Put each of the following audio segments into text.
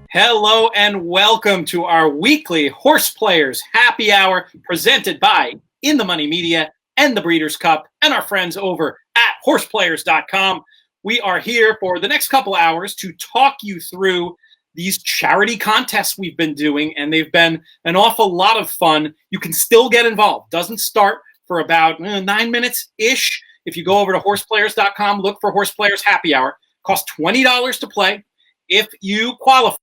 Hello and welcome to our weekly Horseplayers Happy Hour presented by In the Money Media and the Breeders' Cup and our friends over at Horseplayers.com. We are here for the next couple hours to talk you through these charity contests we've been doing, and they've been an awful lot of fun. You can still get involved. Doesn't start for about 9 minutes-ish. If you go over to Horseplayers.com, look for Horseplayers Happy Hour. Costs $20 to play. If you qualify,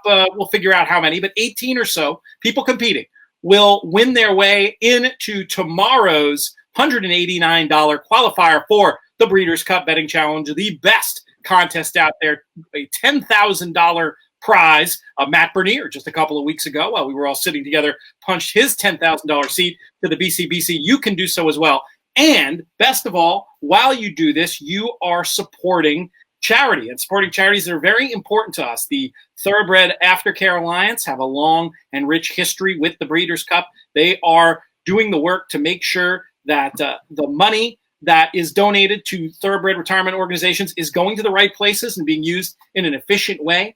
we'll figure out how many, but 18 or so people competing will win their way into tomorrow's $189 qualifier for the Breeders' Cup Betting Challenge, the best contest out there, a $10,000 prize. Matt Bernier, just a couple of weeks ago, while we were all sitting together, punched his $10,000 seat to the BCBC. You can do so as well. And best of all, while you do this, you are supporting charity and supporting charities that are very important to us. The Thoroughbred Aftercare Alliance have a long and rich history with the Breeders' Cup. They are doing the work to make sure that the money that is donated to thoroughbred retirement organizations is going to the right places and being used in an efficient way.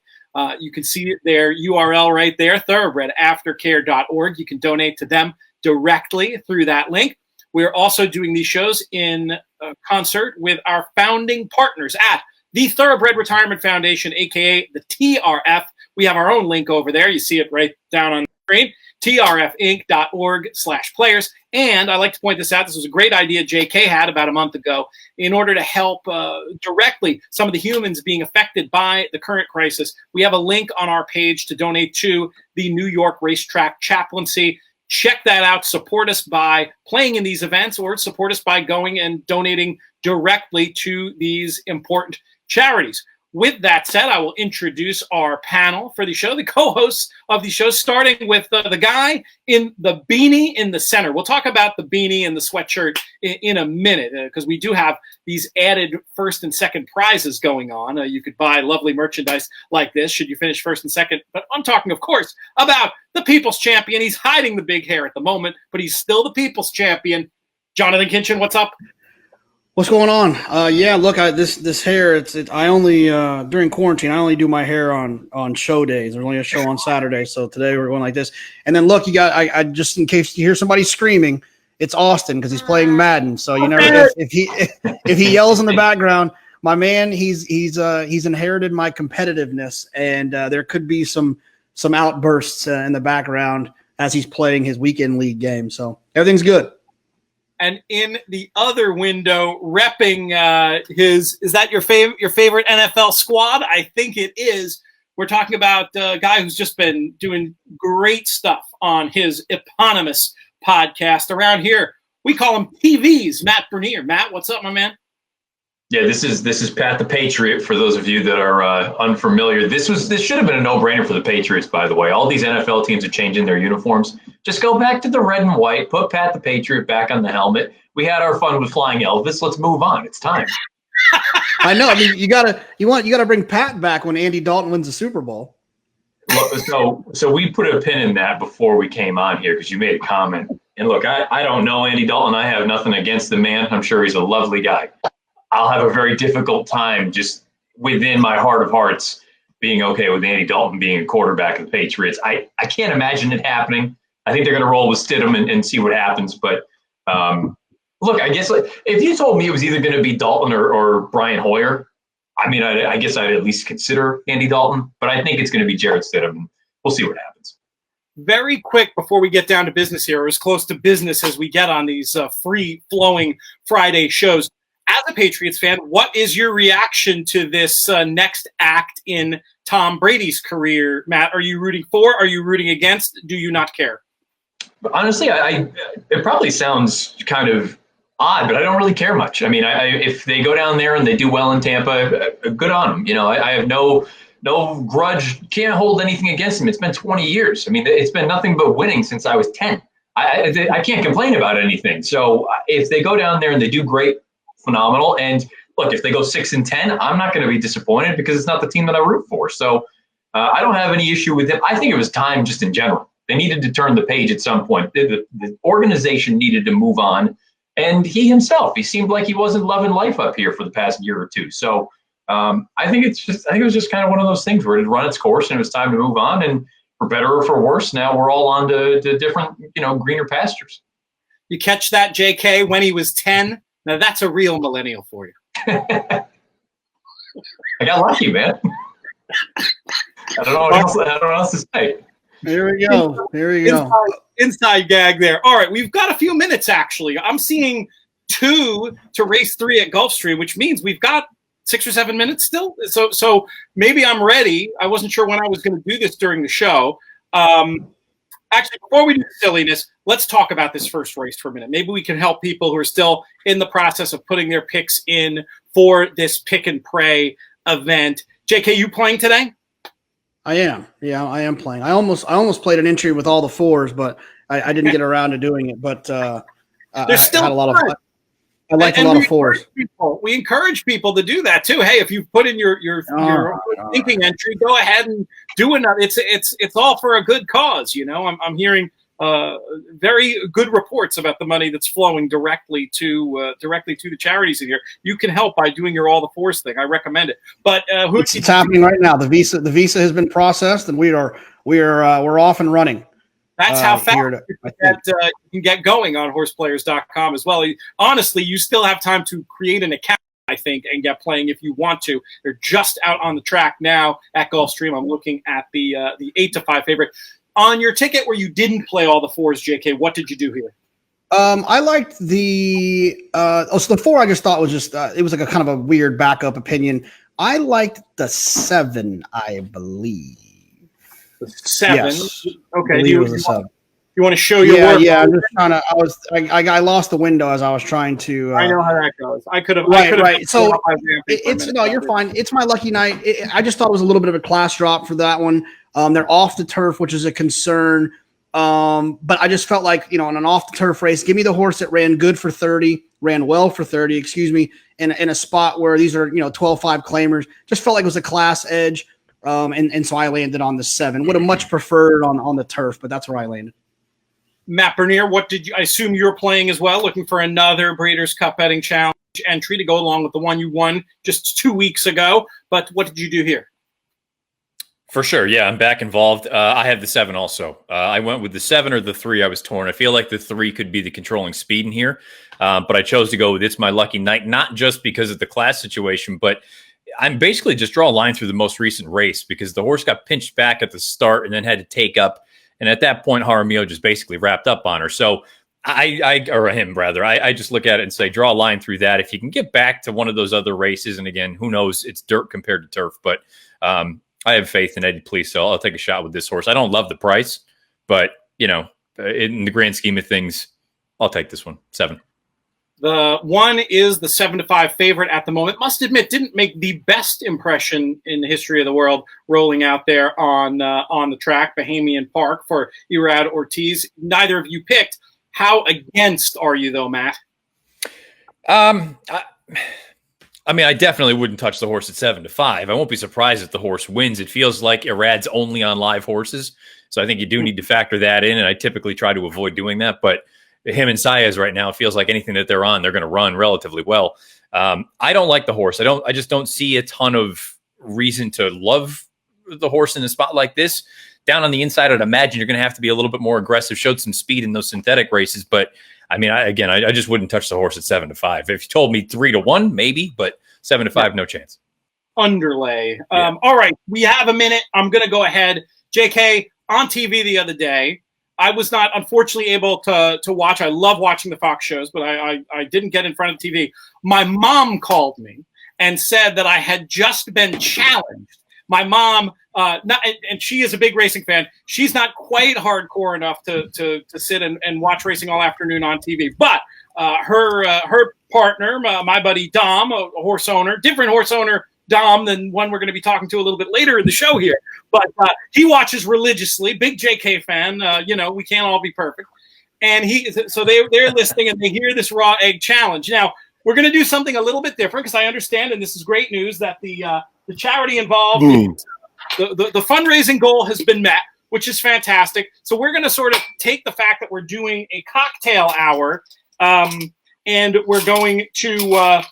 You can see their URL right there, thoroughbredaftercare.org. You can donate to them directly through that link. We're also doing these shows in concert with our founding partners at the Thoroughbred Retirement Foundation, a.k.a. the TRF. We have our own link over there. You see it right down on the screen, trfinc.org/players. And I like to point this out. This was a great idea JK had about a month ago in order to help directly some of the humans being affected by the current crisis. We have a link on our page to donate to the New York Racetrack Chaplaincy. Check that out. Support us by playing in these events, or support us by going and donating directly to these important charities. With that said, I will introduce our panel for the show, the co-hosts of the show, starting with the guy in the beanie in the center. We'll talk about the beanie and the sweatshirt in a minute, because we do have these added first and second prizes going on. You could buy lovely merchandise like this should you finish first and second. But I'm talking, of course, about the People's Champion. He's hiding the big hair at the moment, but he's still the People's Champion. Jonathan Kinchin, what's up? What's going on? Yeah, look, this hair. I only during quarantine. I only do my hair on show days. There's only a show on Saturday, so today we're going like this. And then look, you got. I just in case you hear somebody screaming, it's Austin because he's playing Madden. So you never know if he yells in the background. My man, he's inherited my competitiveness, and there could be some outbursts in the background as he's playing his weekend league game. So everything's good. And in the other window, repping is that your favorite NFL squad? I think it is. We're talking about a guy who's just been doing great stuff on his eponymous podcast around here. We call him TV's Matt Bernier. Matt, what's up, my man? Yeah, this is Pat the Patriot. For those of you that are unfamiliar, this should have been a no-brainer for the Patriots. By the way, all these NFL teams are changing their uniforms. Just go back to the red and white. Put Pat the Patriot back on the helmet. We had our fun with Flying Elvis. Let's move on. It's time. I know. I mean, you gotta bring Pat back when Andy Dalton wins the Super Bowl. So we put a pin in that before we came on here because you made a comment. And look, I don't know Andy Dalton. I have nothing against the man. I'm sure he's a lovely guy. I'll have a very difficult time just within my heart of hearts being okay with Andy Dalton being a quarterback of the Patriots. I can't imagine it happening. I think they're going to roll with Stidham and see what happens. But look, I guess if you told me it was either going to be Dalton or Brian Hoyer, I mean, I guess I'd at least consider Andy Dalton. But I think it's going to be Jarrett Stidham. We'll see what happens. Very quick before we get down to business here, or as close to business as we get on these free-flowing Friday shows. As a Patriots fan, what is your reaction to this next act in Tom Brady's career, Matt? Are you rooting for? Are you rooting against? Do you not care? Honestly, it probably sounds kind of odd, but I don't really care much. I mean, if they go down there and they do well in Tampa, good on them. You know, I have no grudge, can't hold anything against them. It's been 20 years. I mean, it's been nothing but winning since I was 10. I can't complain about anything. So if they go down there and they do great, phenomenal. And look, if they go 6-10, I'm not going to be disappointed because it's not the team that I root for. So I don't have any issue with him. I think it was time just in general. They needed to turn the page at some point. The organization needed to move on. And he himself, he seemed like he wasn't loving life up here for the past year or two. So I think it was just kind of one of those things where it had run its course and it was time to move on. And for better or for worse, now we're all on to different, greener pastures. You catch that, JK, when he was 10? Now that's a real millennial for you. I got lucky, man. I don't know what else to say. There we go. Inside gag there. All right, we've got a few minutes, actually. I'm seeing 2 to race 3 at Gulfstream, which means we've got 6 or 7 minutes still. So maybe I'm ready. I wasn't sure when I was going to do this during the show. Actually, before we do silliness, let's talk about this first race for a minute. Maybe we can help people who are still in the process of putting their picks in for this pick and pray event. JK, you playing today? I am. Yeah, I am playing. I almost played an entry with all the 4s, but I didn't get around to doing it. But there's still had a lot of fun. I liked a lot of 4s. We encourage people to do that too. Hey, if you put in your thinking entry, go ahead and do another. It's all for a good cause. I'm hearing very good reports about the money that's flowing directly to the charities in here. You can help by doing your all the 4s thing. I recommend it. But it's happening right now. The visa has been processed, and we're off and running. That's how fast you can get going on horseplayers.com as well. Honestly, you still have time to create an account, I think, and get playing if you want to. They're just out on the track now at Gulfstream. I'm looking at the 8-5 favorite. On your ticket where you didn't play all the 4s, JK, what did you do here? I liked the so the 4 I just thought was just it was like a kind of a weird backup opinion. I liked the 7, I believe. 7. Yes. Okay. It was a 7. You want to show your work? Yeah. I'm just trying to. I lost the window as I was trying to. I know how that goes. I could have. Right. So you're fine. It's my lucky night. I just thought it was a little bit of a class drop for that one. They're off the turf, which is a concern. But I just felt like, in an off the turf race, give me the horse that ran good for 30, ran well for 30, in a spot where these are, 12-5 claimers. Just felt like it was a class edge. And so I landed on the 7. Would have much preferred on the turf, but that's where I landed. Matt Bernier, I assume you're playing as well, looking for another Breeders' Cup Betting Challenge entry to go along with the one you won just 2 weeks ago. But what did you do here? For sure. Yeah, I'm back involved. I have the 7 also. I went with the 7 or the 3. I was torn. I feel like the 3 could be the controlling speed in here. But I chose to go with It's My Lucky Night, not just because of the class situation, but I'm basically just draw a line through the most recent race because the horse got pinched back at the start and then had to take up. And at that point, Jaramillo just basically wrapped up on her. So I just look at it and say, draw a line through that. If you can get back to one of those other races, and again, who knows, it's dirt compared to turf, but I have faith in Eddie Please, so I'll take a shot with this horse. I don't love the price, but in the grand scheme of things, I'll take this one, 7. The 1 is the 7-5 favorite at the moment. Must admit, didn't make the best impression in the history of the world rolling out there on the track, Bahamian Park, for Irad Ortiz. Neither of you picked. How against are you, though, Matt? I definitely wouldn't touch the horse at 7-5. I won't be surprised if the horse wins. It feels like Irad's only on live horses, so I think you do need to factor that in, and I typically try to avoid doing that, but him and Saez right now, it feels like anything that they're on, they're going to run relatively well. I don't like the horse. I just don't see a ton of reason to love the horse in a spot like this. Down on the inside, I'd imagine you're going to have to be a little bit more aggressive, showed some speed in those synthetic races. But I just wouldn't touch the horse at 7-5. If you told me 3-1, maybe, but 7-5, no chance. Underlay. All right, we have a minute. I'm going to go ahead. JK, on TV the other day, I was not, unfortunately, able to watch. I love watching the Fox shows, but I didn't get in front of the TV. My mom called me and said that I had just been challenged. My mom, and she is a big racing fan. She's not quite hardcore enough to sit and watch racing all afternoon on TV. But her partner, my buddy Dom, a horse owner, different horse owner, Dom, than one we're going to be talking to a little bit later in the show here. But he watches religiously, big JK fan. We can't all be perfect. And so they're listening and they hear this raw egg challenge. Now, we're going to do something a little bit different because I understand, and this is great news, that the charity involved, the fundraising goal has been met, which is fantastic. So we're going to sort of take the fact that we're doing a cocktail hour, and we're going to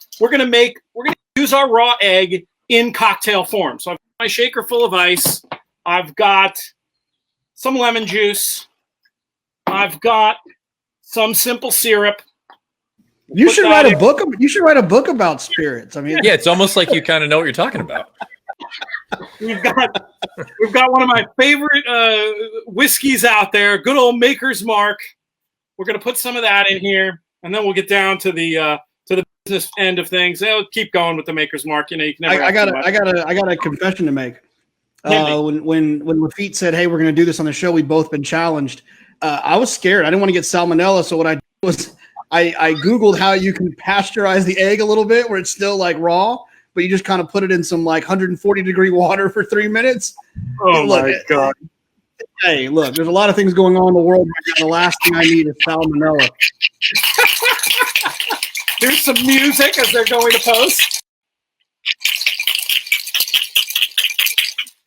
use our raw egg in cocktail form. So I've got my shaker full of ice. I've got some lemon juice. I've got some simple syrup. You should write a book. You should write a book about spirits. I mean, Yeah, it's almost like you kind of know what you're talking about. We've got one of my favorite whiskeys out there, good old Maker's Mark. We're going to put some of that in here, and then we'll get down to the business end of things. I'll keep going with the Maker's Mark. You know, you can never. I got a confession to make. When Lafitte said, "Hey, we're going to do this on the show," we've both been challenged. I was scared. I didn't want to get salmonella, so what I did was I Googled how you can pasteurize the egg a little bit, where it's still like raw, but you just kind of put it in some like 140-degree water for 3 minutes. Oh my God! Hey, look, there's a lot of things going on in the world right now. The last thing I need is salmonella. Here's some music as they're going to post.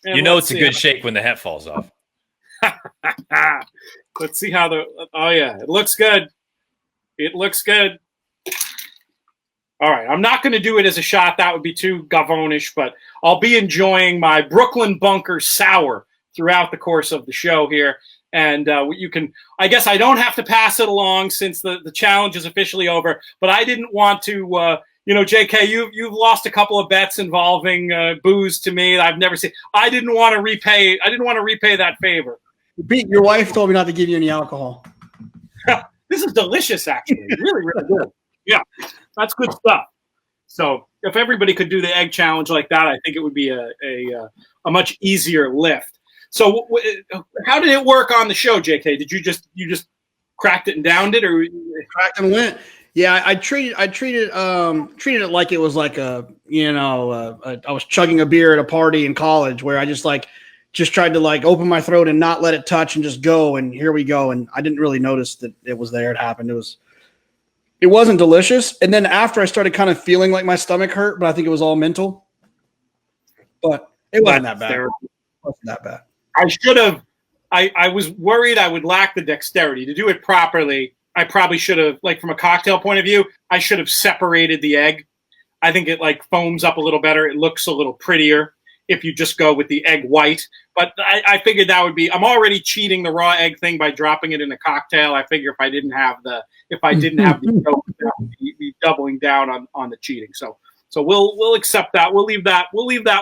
And You know it's a good shake when the hat falls off. Let's see how oh yeah, it looks good. It looks good. All right, I'm not going to do it as a shot. That would be too gavonish, but I'll be enjoying my Brooklyn Bunker Sour throughout the course of the show here. And you can, I guess I don't have to pass it along since the challenge is officially over, but I didn't want to, JK, you've lost a couple of bets involving booze to me. I've never seen. I didn't want to repay that favor. Pete, your wife told me not to give you any alcohol. This is delicious, actually. Really, really good. Yeah, that's good stuff. So if everybody could do the egg challenge like that, I think it would be a much easier lift. So how did it work on the show, JK? Did you just cracked it and downed it, or cracked and went? Yeah, I treated it like it was like I was chugging a beer at a party in college, where I just tried to like open my throat and not let it touch and just go, and here we go. And I didn't really notice that it was there. It happened. It wasn't delicious. And then after I started kind of feeling like my stomach hurt, but I think it was all mental. But it wasn't that bad. It wasn't that bad. I should have. I was worried I would lack the dexterity to do it properly. I probably should have, like from a cocktail point of view, I should have separated the egg. I think it like foams up a little better. It looks a little prettier if you just go with the egg white. But I figured that would be. I'm already cheating the raw egg thing by dropping it in a cocktail. I figure if I didn't have the yolk, that would be doubling down on the cheating. So we'll accept that. We'll leave that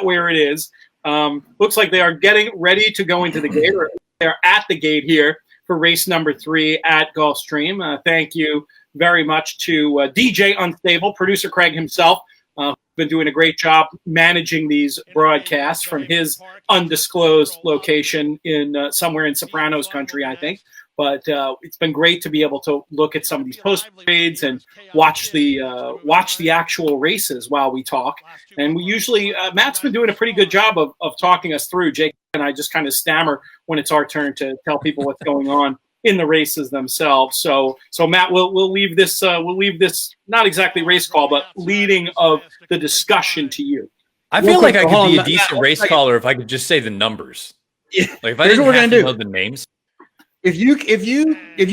where it is. Looks like they are getting ready to go into the gate, or they're at the gate here for race number 3 at Gulfstream. Thank you very much to DJ Unstable, producer Craig himself, been doing a great job managing these broadcasts from his undisclosed location in somewhere in Sopranos country, I think. But it's been great to be able to look at some of these post grades and watch the actual races while we talk. And we usually Matt's been doing a pretty good job of talking us through. Jake and I just kind of stammer when it's our turn to tell people what's going on in the races themselves. So Matt, we'll leave this not exactly race call, but leading of the discussion to you. I feel like I could be a decent race caller if I could just say the numbers. Yeah. Like if I didn't have to know the names. If you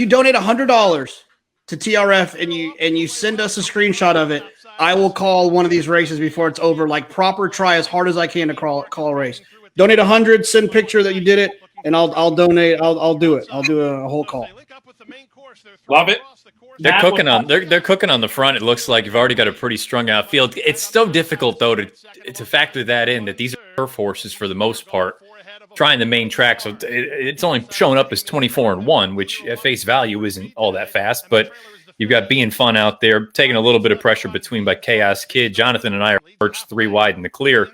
donate $100 to TRF and you send us a screenshot of it, I will call one of these races before it's over. Like proper, try as hard as I can to call a race. Donate 100, send picture that you did it, and I'll donate. I'll do it. I'll do a whole call. Love it. They're cooking on the front. It looks like you've already got a pretty strung out field. It's so difficult though to factor that in, that these are turf horses for the most part, trying the main track. So it's only showing up as 24-1, which at face value isn't all that fast, but you've got Being Fun out there taking a little bit of pressure between by Chaos Kid. Jonathan and I are perched 3 wide in the clear.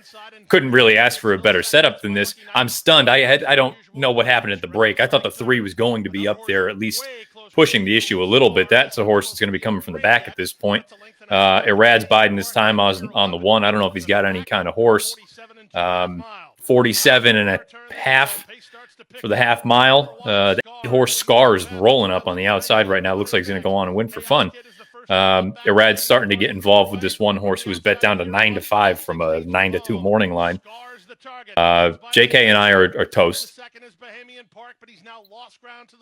Couldn't really ask for a better setup than this. I'm stunned. I don't know what happened at the break. I thought the 3 was going to be up there, at least pushing the issue a little bit. That's a horse that's going to be coming from the back at this point. Irad's Biden this time on the 1. I don't know if he's got any kind of horse. 47 and a half for the half mile. The horse Scar is rolling up on the outside right now. Looks like he's going to go on and win for fun. Irad's starting to get involved with this one horse who was bet down to 9-5 from a 9-2 morning line. JK and I are toast.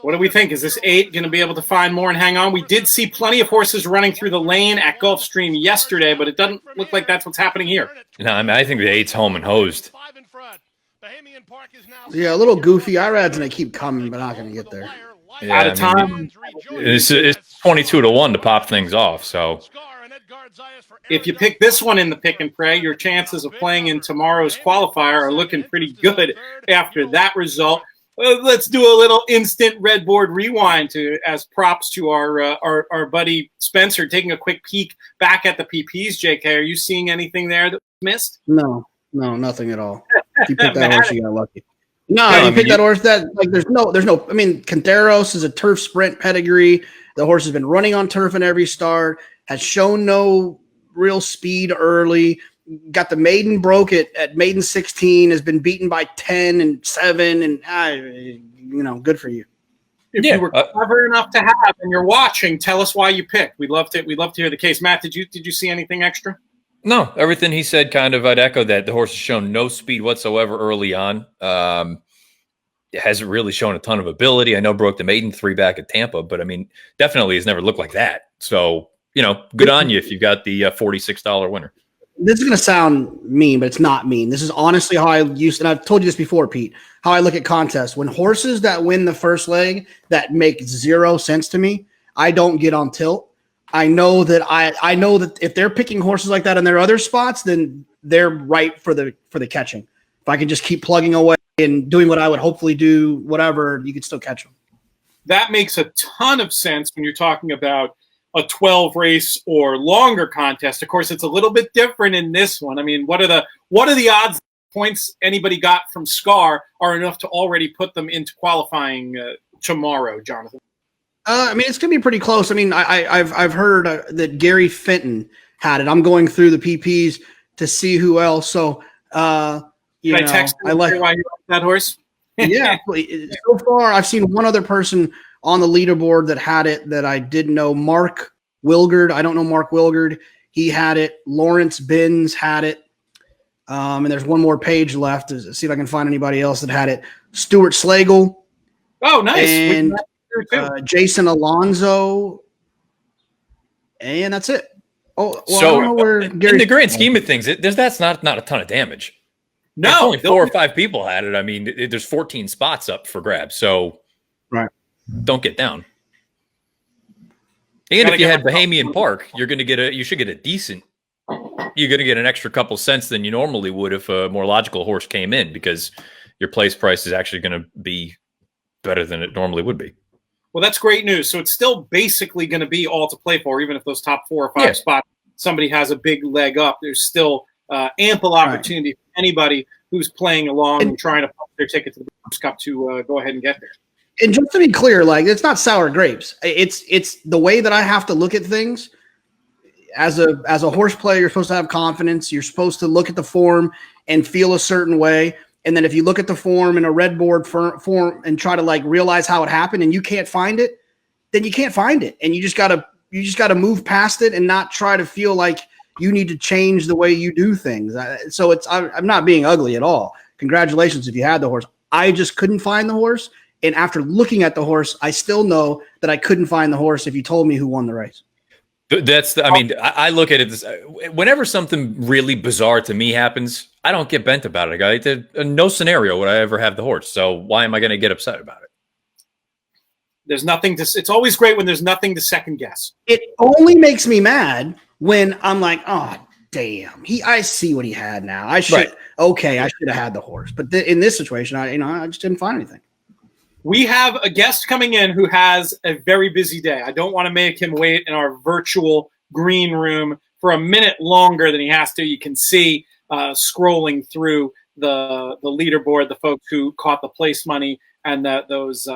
What do we think? Is this 8 going to be able to find more and hang on? We did see plenty of horses running through the lane at Gulfstream yesterday, but it doesn't look like that's what's happening here. No, I mean, I think the 8's home and hosed. Yeah, a little goofy. Irad's going to keep coming, but not going to get there. Yeah, Out of time. It's 22-1 to pop things off. So if you pick this one in the pick and pray, your chances of playing in tomorrow's qualifier are looking pretty good after that result. Let's do a little instant red board rewind as props to our buddy Spencer taking a quick peek back at the PPs. JK, are you seeing anything there that was missed? No, nothing at all. If you picked that horse, you got lucky. No, you picked that horse. That there's no. I mean, Quinteros is a turf sprint pedigree. The horse has been running on turf in every start. Has shown no real speed early. Got the maiden broke at maiden 16. Has been beaten by 10 and 7, and good for you. If you were clever enough to have and you're watching, tell us why you picked. We'd love to hear the case. Matt, did you see anything extra? no, everything he said kind of I'd echo that. The horse has shown no speed whatsoever early on. It hasn't really shown a ton of ability. I know broke the maiden 3 back at Tampa, but I mean, definitely has never looked like that. So, good on you if you got the $46 winner. This is going to sound mean, but it's not mean. This is honestly how I used, and I've told you this before, Pete, how I look at contests. When horses that win the first leg that make 0 sense to me, I don't get on tilt. I know that I know that if they're picking horses like that in their other spots, then they're right for the catching. If I can just keep plugging away and doing what I would hopefully do, whatever, you could still catch them. That makes a ton of sense when you're talking about a 12 race or longer contest. Of course, it's a little bit different in this one. I mean, what are the odds points anybody got from Scar are enough to already put them into qualifying tomorrow, Jonathan? I mean, it's going to be pretty close. I mean, I've heard that Gary Fenton had it. I'm going through the PPs to see who else. So, I like why you like that horse. Yeah. So far, I've seen one other person on the leaderboard that had it that I didn't know. Mark Wilgard. I don't know Mark Wilgard. He had it. Lawrence Binns had it. And there's one more page left to see if I can find anybody else that had it. Stuart Slagle. Oh, nice. And Jason Alonso. And that's it. Oh, well, so I don't know where in the grand scheme of things, that's not a ton of damage. No, if only 4 or 5 people had it. I mean, there's 14 spots up for grabs. So right. Don't get down. And if you had Bahamian Park, you should get a decent. You're going to get an extra couple cents than you normally would if a more logical horse came in, because your place price is actually going to be better than it normally would be. Well, that's great news. So it's still basically going to be all to play for, even if those top 4 or 5 spots, somebody has a big leg up. There's still ample opportunity for anybody who's playing along and trying to pump their ticket to the Breeders' Cup to go ahead and get there. And just to be clear, like, it's not sour grapes. It's the way that I have to look at things. As a horse player, you're supposed to have confidence. You're supposed to look at the form and feel a certain way. And then if you look at the form in a red board form and try to like realize how it happened and you can't find it, then you can't find it. And you just gotta move past it and not try to feel like you need to change the way you do things. So I'm not being ugly at all. Congratulations if you had the horse. I just couldn't find the horse. And after looking at the horse, I still know that I couldn't find the horse if you told me who won the race. I look at it this, whenever something really bizarre to me happens, I don't get bent about it. No scenario would I ever have the horse. So why am I going to get upset about it? There's nothing it's always great when there's nothing to second guess. It only makes me mad when I'm like, oh, damn, I see what he had now. I should have had the horse. But in this situation, I just didn't find anything. We have a guest coming in who has a very busy day. I don't want to make him wait in our virtual green room for a minute longer than he has to. You can see scrolling through the leaderboard, the folks who caught the place money and those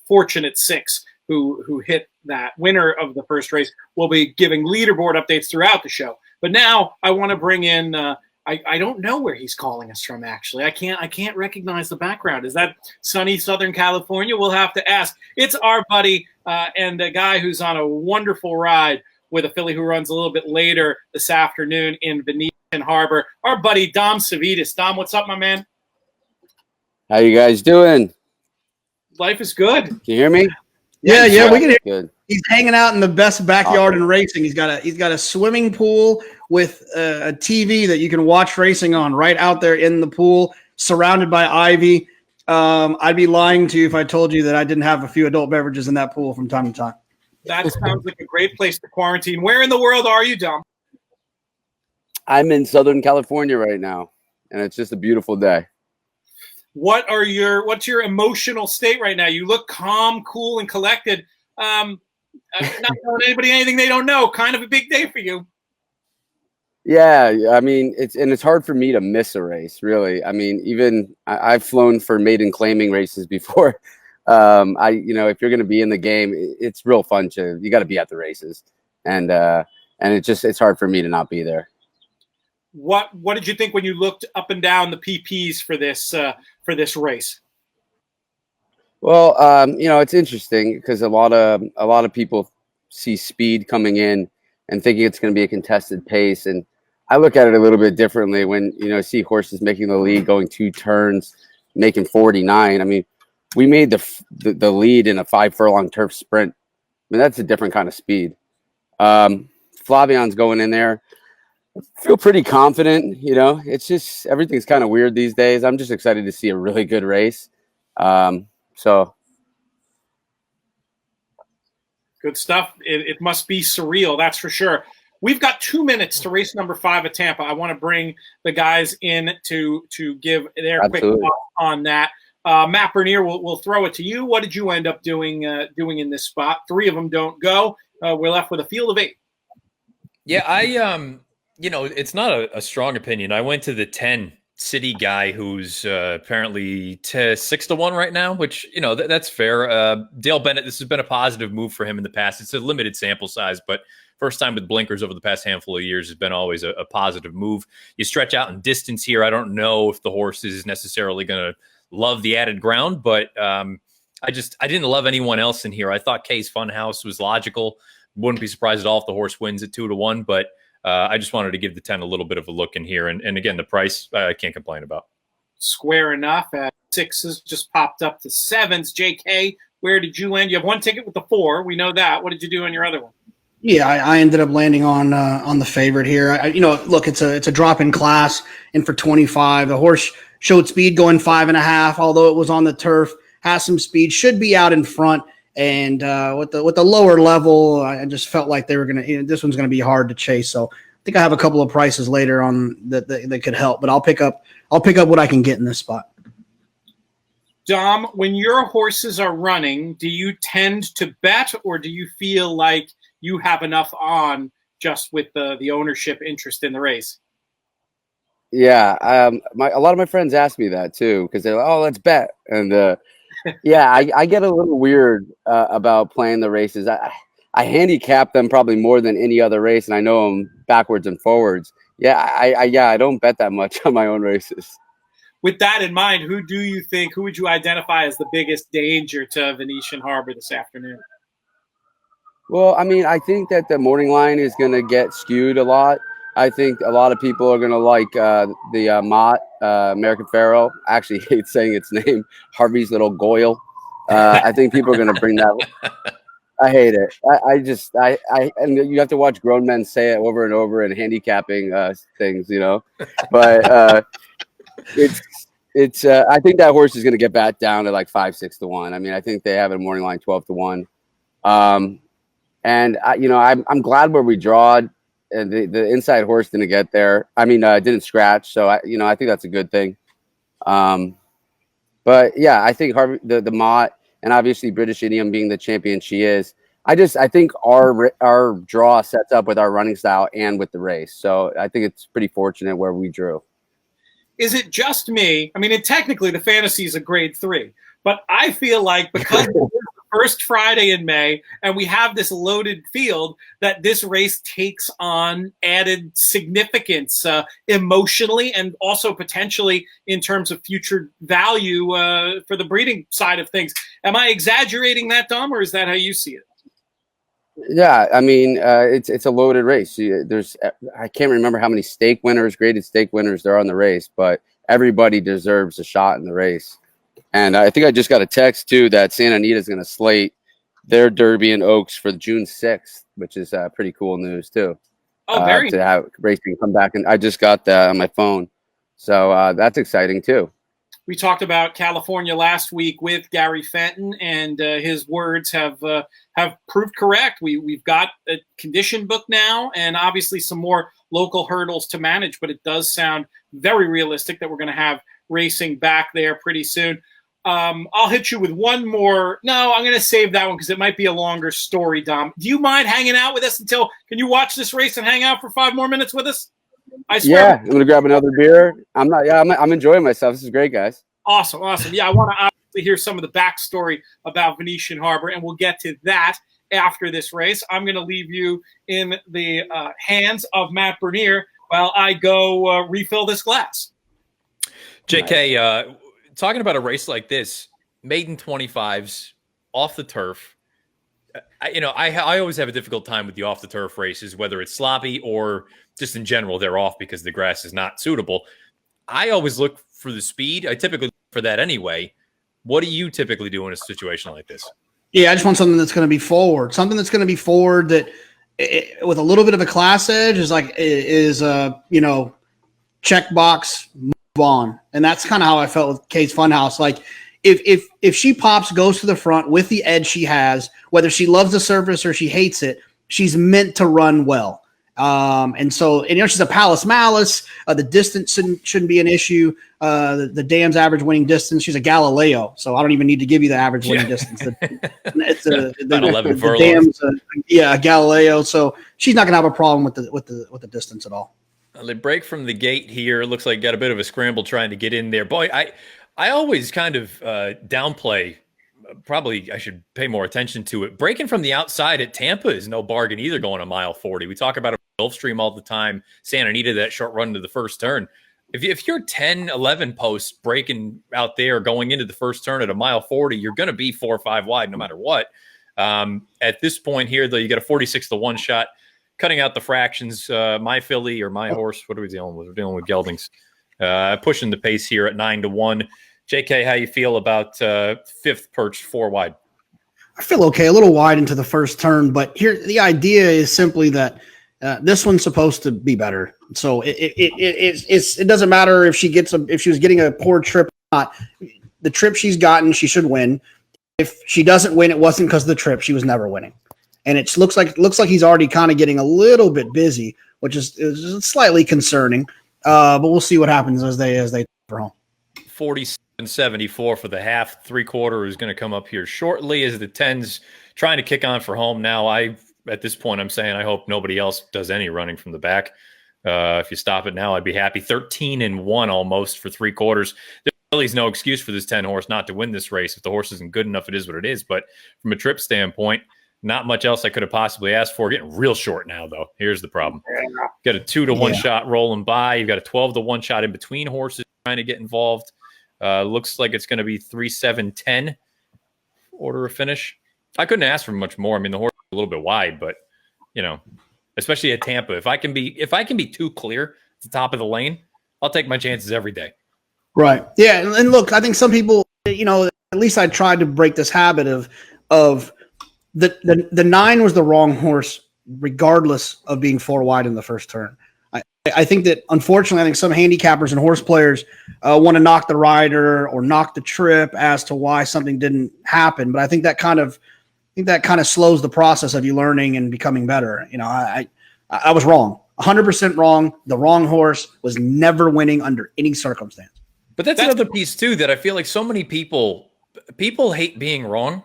fortunate 6 who hit that winner of the first race. We'll be giving leaderboard updates throughout the show. But now I want to bring in I don't know where he's calling us from, actually. I can't recognize the background. Is that sunny Southern California? We'll have to ask. It's our buddy and a guy who's on a wonderful ride with a filly who runs a little bit later this afternoon in Venetian Harbor. Our buddy Dom Savides. Dom, what's up, my man? How you guys doing? Life is good. Can you hear me? Yeah, we can hear. Good. He's hanging out in the best backyard in racing. He's got a swimming pool with a TV that you can watch racing on right out there in the pool, surrounded by ivy. I'd be lying to you if I told you that I didn't have a few adult beverages in that pool from time to time. That sounds like a great place to quarantine. Where in the world are you, Dom? I'm in Southern California right now, and it's just a beautiful day. What's your emotional state right now? You look calm, cool, and collected. Not telling anybody anything they don't know. Kind of a big day for you. Yeah, I mean, it's hard for me to miss a race, really. I mean, even I've flown for maiden claiming races before. If you're going to be in the game, it's real fun you got to be at the races, and it's hard for me to not be there. What did you think when you looked up and down the PPs for this race? Well, it's interesting because a lot of people see speed coming in and thinking it's going to be a contested pace, and I look at it a little bit differently when see horses making the lead, going 2 turns, making 49. I mean, we made the lead in a 5 furlong turf sprint. I mean, that's a different kind of speed. Flavion's going in there. I feel pretty confident. It's just everything's kind of weird these days. I'm just excited to see a really good race. So good stuff. It must be surreal, that's for sure. We've got 2 minutes to race number 5 at Tampa. I want to bring the guys in to give their quick thoughts on that. Matt Bernier, we'll throw it to you. What did you end up doing in this spot? 3 of them don't go. We're left with a field of 8. Yeah, it's not a strong opinion. I went to the 10 City guy who's apparently 6-1 right now, which, that's fair. Dale Bennett, this has been a positive move for him in the past. It's a limited sample size, but first time with blinkers over the past handful of years has been always a positive move. You stretch out in distance here. I don't know if the horse is necessarily going to love the added ground, but I didn't love anyone else in here. I thought Kay's Funhouse was logical. Wouldn't be surprised at all if the horse wins at 2-1, but I just wanted to give the 10 a little bit of a look in here. And again, the price, I can't complain about. Square enough. 6s just popped up to 7s. JK, where did you land? You have 1 ticket with the 4. We know that. What did you do on your other one? Yeah, I ended up landing on the favorite here. Look, it's a drop in class, and for 25, the horse showed speed going 5.5, although it was on the turf, has some speed, should be out in front. And with the lower level, I just felt like they were gonna. This one's gonna be hard to chase. So I think I have a couple of prices later on that could help. But I'll pick up what I can get in this spot. Dom, when your horses are running, do you tend to bet, or do you feel like you have enough on just with the ownership interest in the race? Yeah, a lot of my friends ask me that too because they're like, "Oh, let's bet," and yeah, I get a little weird about playing the races. I handicap them probably more than any other race, and I know them backwards and forwards. Yeah, I don't bet that much on my own races. With that in mind, who would you identify as the biggest danger to Venetian Harbor this afternoon? Well, I mean, I think that the morning line is going to get skewed a lot. I think a lot of people are going to like the Mott, American Pharaoh. I actually hate saying its name, Harvey's Little Goyle. I think people are going to bring that. I hate it. And you have to watch grown men say it over and over and handicapping things, But it's. I think that horse is going to get back down to like 5-6-1. I mean, I think they have a morning line 12-1. And I'm glad where we drawed. And the inside horse didn't get there. I mean, didn't scratch. So I think that's a good thing. But yeah, I think Harvey, the Mott, and obviously British Idiom being the champion she is. I think our draw sets up with our running style and with the race. So I think it's pretty fortunate where we drew. Is it just me? I mean, technically the fantasy is a grade 3, but I feel like because first Friday in May, and we have this loaded field, that this race takes on added significance emotionally and also potentially in terms of future value for the breeding side of things. Am I exaggerating that, Dom, or is that how you see it? Yeah, I mean, it's a loaded race. I can't remember how many graded stake winners there are on the race, but everybody deserves a shot in the race. And I think I just got a text too that Santa Anita is going to slate their Derby and Oaks for June 6th, which is pretty cool news too. Oh, very to have racing come back, and I just got that on my phone, so that's exciting too. We talked about California last week with Gary Fenton, and his words have proved correct. We've got a condition book now, and obviously some more local hurdles to manage. But it does sound very realistic that we're going to have racing back there pretty soon. I'll hit you with one more. No, I'm going to save that one because it might be a longer story, Dom. Do you mind hanging out with us until? Can you watch this race and hang out for 5 more minutes with us? I swear. Yeah, I'm gonna grab another beer. I'm enjoying myself. This is great, guys. Awesome. Yeah, I want to obviously hear some of the backstory about Venetian Harbor, and we'll get to that after this race. I'm going to leave you in the hands of Matt Bernier while I go refill this glass. JK, talking about a race like this, maiden 25s off the turf. I always have a difficult time with the off the turf races, whether it's sloppy or just in general, they're off because the grass is not suitable. I always look for the speed. I typically look for that anyway. What do you typically do in a situation like this? Yeah, I just want something that's going to be forward. Something that's going to be forward that, with a little bit of a class edge, is checkbox, move on. And that's kind of how I felt with Kate's Funhouse. Like, if she pops, goes to the front with the edge she has, whether she loves the surface or she hates it, she's meant to run well. And she's a Palace Malice. The distance shouldn't be an issue. The dam's average winning distance. She's a Galileo, so I don't even need to give you the average winning distance. It's about 11 furlongs. Dam's a Galileo, so she's not going to have a problem with the distance at all. They break from the gate here. Looks like got a bit of a scramble trying to get in there. Boy, I always kind of downplay. Probably I should pay more attention to it. Breaking from the outside at Tampa is no bargain either, going a mile 40. We talk about a Gulfstream all the time. Santa Anita, that short run to the first turn. If you're 10, 11 posts breaking out there going into the first turn at a mile 40, you're going to be 4 or 5 wide no matter what. At this point here, though, you got a 46-1 shot. Cutting out the fractions, my filly or my horse, what are we dealing with? We're dealing with geldings. Pushing the pace here at 9-1. JK, how you feel about 5th perched 4 wide? I feel okay, a little wide into the first turn, but here the idea is simply that this one's supposed to be better. So it doesn't matter if she was getting a poor trip or not. The trip she's gotten, she should win. If she doesn't win, it wasn't because of the trip. She was never winning. And it looks like he's already kind of getting a little bit busy, which is slightly concerning. But we'll see what happens as they for home. 47.74 for the half. 3/4 is going to come up here shortly as the 10's trying to kick on for home. Now, at this point, I'm saying I hope nobody else does any running from the back. If you stop it now, I'd be happy. 13-1 almost for 3/4. There really is no excuse for this 10 horse not to win this race. If the horse isn't good enough, it is what it is. But from a trip standpoint, not much else I could have possibly asked for. Getting real short now, though. Here's the problem. Got a 2-1 shot rolling by. You've got a 12-1 shot in between horses trying to get involved. Looks like it's going to be 3-7-10 order of finish. I couldn't ask for much more. I mean, the horse is a little bit wide, but especially at Tampa, if I can be too clear at the top of the lane, I'll take my chances every day. Right. Yeah. And look, I think some people, at least I tried to break this habit of the 9 was the wrong horse, regardless of being 4 wide in the first turn. I think that, unfortunately, some handicappers and horse players want to knock the rider or knock the trip as to why something didn't happen. But I think that kind of slows the process of you learning and becoming better. I was wrong, 100% wrong. The wrong horse was never winning under any circumstance. But that's another piece too that I feel like so many people hate being wrong.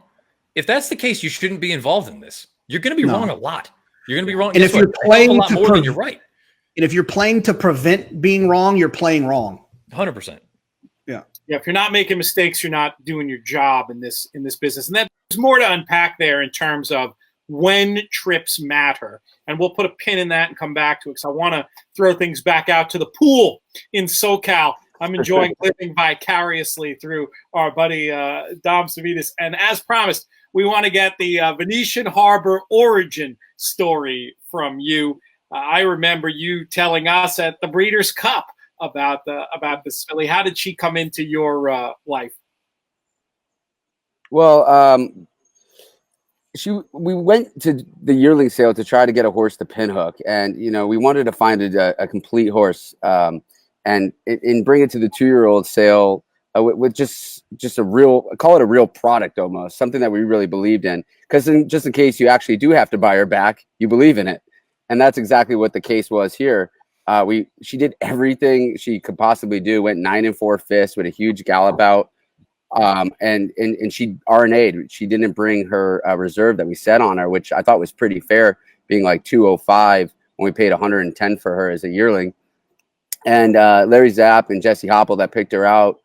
If that's the case, you shouldn't be involved in this. You're going to be wrong a lot. You're going to be wrong. And if you're playing a lot more than you're right. And if you're playing to prevent being wrong, you're playing wrong. 100%. Yeah. If you're not making mistakes, you're not doing your job in this business. And there's more to unpack there in terms of when trips matter. And we'll put a pin in that and come back to it because I want to throw things back out to the pool in SoCal I'm enjoying living vicariously through our buddy Dom Savides. And as promised, we want to get the Venetian Harbor origin story from you. I remember you telling us at the Breeders' Cup about this filly. How did she come into your life? Well, we went to the yearling sale to try to get a horse to pinhook, and we wanted to find a complete horse, and bring it to the 2-year-old sale with just a real, call it a real product, almost something that we really believed in, because just in case you actually do have to buy her back, you believe in it. And that's exactly what the case was here. She did everything she could possibly do, went 9 4/5 with a huge gallop out. And she RNA'd. She didn't bring her reserve that we set on her, which I thought was pretty fair, being like 205 when we paid 110 for her as a yearling. And Larry Zapp and Jesse Hopple that picked her out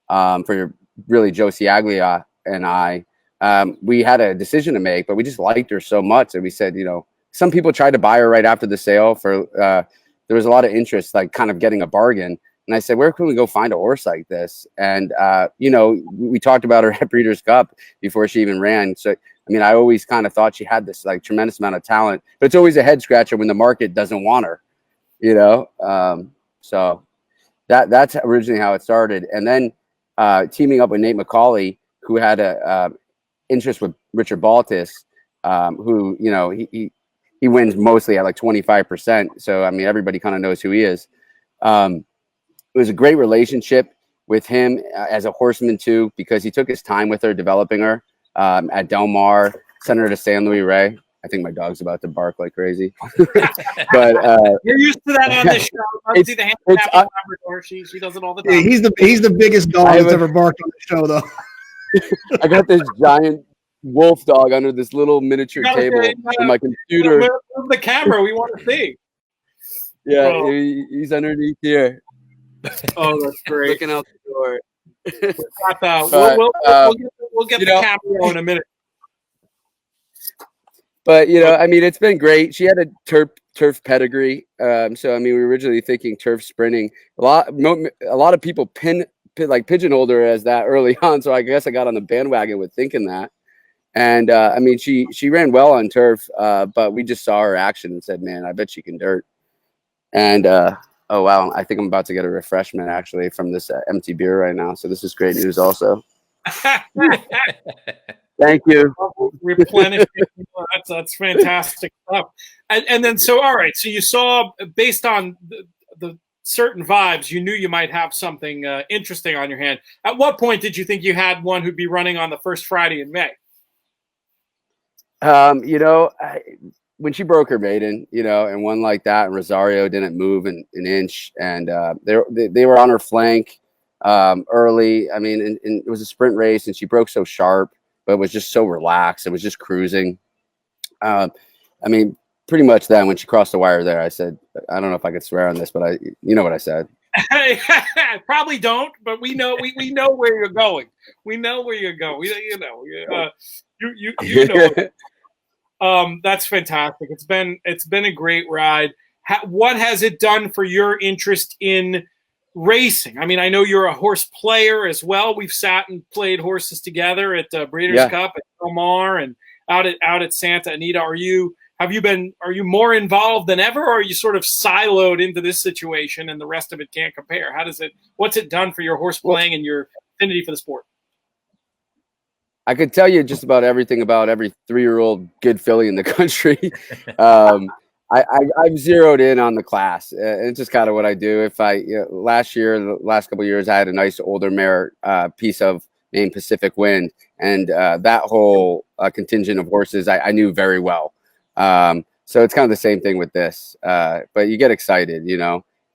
for really Josie Aglia and I. We had a decision to make, but we just liked her so much, and we said, some people tried to buy her right after the sale for. There was a lot of interest, like kind of getting a bargain. And I said, where can we go find a horse like this? And, we talked about her at Breeders' Cup before she even ran. So, I always kind of thought she had this like tremendous amount of talent, but it's always a head scratcher when the market doesn't want her, So that's originally how it started. And then teaming up with Nate McCauley, who had a interest with Richard Baltus, who, he wins mostly at like 25%. So, everybody kind of knows who he is. It was a great relationship with him as a horseman too, because he took his time with her, developing her at Del Mar, sent her to San Luis Rey. I think my dog's about to bark like crazy. But you're used to that on this show. See the handicap Labrador. She does it all the time. Yeah, he's the biggest dog that's ever barked on the show, though. I got this giant wolf dog under this little miniature table in my computer. Move the camera. We want to see. Yeah, he's underneath here. Oh, that's great. Looking out the door. We'll get the camera in a minute. But it's been great. She had a turf pedigree. So we were originally thinking turf sprinting. A lot of people pigeonholed her as that early on. So I guess I got on the bandwagon with thinking that. And she ran well on turf, but we just saw her action and said, man, I bet she can dirt. And oh, wow. I think I'm about to get a refreshment, actually, from this empty beer right now. So this is great news also. Thank you. Replenishing. That's fantastic stuff. And then, all right. So you saw, based on the certain vibes, you knew you might have something interesting on your hand. At what point did you think you had one who'd be running on the first Friday in May? When she broke her maiden, and one like that, and Rosario didn't move an inch, and they were on her flank early. And it was a sprint race, and she broke so sharp, but it was just so relaxed. It was just cruising. Pretty much then when she crossed the wire there, I said, I don't know if I could swear on this, but you know what I said. Probably don't, but we know where you're going. We know where you're going. You know. That's fantastic. It's been a great ride. What has it done for your interest in racing? I know you're a horse player as well. We've sat and played horses together at Breeders' Cup at Del Mar and out at Santa Anita. Are you more involved than ever, or are you sort of siloed into this situation and the rest of it can't compare? What's it done for your horse playing and your affinity for the sport? I could tell you just about everything about every 3-year-old good filly in the country. I've zeroed in on the class. It's just kind of what I do. The last couple of years, I had a nice older mare piece of named Pacific Wind, and that whole contingent of horses I knew very well. So it's kind of the same thing with this. But you get excited,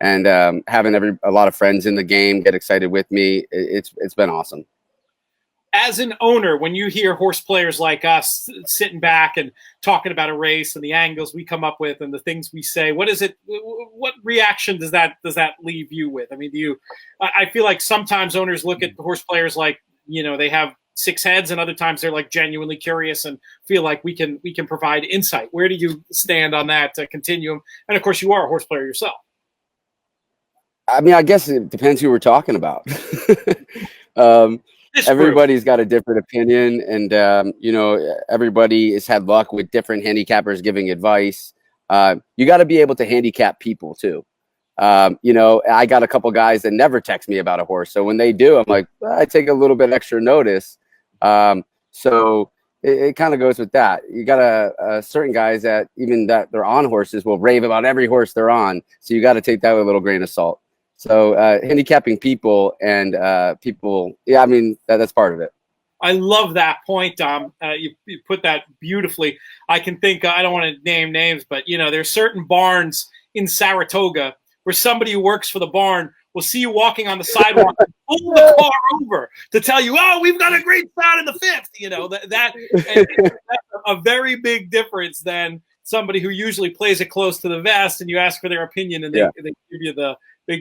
and having a lot of friends in the game get excited with me. It's been awesome. As an owner, when you hear horse players like us sitting back and talking about a race and the angles we come up with and the things we say, what reaction does that leave you with? I feel like sometimes owners look at the horse players like, they have 6 heads, and other times they're like genuinely curious and feel like we can provide insight. Where do you stand on that continuum? And of course you are a horse player yourself. I mean, I guess it depends who we're talking about. Everybody's got a different opinion, and you know, everybody has had luck with different handicappers giving advice. You got to be able to handicap people too. You know, I got a couple guys that never text me about a horse, so when they do, I'm like, well, I take a little bit extra notice. So it kind of goes with that. You got certain guys that even that they're on horses will rave about every horse they're on, so you got to take that with a little grain of salt. So handicapping people and people, yeah, I mean, that's part of it. I love that point, Dom. You put that beautifully. I can think, I don't want to name names, but, you know, there's certain barns in Saratoga where somebody who works for the barn will see you walking on the sidewalk and pull the car over to tell you, oh, we've got a great spot in the fifth. You know, that's a very big difference than somebody who usually plays it close to the vest and you ask for their opinion and they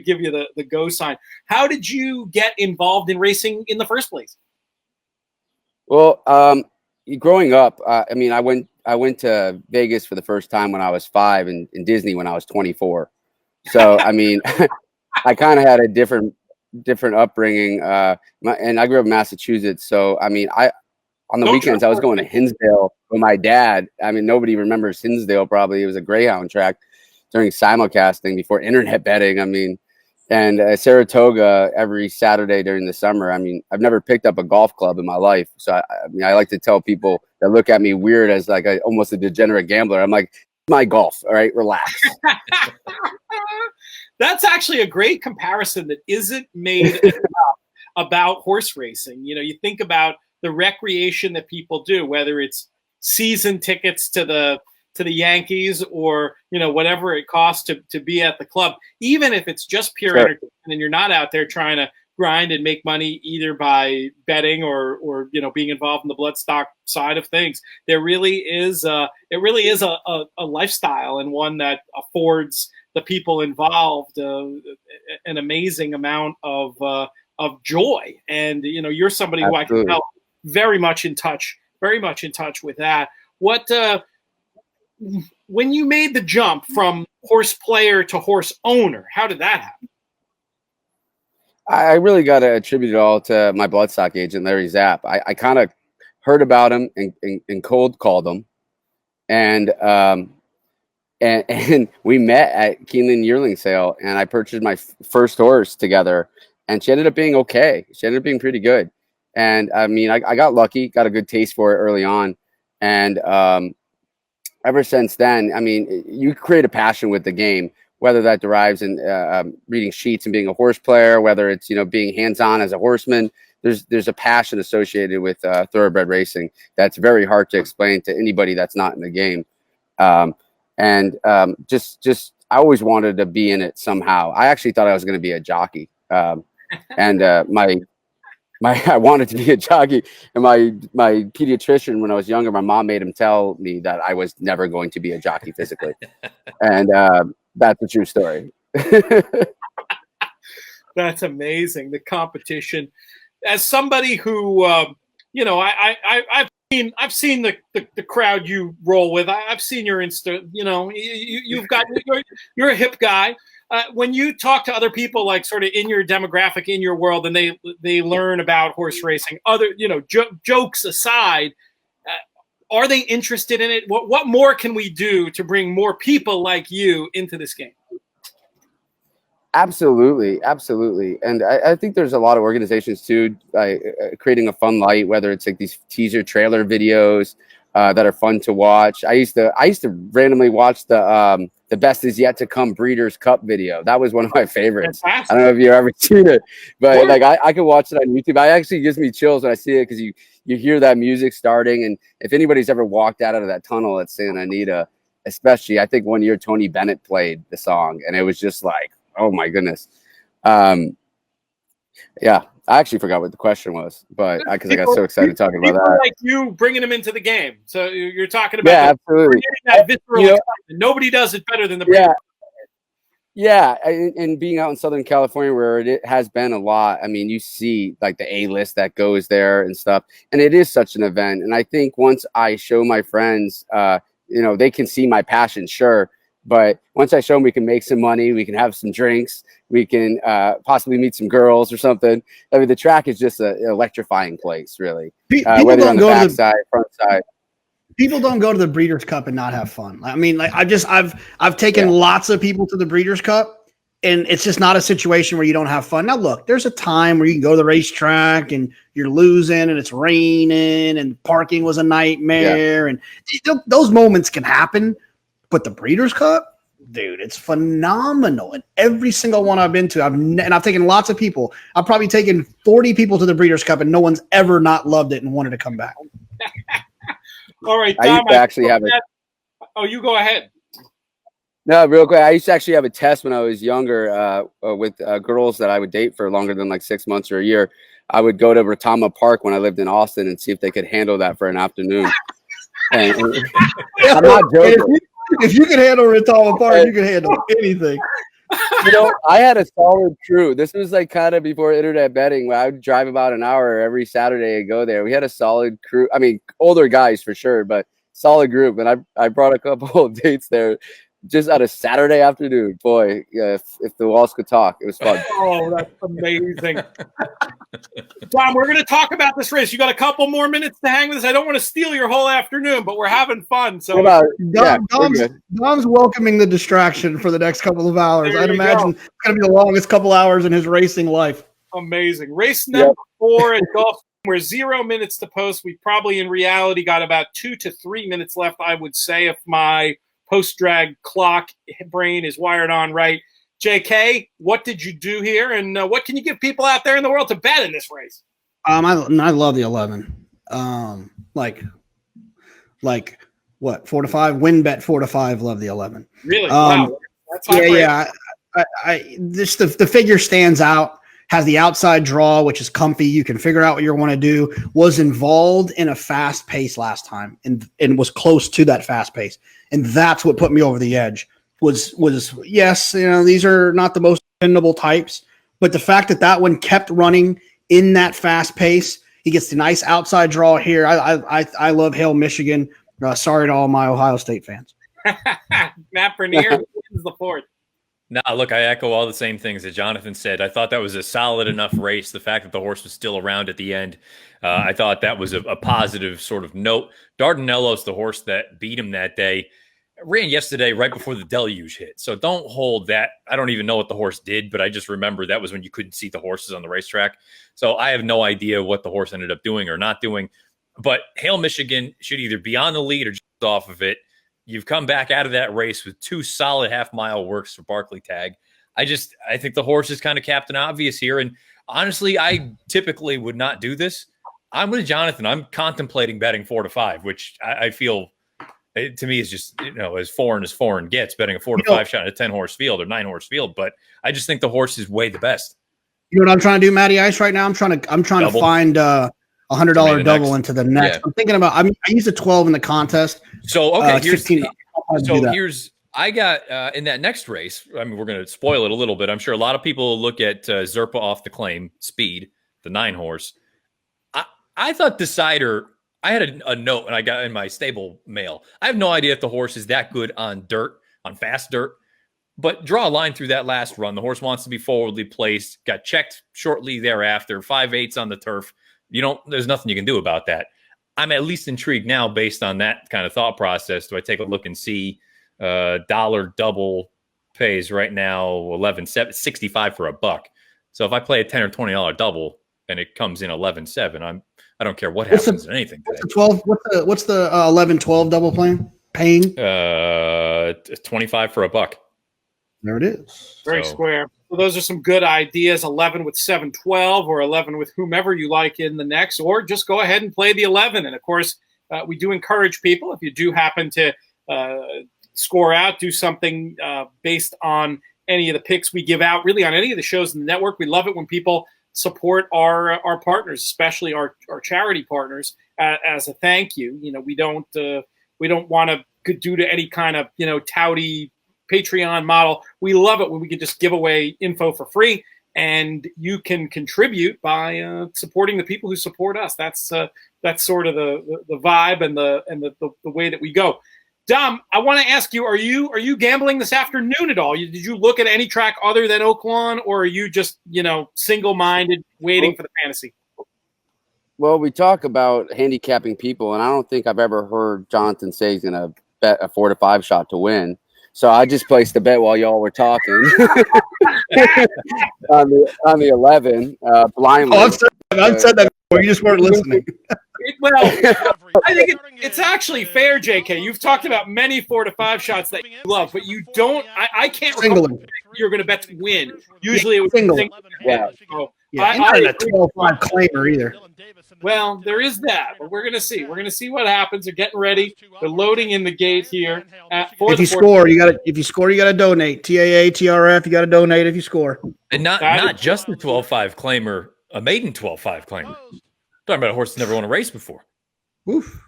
give you the go sign. How did you get involved in racing in the first place? Well, growing up, I mean, I went to Vegas for the first time when I was 5 and in Disney when I was 24. So, I mean, I kind of had a different upbringing. And I grew up in Massachusetts. So, I mean, on the weekends, I was going to Hinsdale with my dad. I mean, nobody remembers Hinsdale probably. It was a Greyhound track during simulcasting before internet betting. I mean, and Saratoga every Saturday during the summer. I mean, I've never picked up a golf club in my life. So, I mean, I like to tell people that look at me weird as like almost a degenerate gambler. I'm like, my golf. All right, relax. That's actually a great comparison that isn't made enough about horse racing. You know, you think about the recreation that people do, whether it's season tickets to the Yankees or, you know, whatever it costs to be at the club, even if it's just pure entertainment and you're not out there trying to grind and make money either by betting or you know, being involved in the bloodstock side of things. There really is a lifestyle, and one that affords the people involved an amazing amount of joy. And, you know, you're somebody who I can tell very much in touch with that. What when you made the jump from horse player to horse owner, how did that happen? I really got to attribute it all to my bloodstock agent, Larry Zapp. I kind of heard about him and cold called him. And we met at Keeneland Yearling Sale, and I purchased my first horse together, and she ended up being okay. She ended up being pretty good. And I mean, I got lucky, got a good taste for it early on. And ever since then, I mean, you create a passion with the game, whether that derives in reading sheets and being a horse player, whether it's, you know, being hands-on as a horseman. There's a passion associated with thoroughbred racing that's very hard to explain to anybody that's not in the game. Just I always wanted to be in it somehow. I actually thought I was going to be a jockey. I wanted to be a jockey, and my pediatrician, when I was younger, my mom made him tell me that I was never going to be a jockey physically. And that's a true story. That's amazing. The competition. As somebody who, you know, I've seen the crowd you roll with. I've seen your Insta. You know, you're a hip guy. When you talk to other people, like sort of in your demographic, in your world, and they learn about horse racing, other, you know, jokes aside, are they interested in it? What more can we do to bring more people like you into this game? Absolutely. And I think there's a lot of organizations too, creating a fun light, whether it's like these teaser trailer videos that are fun to watch. I used to randomly watch the Best Is Yet to Come Breeders' Cup video. That was one of my favorites. Fantastic. I don't know if you've ever seen it, but like I could watch it on YouTube. It actually gives me chills when I see it, because you hear that music starting. And if anybody's ever walked out of that tunnel at Santa Anita, especially, I think one year Tony Bennett played the song, and it was just like, oh my goodness. Yeah, I actually forgot what the question was, but because I got so excited talking about that. Like you bringing them into the game. So you're talking about absolutely. That visceral excitement. Nobody does it better than the breeders. Yeah, and being out in Southern California where it has been a lot, I mean, you see like the A-list that goes there and stuff, and it is such an event. And I think once I show my friends, you know, they can see my passion, sure, But once I show them we can make some money, we can have some drinks, we can possibly meet some girls or something. I mean, the track is just an electrifying place, really. Whether on the back side, front side. People don't go to the Breeders' Cup and not have fun. I mean, like I've taken lots of people to the Breeders' Cup, and it's just not a situation where you don't have fun. Now, look, there's a time where you can go to the racetrack and you're losing and it's raining and parking was a nightmare, and those moments can happen. But the Breeders' Cup, dude, it's phenomenal. And every single one I've been to, I've taken lots of people. I've probably taken 40 people to the Breeders' Cup, and no one's ever not loved it and wanted to come back. All right, Tom, I used to actually have it. Oh, you go ahead. No, real quick. I used to actually have a test when I was younger with girls that I would date for longer than like 6 months or a year. I would go to Retama Park when I lived in Austin and see if they could handle that for an afternoon. And I'm not joking. If you can handle Retama Park, you can handle anything. You know, I had a solid crew. This was like kind of before internet betting, where I would drive about an hour every Saturday and go there. We had a solid crew. I mean, older guys for sure, but solid group. And I brought a couple of dates there just on a Saturday afternoon. Boy, yeah, if the walls could talk, it was fun. Oh, that's amazing. Dom, we're going to talk about this race. You got a couple more minutes to hang with us. I don't want to steal your whole afternoon, but we're having fun. So Dom's welcoming the distraction for the next couple of hours. I'd imagine it's going to be the longest couple hours in his racing life. Amazing. Race number 4 at Gulf. We're 0 minutes to post. We probably in reality got about 2 to 3 minutes left, I would say, if my post-drag clock brain is wired on right. JK, what did you do here, and what can you give people out there in the world to bet in this race? I love the 11. Like what, 4 to 5? Win bet 4 to 5. Love the 11. Really? Wow. That's I this the figure stands out. Has the outside draw, which is comfy. You can figure out what you want to do. Was involved in a fast pace last time and was close to that fast pace. And that's what put me over the edge was yes, you know, these are not the most dependable types, but the fact that one kept running in that fast pace, he gets the nice outside draw here. I love Hail Michigan. Sorry to all my Ohio State fans. Matt Bernier wins the 4th. No, look, I echo all the same things that Jonathan said. I thought that was a solid enough race. The fact that the horse was still around at the end, I thought that was a positive sort of note. Dardanello's the horse that beat him that day. Ran yesterday right before the deluge hit. So don't hold that. I don't even know what the horse did, but I just remember that was when you couldn't see the horses on the racetrack. So I have no idea what the horse ended up doing or not doing. But Hail Michigan should either be on the lead or just off of it. You've come back out of that race with 2 solid half-mile works for Barclay Tag. I think the horse is kind of Captain Obvious here. And honestly, I typically would not do this. I'm with Jonathan. I'm contemplating betting 4 to 5, which I feel to me is just, you know, as foreign gets, betting a 4 to 5 shot in a 10-horse field or 9-horse field. But I just think the horse is way the best. You know what I'm trying to do, Matty Ice, right now? I'm trying to find $100 double into the next. Yeah. I'm thinking about. I used a 12 in the contest. So okay, here's 15. I got in that next race. I mean, we're going to spoil it a little bit. I'm sure a lot of people will look at Zerpa off the claim speed, the 9-horse. I thought Decider. I had a note, and I got in my stable mail. I have no idea if the horse is that good on dirt, on fast dirt. But draw a line through that last run. The horse wants to be forwardly placed. Got checked shortly thereafter. 5/8 on the turf. There's nothing you can do about that. I'm at least intrigued now based on that kind of thought process. Do I take a look and see dollar double pays right now 11.65 for $1? So if I play a $10 or $20 double and it comes in 11.7, I don't care what happens in anything today. What's the 11-12 double paying? 25 for $1. There it is. Very square. So those are some good ideas. 11 with 7-12 or 11 with whomever you like in the next, or just go ahead and play the 11. And of course, we do encourage people, if you do happen to score out, do something based on any of the picks we give out, really on any of the shows in the network. We love it when people support our partners, especially our charity partners, as a thank you. We don't want to do to any kind of touty Patreon model. We love it when we can just give away info for free, and you can contribute by supporting the people who support us. That's sort of the vibe and the way that we go. Dom, I want to ask you: Are you gambling this afternoon at all? Did you look at any track other than Oaklawn, or are you just single-minded waiting for the fantasy? Well, we talk about handicapping people, and I don't think I've ever heard Jonathan say he's going to bet a 4 to 5 shot to win. So I just placed a bet while y'all were talking on the 11 blindly. Oh, I've said that before. You just weren't listening. Well, I think it's actually fair, JK. You've talked about many 4 to 5 shots that you love, but you don't. I can't recall you're going to bet to win. Usually it was single. Yeah. So I'm not a 12-5 claimer either. Well, there is that, but we're going to see. We're going to see what happens. They're getting ready. They're loading in the gate here. If you score, you got to donate. TAA, TRF, you got to donate if you score. And not just the 12-5 claimer, a maiden 12-5 claimer. Talking about a horse that's never won a race before. Oof.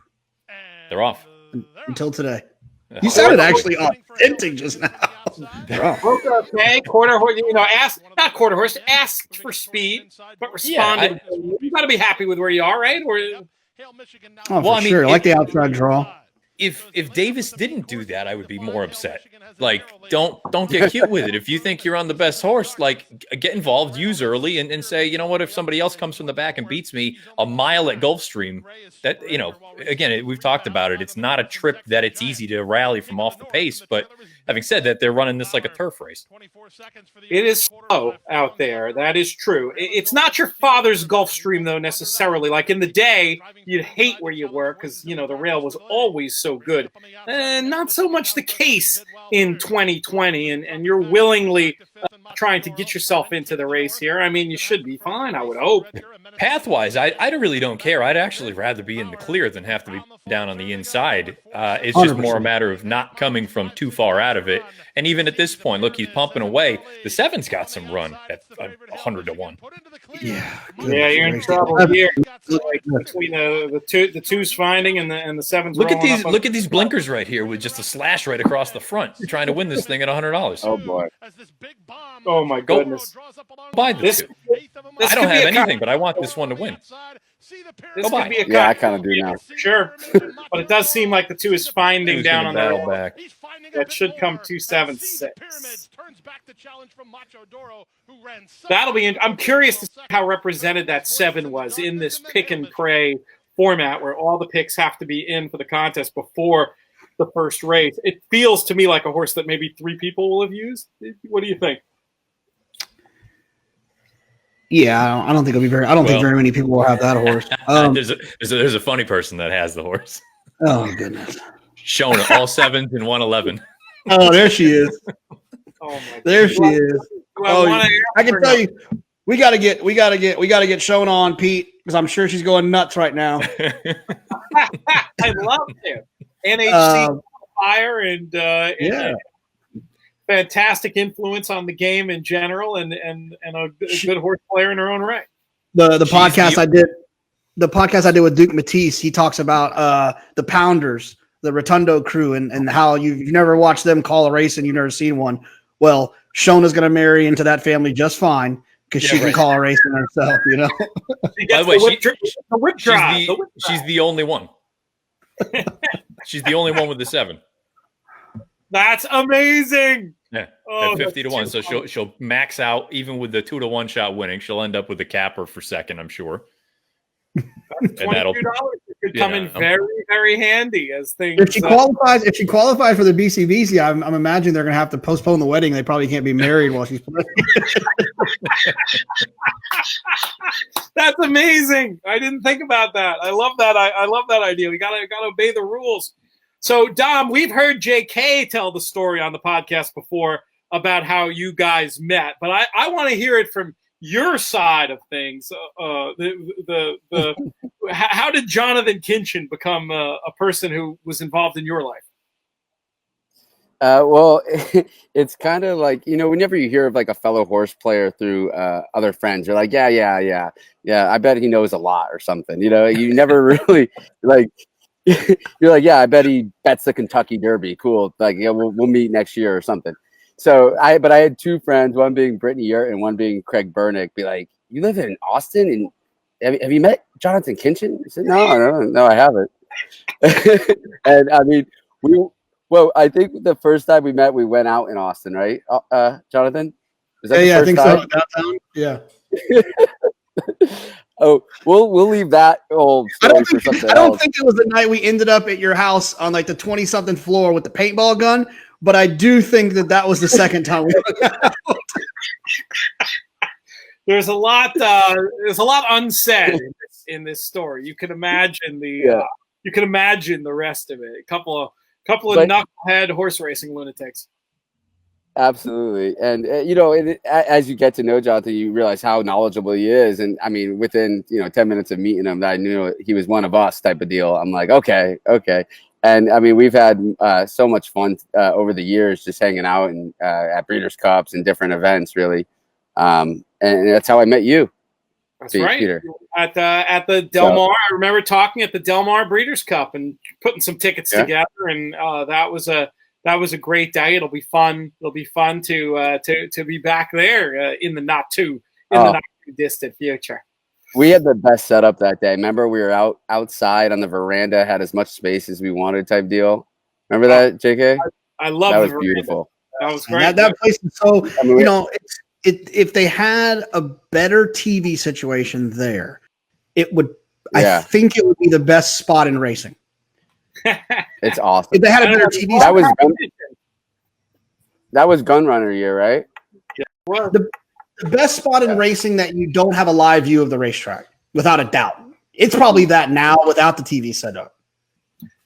They're off. Until today. You sounded actually authentic just now. Okay, quarter horse. Not quarter horse. Asked for speed, but responded. Yeah, you got to be happy with where you are, right? For sure. I like the outside draw. If Davis didn't do that, I would be more upset. Like, don't get cute with it. If you think you're on the best horse, like, get involved, use early, and say, you know what, if somebody else comes from the back and beats me a mile at Gulfstream, that, again, we've talked about it. It's not a trip that it's easy to rally from off the pace. But having said that, they're running this like a turf race. It is slow out there. That is true. It's not your father's Gulfstream, though, necessarily. Like in the day, you'd hate where you were because, the rail was always so good. Not so much the case in 2020, and you're willingly trying to get yourself into the race here. I mean, you should be fine, I would hope. Path-wise, I really don't care. I'd actually rather be in the clear than have to be down on the inside. It's just 100%. More a matter of not coming from too far out of it. And even at this point, look, he's pumping away. The 7's got some run at 100 to 1. Yeah, you're in trouble here. Like between the 2's finding and the 7's. Look at these blinkers right here with just a slash right across the front, trying to win this thing at $100. Oh boy! Oh my goodness! Buy this. I don't have anything, but I want this one to win. This could be a yeah, I kind of do now. Sure, but it does seem like the 2 is finding down on that back. That should come 276. That'll be. I'm curious to see how represented that 7 was in this pick and pray format, where all the picks have to be in for the contest before the first race. It feels to me like a horse that maybe 3 people will have used. What do you think? Yeah, I don't think it'll be very. I don't think very many people will have that horse. There's a funny person that has the horse. Oh goodness! Showing all 7s in 111. Oh, there she is. Oh my! There she is. I can tell you, we gotta get shown on Pete because I'm sure she's going nuts right now. I love it. NHC fire and yeah. Fantastic influence on the game in general, and a good horse player in her own right. The podcast I did with Duke Matisse, he talks about the Pounders, the Rotundo crew, and how you've never watched them call a race and you've never seen one. Well, Shona's going to marry into that family just fine because she can call a race in herself. By the way, she's the only one. She's the only one with the 7. That's amazing. Yeah, at 50 to 1. So she'll max out even with the 2 to 1 shot winning. She'll end up with a capper for second, I'm sure. And that'll could come in very, very handy as things. If she qualifies for the BCBC, I'm imagining they're going to have to postpone the wedding. They probably can't be married while she's playing. That's amazing. I didn't think about that. I love that. I love that idea. We gotta obey the rules. So, Dom, we've heard JK tell the story on the podcast before about how you guys met, but I want to hear it from your side of things. How did Jonathan Kinchin become a person who was involved in your life? Well, it's kind of like, whenever you hear of like a fellow horse player through other friends, you're like, yeah, I bet he knows a lot or something. You never really like. You're like, yeah, I bet he bets the Kentucky Derby. Cool. Like, yeah, we'll meet next year or something. So I had 2 friends, one being Brittany Yurt and one being Craig Bernick, be like, you live in Austin and have you met Jonathan Kinchin? I said, no, I haven't. And I mean, Well, I think the first time we met, we went out in Austin, right, Jonathan? Was that Yeah, the I first think time? so. Downtown. Yeah. Oh, we'll leave that whole story for something I don't else. think it was the night we ended up at your house on like the 20-something floor with the paintball gun, but I do think that was the second time we hung out. There's a lot unsaid in this story. You can imagine the rest of it. A couple of knucklehead horse racing lunatics. Absolutely. And, as you get to know Jonathan, you realize how knowledgeable he is. And I mean, within, 10 minutes of meeting him, I knew he was one of us type of deal. I'm like, okay. And I mean, we've had so much fun over the years, just hanging out and at Breeders' Cups and different events, really. And that's how I met you. That's right. Peter. At the Del Mar. I remember talking at the Del Mar Breeders' Cup and putting some tickets together. And that was a great day. It'll be fun. It'll be fun to be back there in the not too distant future. We had the best setup that day. Remember, we were outside on the veranda, had as much space as we wanted, type deal. Remember that, JK? I love that. Was veranda. Beautiful. That was great. That place is so. I mean, if they had a better TV situation there, it would. Yeah. I think it would be the best spot in racing. It's awesome. If they had a better TV, that was Gun Runner year, right? Yeah. Well, the best spot in racing that you don't have a live view of the racetrack, without a doubt. It's probably that now without the TV setup.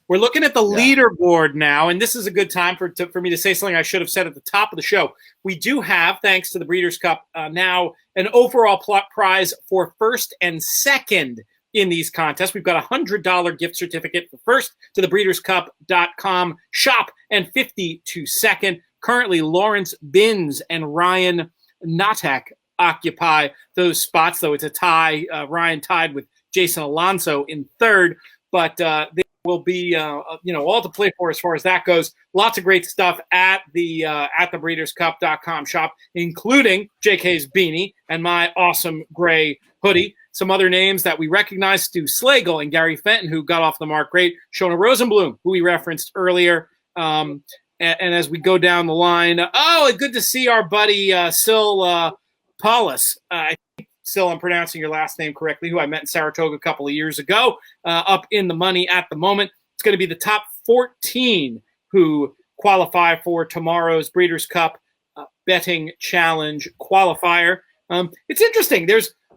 We're looking at the leaderboard now, and this is a good time for me to say something I should have said at the top of the show. We do have, thanks to the Breeders' Cup, now an overall prize for first and second in these contests. We've got a $100 gift certificate for first to the breederscup.com shop and 50 to second. Currently, Lawrence Binns and Ryan Notak occupy those spots, though it's a tie. Ryan tied with Jason Alonso in third, but there will be all to play for as far as that goes. Lots of great stuff at the breederscup.com shop, including JK's beanie and my awesome gray hoodie. Some other names that we recognize: Stu Slagle and Gary Fenton, who got off the mark great. Shona Rosenblum, who we referenced earlier. And as we go down the line, good to see our buddy Sil Paulus. I think, Sil, I'm pronouncing your last name correctly, who I met in Saratoga a couple of years ago, up in the money at the moment. It's going to be the top 14 who qualify for tomorrow's Breeders' Cup Betting Challenge qualifier. It's interesting.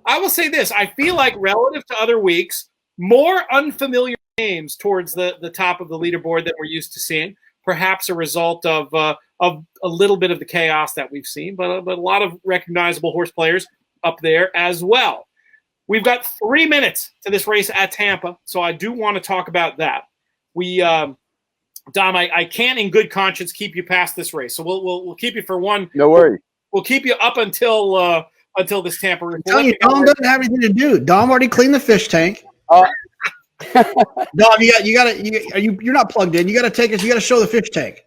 I will say this. I feel like relative to other weeks, more unfamiliar names towards the top of the leaderboard that we're used to seeing. Perhaps a result of a little bit of the chaos that we've seen, but a lot of recognizable horse players up there as well. We've got 3 minutes to this race at Tampa, so I do want to talk about that. Dom, I can't in good conscience keep you past this race, so we'll keep you for one. No worries. We'll keep you up until this Tampa race. Dom doesn't have anything to do. Dom already cleaned the fish tank. Dom, you're not plugged in. You got to show the fish tank.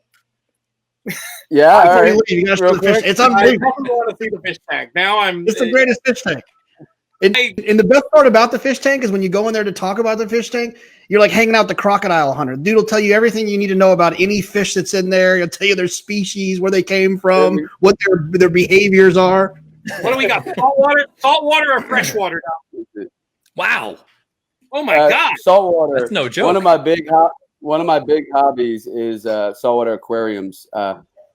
Yeah, all right. You got to show the fish. It's unbelievable. I want to see the fish tank. It's the greatest fish tank. And the best part about the fish tank is when you go in there to talk about the fish tank, you're like hanging out the crocodile hunter. Dude will tell you everything you need to know about any fish that's in there. He'll tell you their species, where they came from, what their behaviors are. What do we got? Saltwater or freshwater? Wow. Oh my God! Saltwater. That's no joke. One of my big hobbies is saltwater aquariums.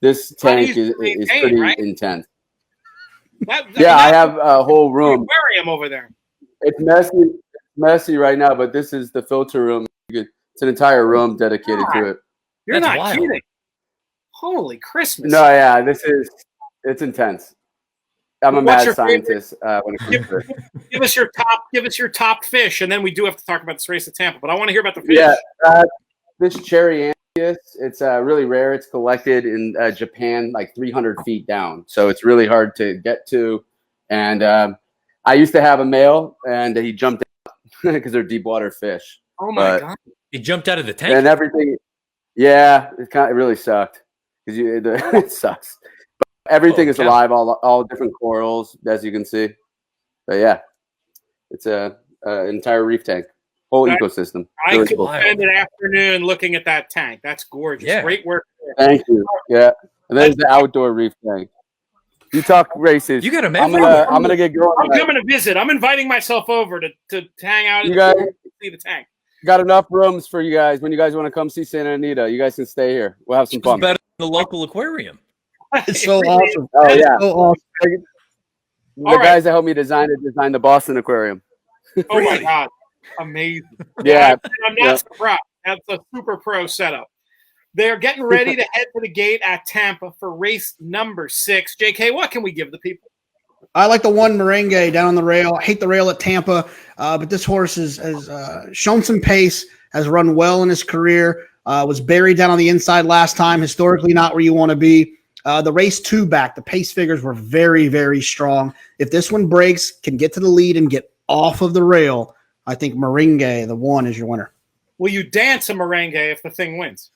This tank is pretty intense. I have a whole room. Aquarium over there. It's messy right now, but this is the filter room. It's an entire room dedicated to it. You're not kidding. Holy Christmas! No, yeah, it's intense. I'm a mad scientist when it comes to it. Give us your top fish, and then we do have to talk about this race at Tampa. But I want to hear about the fish. Yeah, this cherry anthias, it's really rare. It's collected in Japan, like 300 feet down, so it's really hard to get to. And I used to have a male, and he jumped out because they're deep water fish. Oh my God! He jumped out of the tank and everything. Yeah, it really sucked because it sucks. Everything is alive, all different corals, as you can see. But yeah, it's an entire reef tank. whole ecosystem. I Really could cool. spend an afternoon looking at that tank. That's gorgeous. Yeah. Great work. Thank you. Yeah, and there's the outdoor reef tank. You talk races. You got him I'm everywhere. gonna get going. I'm coming to visit. I'm inviting myself over to hang out You and guys see the tank. got enough rooms for you guys when you guys want to come see Santa Anita. You guys can stay here. We'll have some It's fun. better than the local aquarium. It's so It really awesome. Oh It's yeah, so awesome. the All right. guys that helped me design the Boston Aquarium. Oh my God. Amazing. Yeah, I'm not surprised. That's a super pro setup. They're getting ready to head to the gate at Tampa for race number 6. JK, what can we give the people? I like the one Merengue down on the rail. I hate the rail at Tampa, but this horse has shown some pace, has run well in his career, was buried down on the inside last time, historically not where you want to be. The race 2 back, the pace figures were very, very strong. If this one breaks, can get to the lead and get off of the rail, I think Merengue, the one, is your winner. Will you dance a merengue if the thing wins?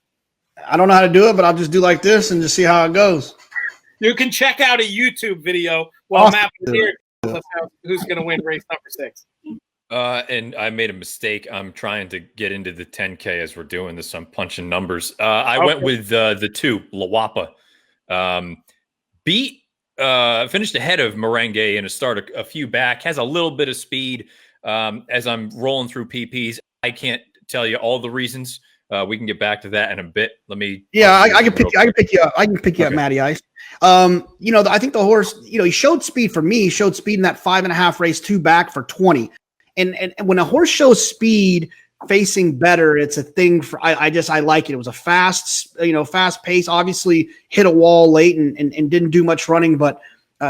I don't know how to do it, but I'll just do like this and just see how it goes. You can check out a YouTube video while Awesome. Matt here tells us who's going to win race number 6. And I made a mistake. I'm trying to get into the 10K as we're doing this. I'm punching numbers. I went with the 2, Lawapa. Finished ahead of Merengue in a start a few back. Has a little bit of speed. As I'm rolling through PPs, I can't tell you all the reasons. We can get back to that in a bit. Let me. Yeah, I can pick you up. I can pick you up, Okay. Matty Ice. I think the horse, he showed speed for me. He showed speed in that 5.5 race 2 back for 20. And when a horse shows speed facing better, it's a thing for, I like it. It was a fast pace, obviously hit a wall late and didn't do much running, but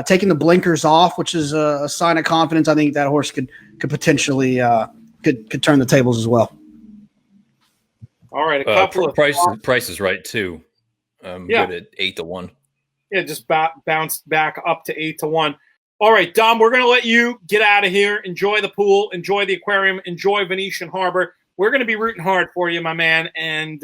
taking the blinkers off, which is a sign of confidence. I think that horse could potentially could turn the tables as well. All right, a couple of price is right too. Yeah. Good at 8-1. Yeah, just bounced back up to 8-1. All right, Dom, we're going to let you get out of here. Enjoy the pool, enjoy the aquarium, enjoy Venetian Harbor. We're going to be rooting hard for you, my man, and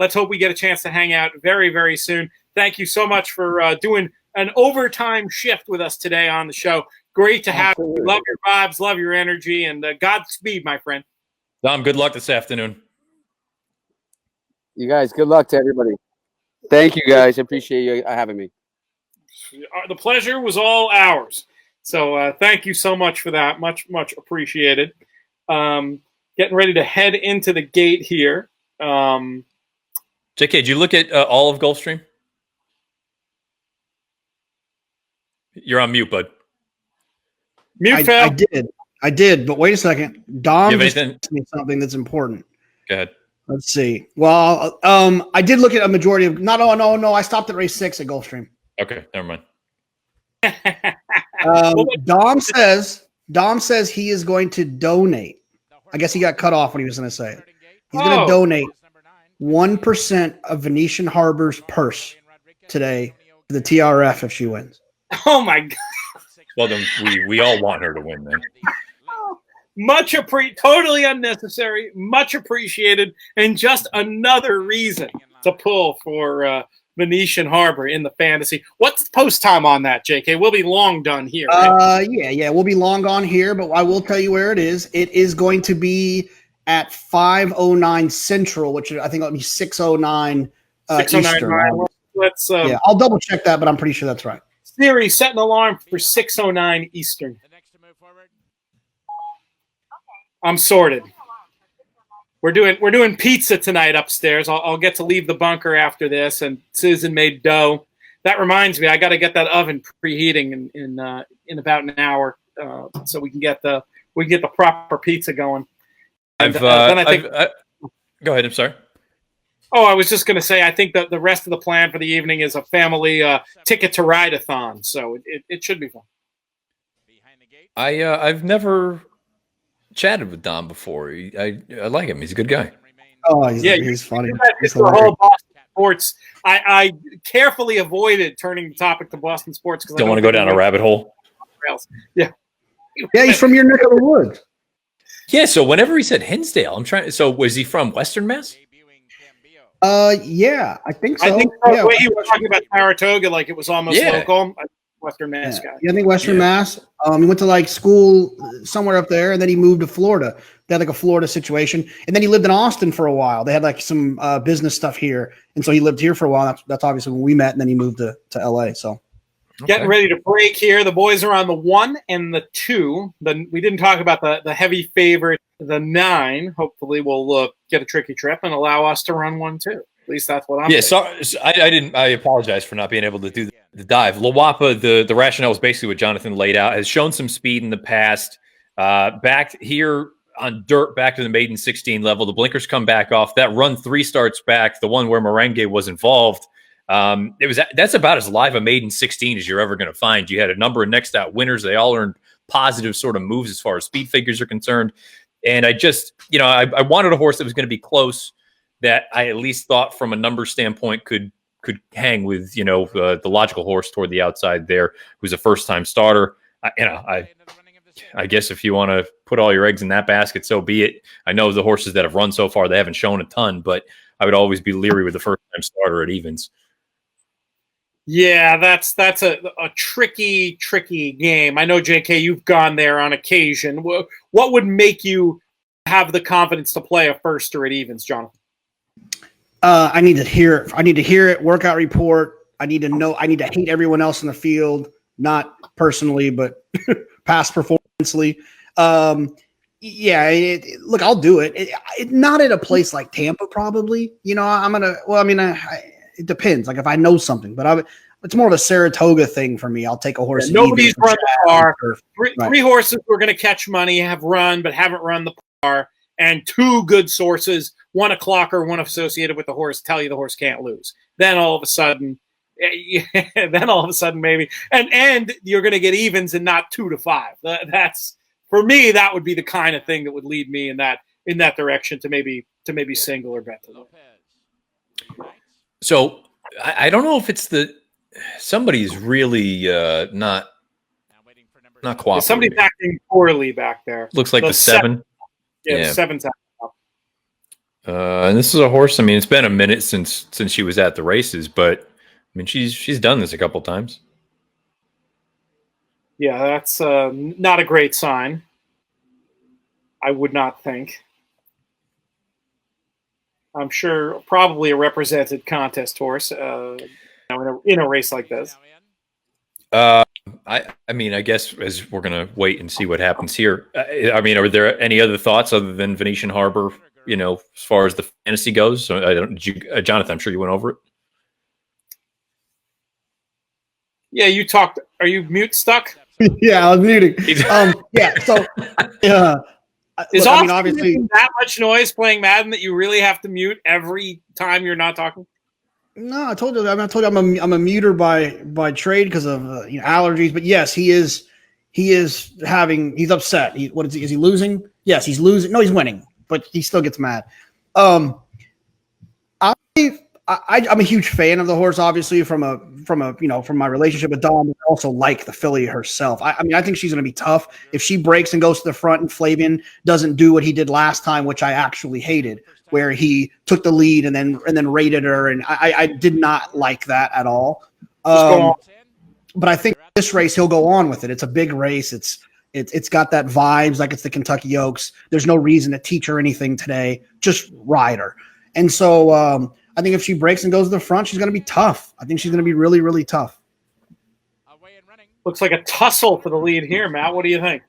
let's hope we get a chance to hang out very, very soon. Thank you so much for doing an overtime shift with us today on the show. Great to have you. Love your vibes, love your energy, and Godspeed, my friend. Dom, good luck this afternoon. You guys, good luck to everybody. Thank you, guys. I appreciate you having me. The pleasure was all ours. So thank you so much for that. Much, much appreciated. Getting ready to head into the gate here. JK, did you look at all of Gulfstream? You're on mute, bud. Mute, I did, but wait a second. Dom You have just anything? asked me something that's important. Go ahead. Let's see. Well, I did look at a majority of. No. I stopped at race 6 at Gulfstream. Okay, never mind. Dom says he is going to donate. I guess he got cut off when he was going to say it. He's going to donate 1% of Venetian Harbor's purse today to the TRF if she wins. Oh, my God. Well, then we all want her to win, then. Totally unnecessary, much appreciated, and just another reason to pull for Venetian Harbor in the fantasy. What's the post time on that, JK? We'll be long done here. Right? Yeah, we'll be long gone here, but I will tell you where it is. It is going to be at 5:09 Central, which I think it'll be 6:09 Eastern. Let's I'll double check that, but I'm pretty sure that's right. Siri, set an alarm for 6:09 Eastern. I'm sorted. We're doing pizza tonight upstairs. I'll get to leave the bunker after this, and Susan made dough. That reminds me, I got to get that oven preheating in about an hour, so we can get the proper pizza going. And, go ahead. I'm sorry. Oh, I was just going to say, I think that the rest of the plan for the evening is a family ticket to ride-a-thon, so it should be fun. I've never chatted with Dom before. I like him. He's a good guy. Oh, he's funny. He's the whole Boston sports. I carefully avoided turning the topic to Boston sports because Don't want to go down a rabbit hole. Yeah. Yeah, he's from your neck of the woods. Yeah. So whenever he said Hinsdale, I'm trying. So was he from Western Mass? Yeah, I think so. I think the way he was talking about Saratoga, like it was almost local. Western Mass guy. Yeah, I think Western Mass. He went to like school somewhere up there, and then he moved to Florida. They had like a Florida situation, and then he lived in Austin for a while. They had like some business stuff here, and so he lived here for a while. That's obviously when we met, and then he moved to LA. So getting ready to break here. The boys are on the 1 and the 2. We didn't talk about the heavy favorite, the 9. Hopefully, we'll get a tricky trip and allow us to run 1 too. At least that's what I'm. Yeah, so I didn't. I apologize for not being able to do the dive. Lawapa, the rationale is basically what Jonathan laid out. Has shown some speed in the past. Back here on dirt, back to the maiden 16 level. The blinkers come back off. That run 3 starts back. The one where Merengue was involved. That's about as live a maiden 16 as you're ever going to find. You had a number of next out winners. They all earned positive sort of moves as far as speed figures are concerned. And I just, I wanted a horse that was going to be close, that I at least thought from a number standpoint could hang with, the logical horse toward the outside there, who's a first-time starter. I guess if you want to put all your eggs in that basket, so be it. I know the horses that have run so far, they haven't shown a ton, but I would always be leery with the first-time starter at evens. Yeah, that's a tricky game. I know, JK, you've gone there on occasion. What would make you have the confidence to play a firster at evens, Jonathan? I need to hear it. I need to hear it. Workout report. I need to know. I need to hate everyone else in the field, not personally, but past performancely. Look, I'll do it. Not at a place like Tampa, probably. I'm gonna. Well, I mean, it depends. Like if I know something, but it's more of a Saratoga thing for me. I'll take a horse. Nobody's run the par. Three horses who are going to catch money have run, but haven't run the par, and 2 good sources, 1 o'clocker, 1 associated with the horse, tell you the horse can't lose. Then all of a sudden, maybe, and you're going to get evens and not 2 to 5. That's for me. That would be the kind of thing that would lead me in that direction to maybe single or bet. So I don't know if it's somebody's really not cooperating. Somebody's acting poorly back there. Looks like the 7. Yeah, the 7's acting up. And this is a horse. I mean, it's been a minute since she was at the races, but I mean, she's done this a couple times. Yeah, that's not a great sign. I would not think. I'm sure probably a represented contest horse in a race like this. I mean, I guess as we're going to wait and see what happens here. I mean, are there any other thoughts other than Venetian Harbor, as far as the fantasy goes? So Jonathan, I'm sure you went over it. Yeah, you talked. Are you mute stuck? Yeah, I was muting. So is Austin obviously making that much noise playing Madden that you really have to mute every time you're not talking? No, I told you. I'm a muter by trade because of allergies. But yes, he's upset. Is he losing? Yes, he's losing. No, he's winning, but he still gets mad. I'm a huge fan of the horse, obviously from my relationship with Dom. I also like the filly herself. I mean, I think she's going to be tough if she breaks and goes to the front, and Flavian doesn't do what he did last time, which I actually hated, where he took the lead and then rated her, and I did not like that at all. But I think this race he'll go on with it. It's a big race. It's got that vibes like it's the Kentucky Oaks. There's no reason to teach her anything today. Just ride her. And so I think if she breaks and goes to the front, she's going to be tough. I think she's going to be really, really tough. Looks like a tussle for the lead here, Matt. What do you think?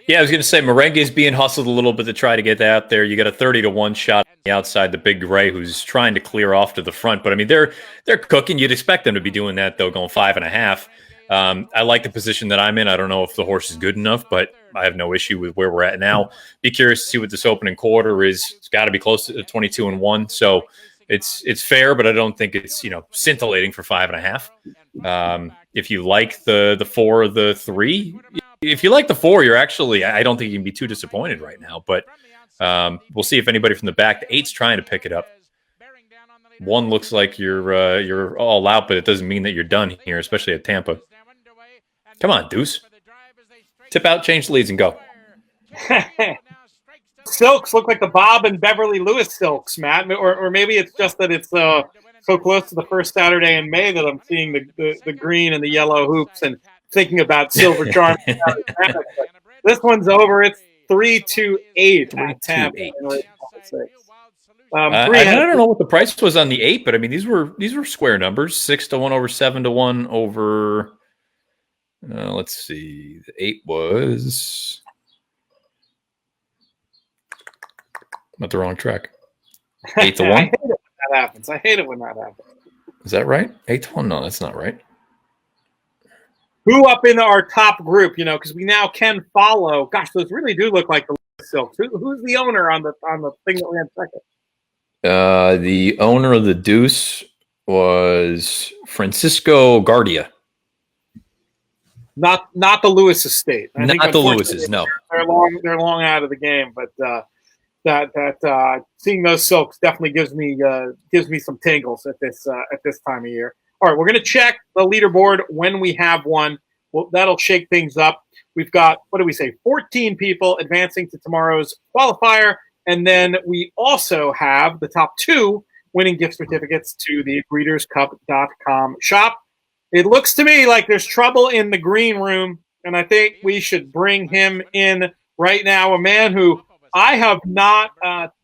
Yeah, I was going to say Merengue is being hustled a little bit to try to get that out there. You got a 30-1 shot on the outside, the big gray, who's trying to clear off to the front. But I mean, they're cooking. You'd expect them to be doing that though, going 5.5. I like the position that I'm in. I don't know if the horse is good enough, but I have no issue with where we're at now. Be curious to see what this opening quarter is. It's got to be close to 22-1. So it's fair, but I don't think it's scintillating for 5.5. If you like the 4 or the 3, if you like the 4, you're actually, I don't think you can be too disappointed right now. But we'll see if anybody from the back. The 8's trying to pick it up. 1 looks like you're all out, but it doesn't mean that you're done here, especially at Tampa. Come on, Deuce. Tip out, change the leads, and go. Silks look like the Bob and Beverly Lewis silks, Matt, or maybe it's just that it's so close to the first Saturday in May that I'm seeing the green and the yellow hoops and thinking about Silver Charm. This one's over. It's 3-8 at Tampa. I don't know what the price was on the 8, but I mean these were square numbers: 6-1 over 7-1 over. Let's see, the 8 was. I'm at the wrong track. 8-1. I hate it when that happens. I hate it when that happens. Is that right? 8-1? No, that's not right. Who up in our top group? Because we now can follow. Gosh, those really do look like the Silks. Who's the owner on the thing that ran second? The owner of the Deuce was Francisco Guardia. Not the Lewis estate. Not the Lewises. No, they're long out of the game. But that seeing those Silks definitely gives me some tingles at this time of year. All right, we're going to check the leaderboard when we have one. Well, that'll shake things up. We've got, 14 people advancing to tomorrow's qualifier. And then we also have the top 2 winning gift certificates to the breederscup.com shop. It looks to me like there's trouble in the green room, and I think we should bring him in right now, a man who I have not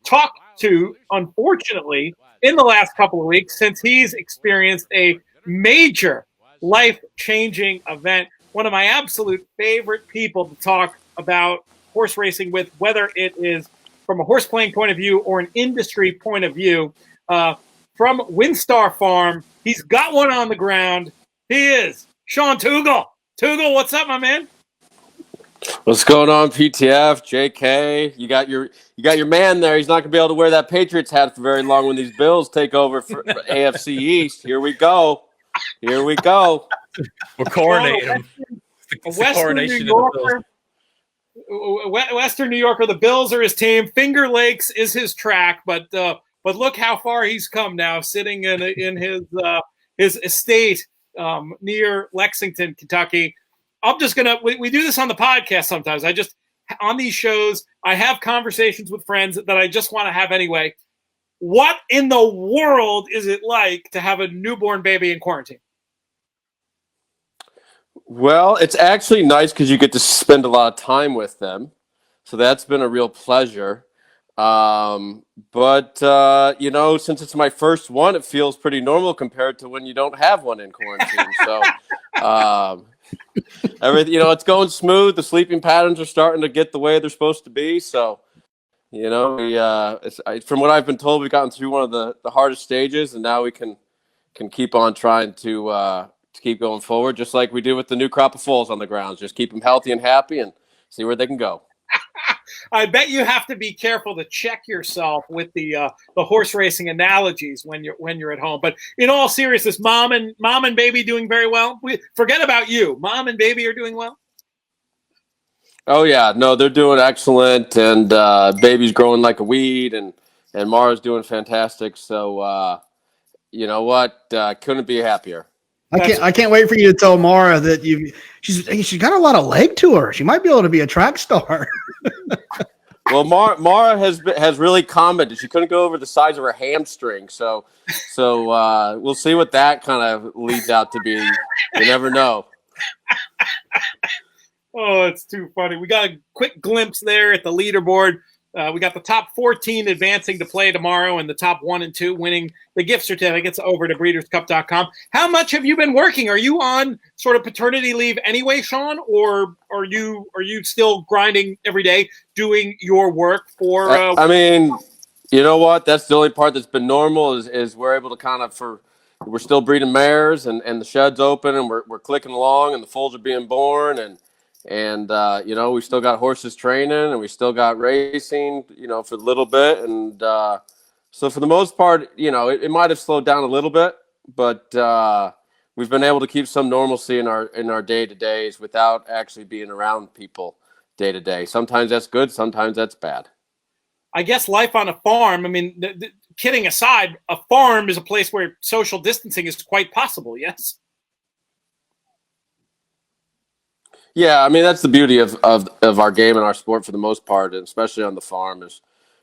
talked to, unfortunately, in the last couple of weeks since he's experienced a major life-changing event. One of my absolute favorite people to talk about horse racing with, whether it is from a horse playing point of view or an industry point of view. From Winstar Farm, he's got one on the ground. He is Sean Tugel. Tugel, what's up, my man? What's going on, PTF, JK? You got your man there. He's not gonna be able to wear that Patriots hat for very long when these Bills take over for AFC East. Here we go. We're coronating him. It's the coronation of the Bills. Western New Yorker, the Bills are his team. Finger Lakes is his track, but look how far he's come now, sitting in his estate near Lexington, Kentucky. I'm just gonna. We do this on the podcast sometimes. On these shows, I have conversations with friends that I just want to have anyway. What in the world is it like to have a newborn baby in quarantine? Well, it's actually nice because you get to spend a lot of time with them. So that's been a real pleasure. But since it's my first one, it feels pretty normal compared to when you don't have one in quarantine. So everything, it's going smooth. The sleeping patterns are starting to get the way they're supposed to be. So, from what I've been told, we've gotten through one of the hardest stages, and now we can keep on trying to keep going forward, just like we do with the new crop of foals on the grounds. Just keep them healthy and happy and see where they can go. I bet you have to be careful to check yourself with the horse racing analogies when you're at home. But in all seriousness, mom and baby doing very well. Forget about you. Mom and baby are doing well. Oh yeah, no, they're doing excellent, and baby's growing like a weed, and Mara's doing fantastic. So you know what? Couldn't be happier. I can't wait for you to tell Mara that she's got a lot of leg to her. She might be able to be a track star. Well, Mara has really commented she couldn't go over the size of her hamstring. So we'll see what that kind of leads out to be. You never know. Oh, it's too funny. We got a quick glimpse there at the leaderboard. We got the top 14 advancing to play tomorrow and the top 1 and 2 winning the gift certificates over to breederscup.com. How much have you been working? Are you on sort of paternity leave anyway, Sean, or are you still grinding every day doing your work for I mean, you know what? That's the only part that's been normal is we're able to we're still breeding mares and the shed's open and we're clicking along and the foals are being born and we still got horses training and we still got racing, for a little bit. And so for the most part, it might have slowed down a little bit, but we've been able to keep some normalcy in our day-to-days without actually being around people day-to-day. Sometimes that's good. Sometimes that's bad. I guess life on a farm, I mean, kidding aside, a farm is a place where social distancing is quite possible, yes? Yeah, I mean that's the beauty of our game and our sport for the most part, and especially on the farm, is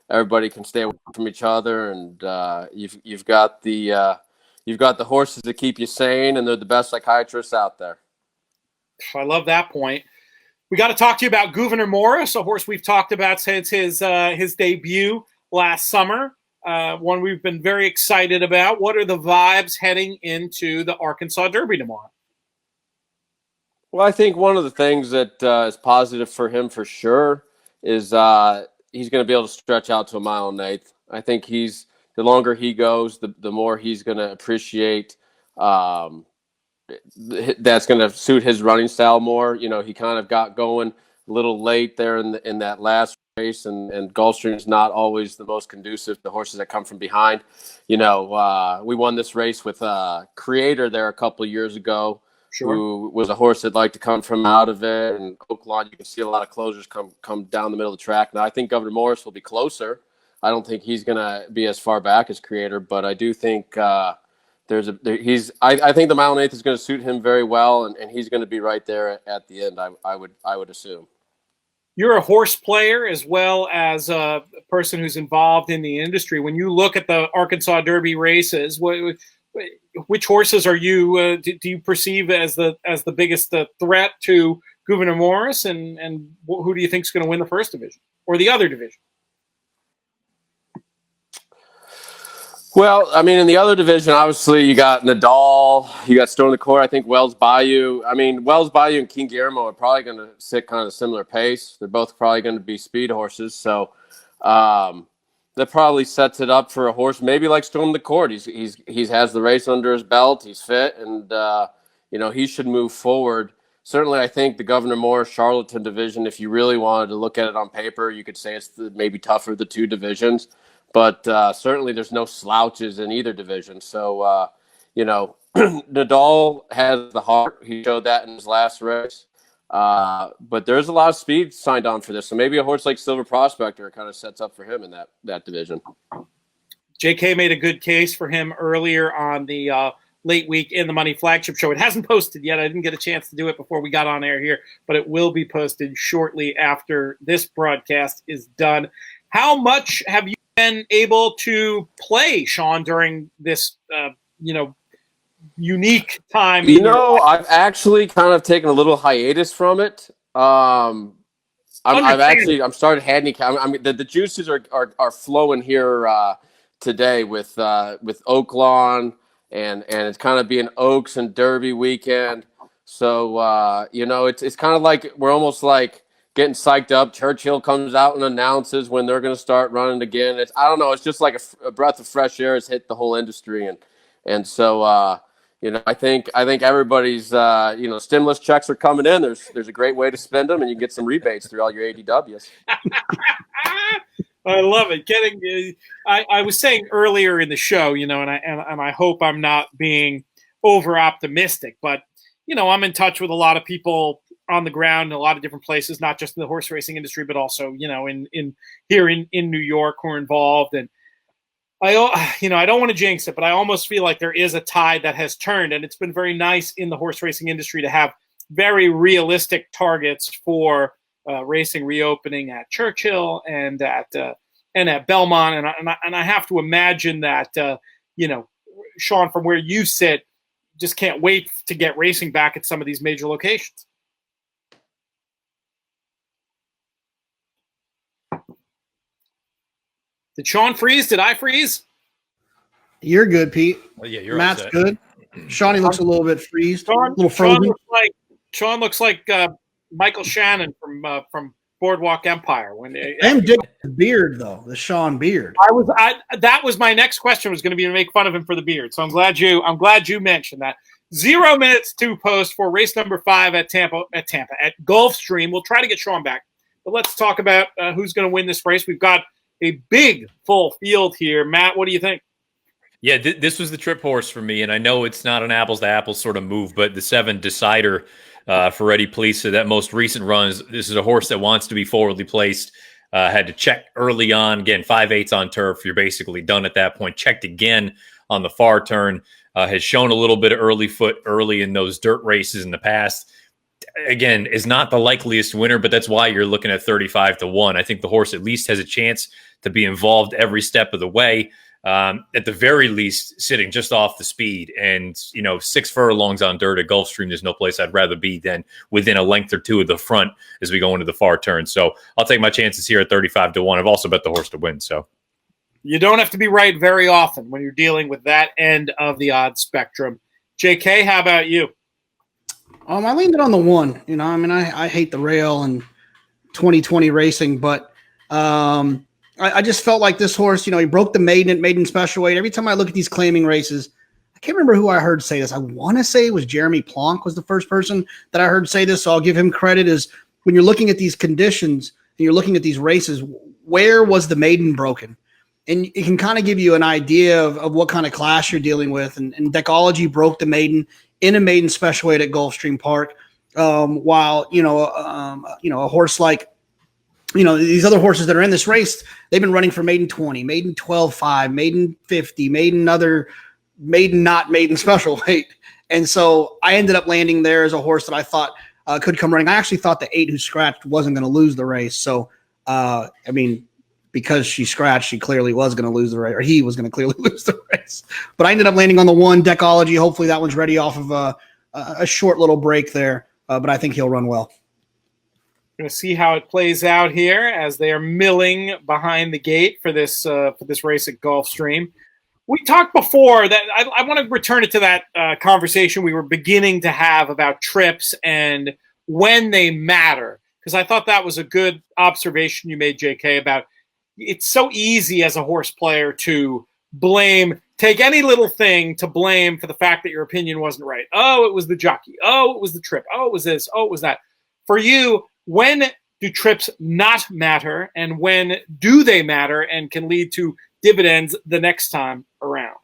everybody can stay away from each other, and you've got the you've got the horses that keep you sane, and they're the best psychiatrists out there. I love that point. We got to talk to you about Gouverneur Morris, a horse we've talked about since his debut last summer. One we've been very excited about. What are the vibes heading into the Arkansas Derby tomorrow? Well, I think one of the things that is positive for him for sure is he's going to be able to stretch out to 1 1/8 miles. I think the longer he goes, the more he's going to appreciate. That's going to suit his running style more. You know, he kind of got going a little late there in that last race, and Gulfstream is not always the most conducive to horses that come from behind. You know, we won this race with Creator there a couple of years ago, who was a horse that liked to come from out of it. And Oaklawn, you can see a lot of closers come down the middle of the track. Now, I think Governor Morris will be closer. I don't think he's going to be as far back as Creator, but I do think I think the 1 1/8 miles is going to suit him very well, and he's going to be right there at the end. I would assume. You're a horse player as well as a person who's involved in the industry. When you look at the Arkansas Derby races, which horses are you do you perceive as the biggest threat to Gouverneur Morris, and who do you think is going to win the first division or the other division? Well, I mean, in the other division, obviously, you got Nadal, you got Stone the Court. I think Wells Bayou. I mean, Wells Bayou and King Guillermo are probably going to sit kind of a similar pace. They're both probably going to be speed horses. So that probably sets it up for a horse maybe like Storm the Court. He has the race under his belt. He's fit, and he should move forward. Certainly, I think the Governor Morris Charlatan division, if you really wanted to look at it on paper, you could say it's maybe tougher of the two divisions. But certainly there's no slouches in either division. So, Nadal has the heart. He showed that in his last race. But there's a lot of speed signed on for this. So maybe a horse like Silver Prospector kind of sets up for him in that division. JK made a good case for him earlier on the Late Week in the Money flagship show. It hasn't posted yet. I didn't get a chance to do it before we got on air here, but it will be posted shortly after this broadcast is done. How much have you been able to play, Sean, during this, unique time? I've actually kind of taken a little hiatus from it. I'm started handicapping. I mean, the juices are flowing here today with Oaklawn, and it's kind of being Oaks and Derby weekend. So it's kind of like we're almost like getting psyched up. Churchill comes out and announces when they're going to start running again. I don't know. It's just like a breath of fresh air has hit the whole industry, and so I think everybody's stimulus checks are coming in. There's a great way to spend them, and you can get some rebates through all your ADWs. I love it. I was saying earlier in the show, and I hope I'm not being over optimistic, but I'm in touch with a lot of people on the ground in a lot of different places, not just in the horse racing industry, but also, in here in New York who are involved. And I don't want to jinx it, but I almost feel like there is a tide that has turned, and it's been very nice in the horse racing industry to have very realistic targets for racing reopening at Churchill and at Belmont. And I have to imagine that, Sean, from where you sit, just can't wait to get racing back at some of these major locations. Did Sean freeze? Did I freeze? You're good, Pete. Well, yeah, you're Matt's upset. good. Shawnee looks a little bit freezed, a little Sean frozen. looks like Michael Shannon from Boardwalk Empire. Same dig the beard though, the Sean beard. That was my next question, was going to be to make fun of him for the beard. So I'm glad you mentioned that. 0 minutes to post for race number 5 at Tampa at Gulfstream. We'll try to get Sean back, but let's talk about who's going to win this race. We've got a big full field here. Matt, what do you think? Yeah, this was the trip horse for me, and I know it's not an apples-to-apples sort of move, but the 7 Decider for Eddie Plisa, that most recent run, this is a horse that wants to be forwardly placed. Had to check early on. Again, 5/8 on turf. You're basically done at that point. Checked again on the far turn. Has shown a little bit of early foot early in those dirt races in the past. Again, is not the likeliest winner, but that's why you're looking at 35-1. I think the horse at least has a chance to be involved every step of the way. at the very least, sitting just off the speed. And, 6 furlongs on dirt at Gulfstream, there's no place I'd rather be than within a length or two of the front as we go into the far turn. So I'll take my chances here at 35-1. I've also bet the horse to win. So you don't have to be right very often when you're dealing with that end of the odds spectrum. JK, how about you? I leaned it on the 1. I hate the rail and 2020 racing, but I just felt like this horse, he broke the maiden special weight. Every time I look at these claiming races, I can't remember who I heard say this. I want to say it was Jeremy Plonk was the first person that I heard say this. So I'll give him credit. Is when you're looking at these conditions and you're looking at these races, where was the maiden broken? And it can kind of give you an idea of what kind of class you're dealing with. And Decology broke the maiden in a maiden special weight at Gulfstream Park. While, a horse like, these other horses that are in this race, they've been running for maiden 20, maiden 12.5, maiden 50, maiden not maiden special weight. And so I ended up landing there as a horse that I thought could come running. I actually thought the 8 who scratched wasn't going to lose the race. So, because she scratched, she clearly was going to lose the race, or he was going to clearly lose the race. But I ended up landing on the 1, Decology. Hopefully that one's ready off of a short little break there, but I think he'll run well. Going to see how it plays out here as they are milling behind the gate for this race at Gulfstream. We talked before that I want to return it to that conversation we were beginning to have about trips and when they matter, because I thought that was a good observation you made, JK, about it's so easy as a horse player to take any little thing to blame for the fact that your opinion wasn't right. Oh, it was the jockey. Oh, it was the trip. Oh, it was this. Oh, it was that. For you, when do trips not matter, and when do they matter and can lead to dividends the next time around?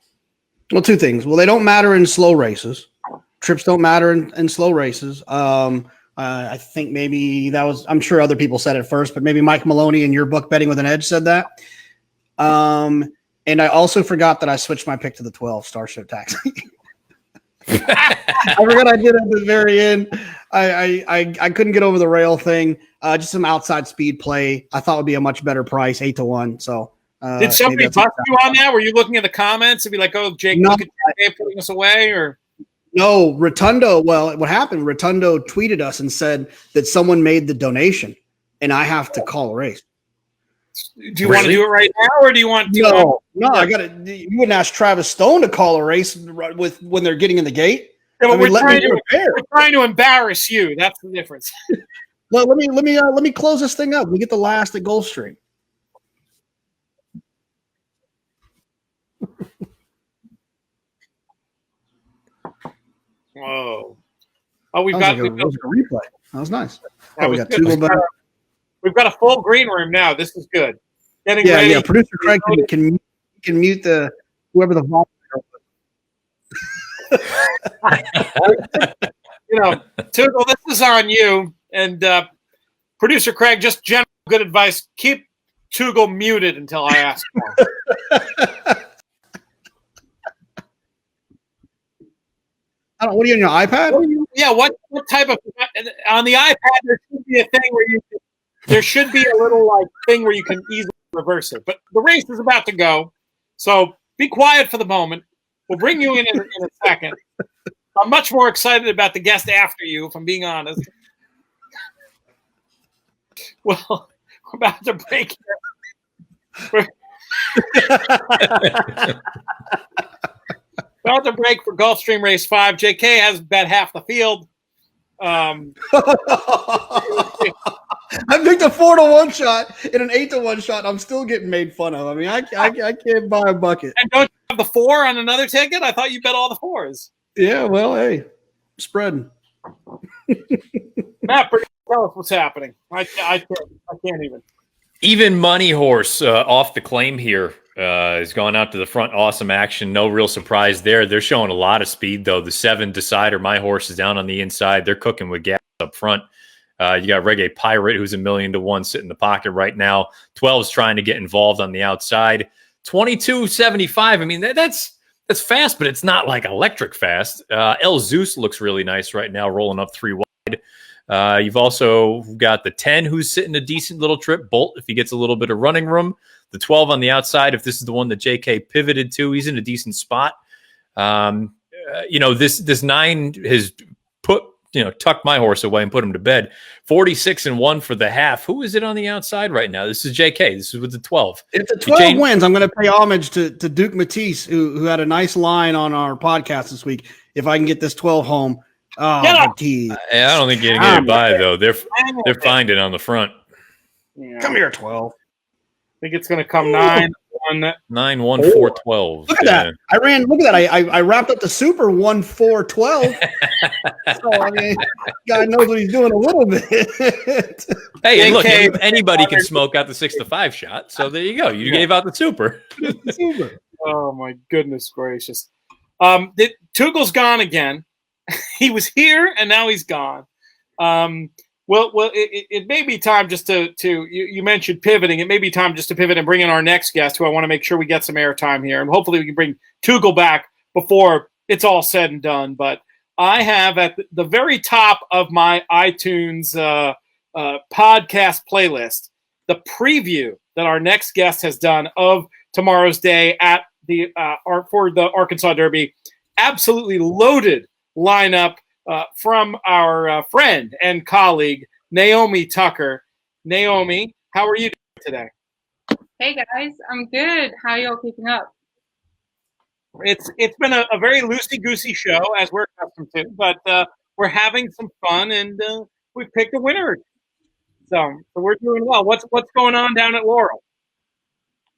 Well, 2 things. Well, they don't matter in slow races. Trips don't matter in slow races. I think maybe I'm sure other people said it first, but maybe Mike Maloney in your book, Betting with an Edge, said that. And I also forgot that I switched my pick to the 12 Starship Taxi. I forgot I did at the very end. I couldn't get over the rail thing. Just some outside speed play. I thought would be a much better price, 8-1. So did somebody bust you on that? Were you looking at the comments and be like, "Oh, Jake, look at Jake putting us away"? Or no, Rotundo. Well, what happened? Rotundo tweeted us and said that someone made the donation, and I have to call a race. Do you want to do it right now, or do you want? No, I got it. You wouldn't ask Travis Stone to call a race when they're getting in the gate. Yeah, but we're trying to embarrass you. That's the difference. Well, let me close this thing up. We get the last at Gulfstream. Whoa! Oh, we've got a replay. That was nice. We got Tugel back. We've got a full green room now. This is good. Getting ready. Yeah. Producer Craig can mute whoever the volume. Tugel, this is on you. And Producer Craig, just general good advice: keep Tugel muted until I ask for him. What are you on your iPad? What type of on the iPad? There should be a thing where there should be a little thing where you can easily reverse it. But the race is about to go, so be quiet for the moment. We'll bring you in a second. I'm much more excited about the guest after you, if I'm being honest. Well, we're about to break here. About to break for Gulfstream Race 5. JK has bet half the field. I picked a 4-1 shot in an 8-1 shot. I'm still getting made fun of. I mean, I can't buy a bucket. And don't you have the 4 on another ticket? I thought you bet all the 4s. Yeah, well, hey, spreading. Matt, tell us what's happening. I can't even. Even money horse off the claim here has gone out to the front. Awesome action. No real surprise there. They're showing a lot of speed, though. The 7 Decider, my horse, is down on the inside. They're cooking with gas up front. You got Reggae Pirate, who's $1,000,000 sitting in the pocket right now. 12's trying to get involved on the outside. 22.75. I mean, that's fast, but it's not like electric fast. El Zeus looks really nice right now, rolling up 3 wide. You've also got the 10 who's sitting a decent little trip. Bolt, if he gets a little bit of running room. The 12 on the outside, if this is the one that JK pivoted to, he's in a decent spot. This 9 has tucked my horse away and put him to bed. 46-1 for the half. Who is it on the outside right now? This is JK. This is with the 12. If the 12 wins, I'm going to pay homage to Duke Matisse, who had a nice line on our podcast this week. If I can get this 12 home. Oh, Matisse. I don't think you're going to get it by, though. They're finding on the front. Yeah. Come here, 12. I think it's going to come 9-1. 9-1-4-12. Look at that. I wrapped up the Super 1-4-12. So, I mean, God knows what he's doing a little bit. Hey, and look, anybody can smoke out the 6-5 shot. So there you go. You gave out the Super. Oh, my goodness gracious. Tugel's gone again. He was here, and now he's gone. It may be time just to you mentioned pivoting. It may be time just to pivot and bring in our next guest, who I want to make sure we get some airtime here. And hopefully we can bring Tugel back before it's all said and done. But I have at the very top of my iTunes podcast playlist the preview that our next guest has done of tomorrow's day at for the Arkansas Derby. Absolutely loaded lineup from our friend and colleague, Naomi Tukker. Naomi, how are you doing today? Hey guys, I'm good. How are y'all keeping up? It's been a very loosey-goosey show, as we're accustomed to, but we're having some fun, and we've picked a winner. So we're doing well. What's going on down at Laurel?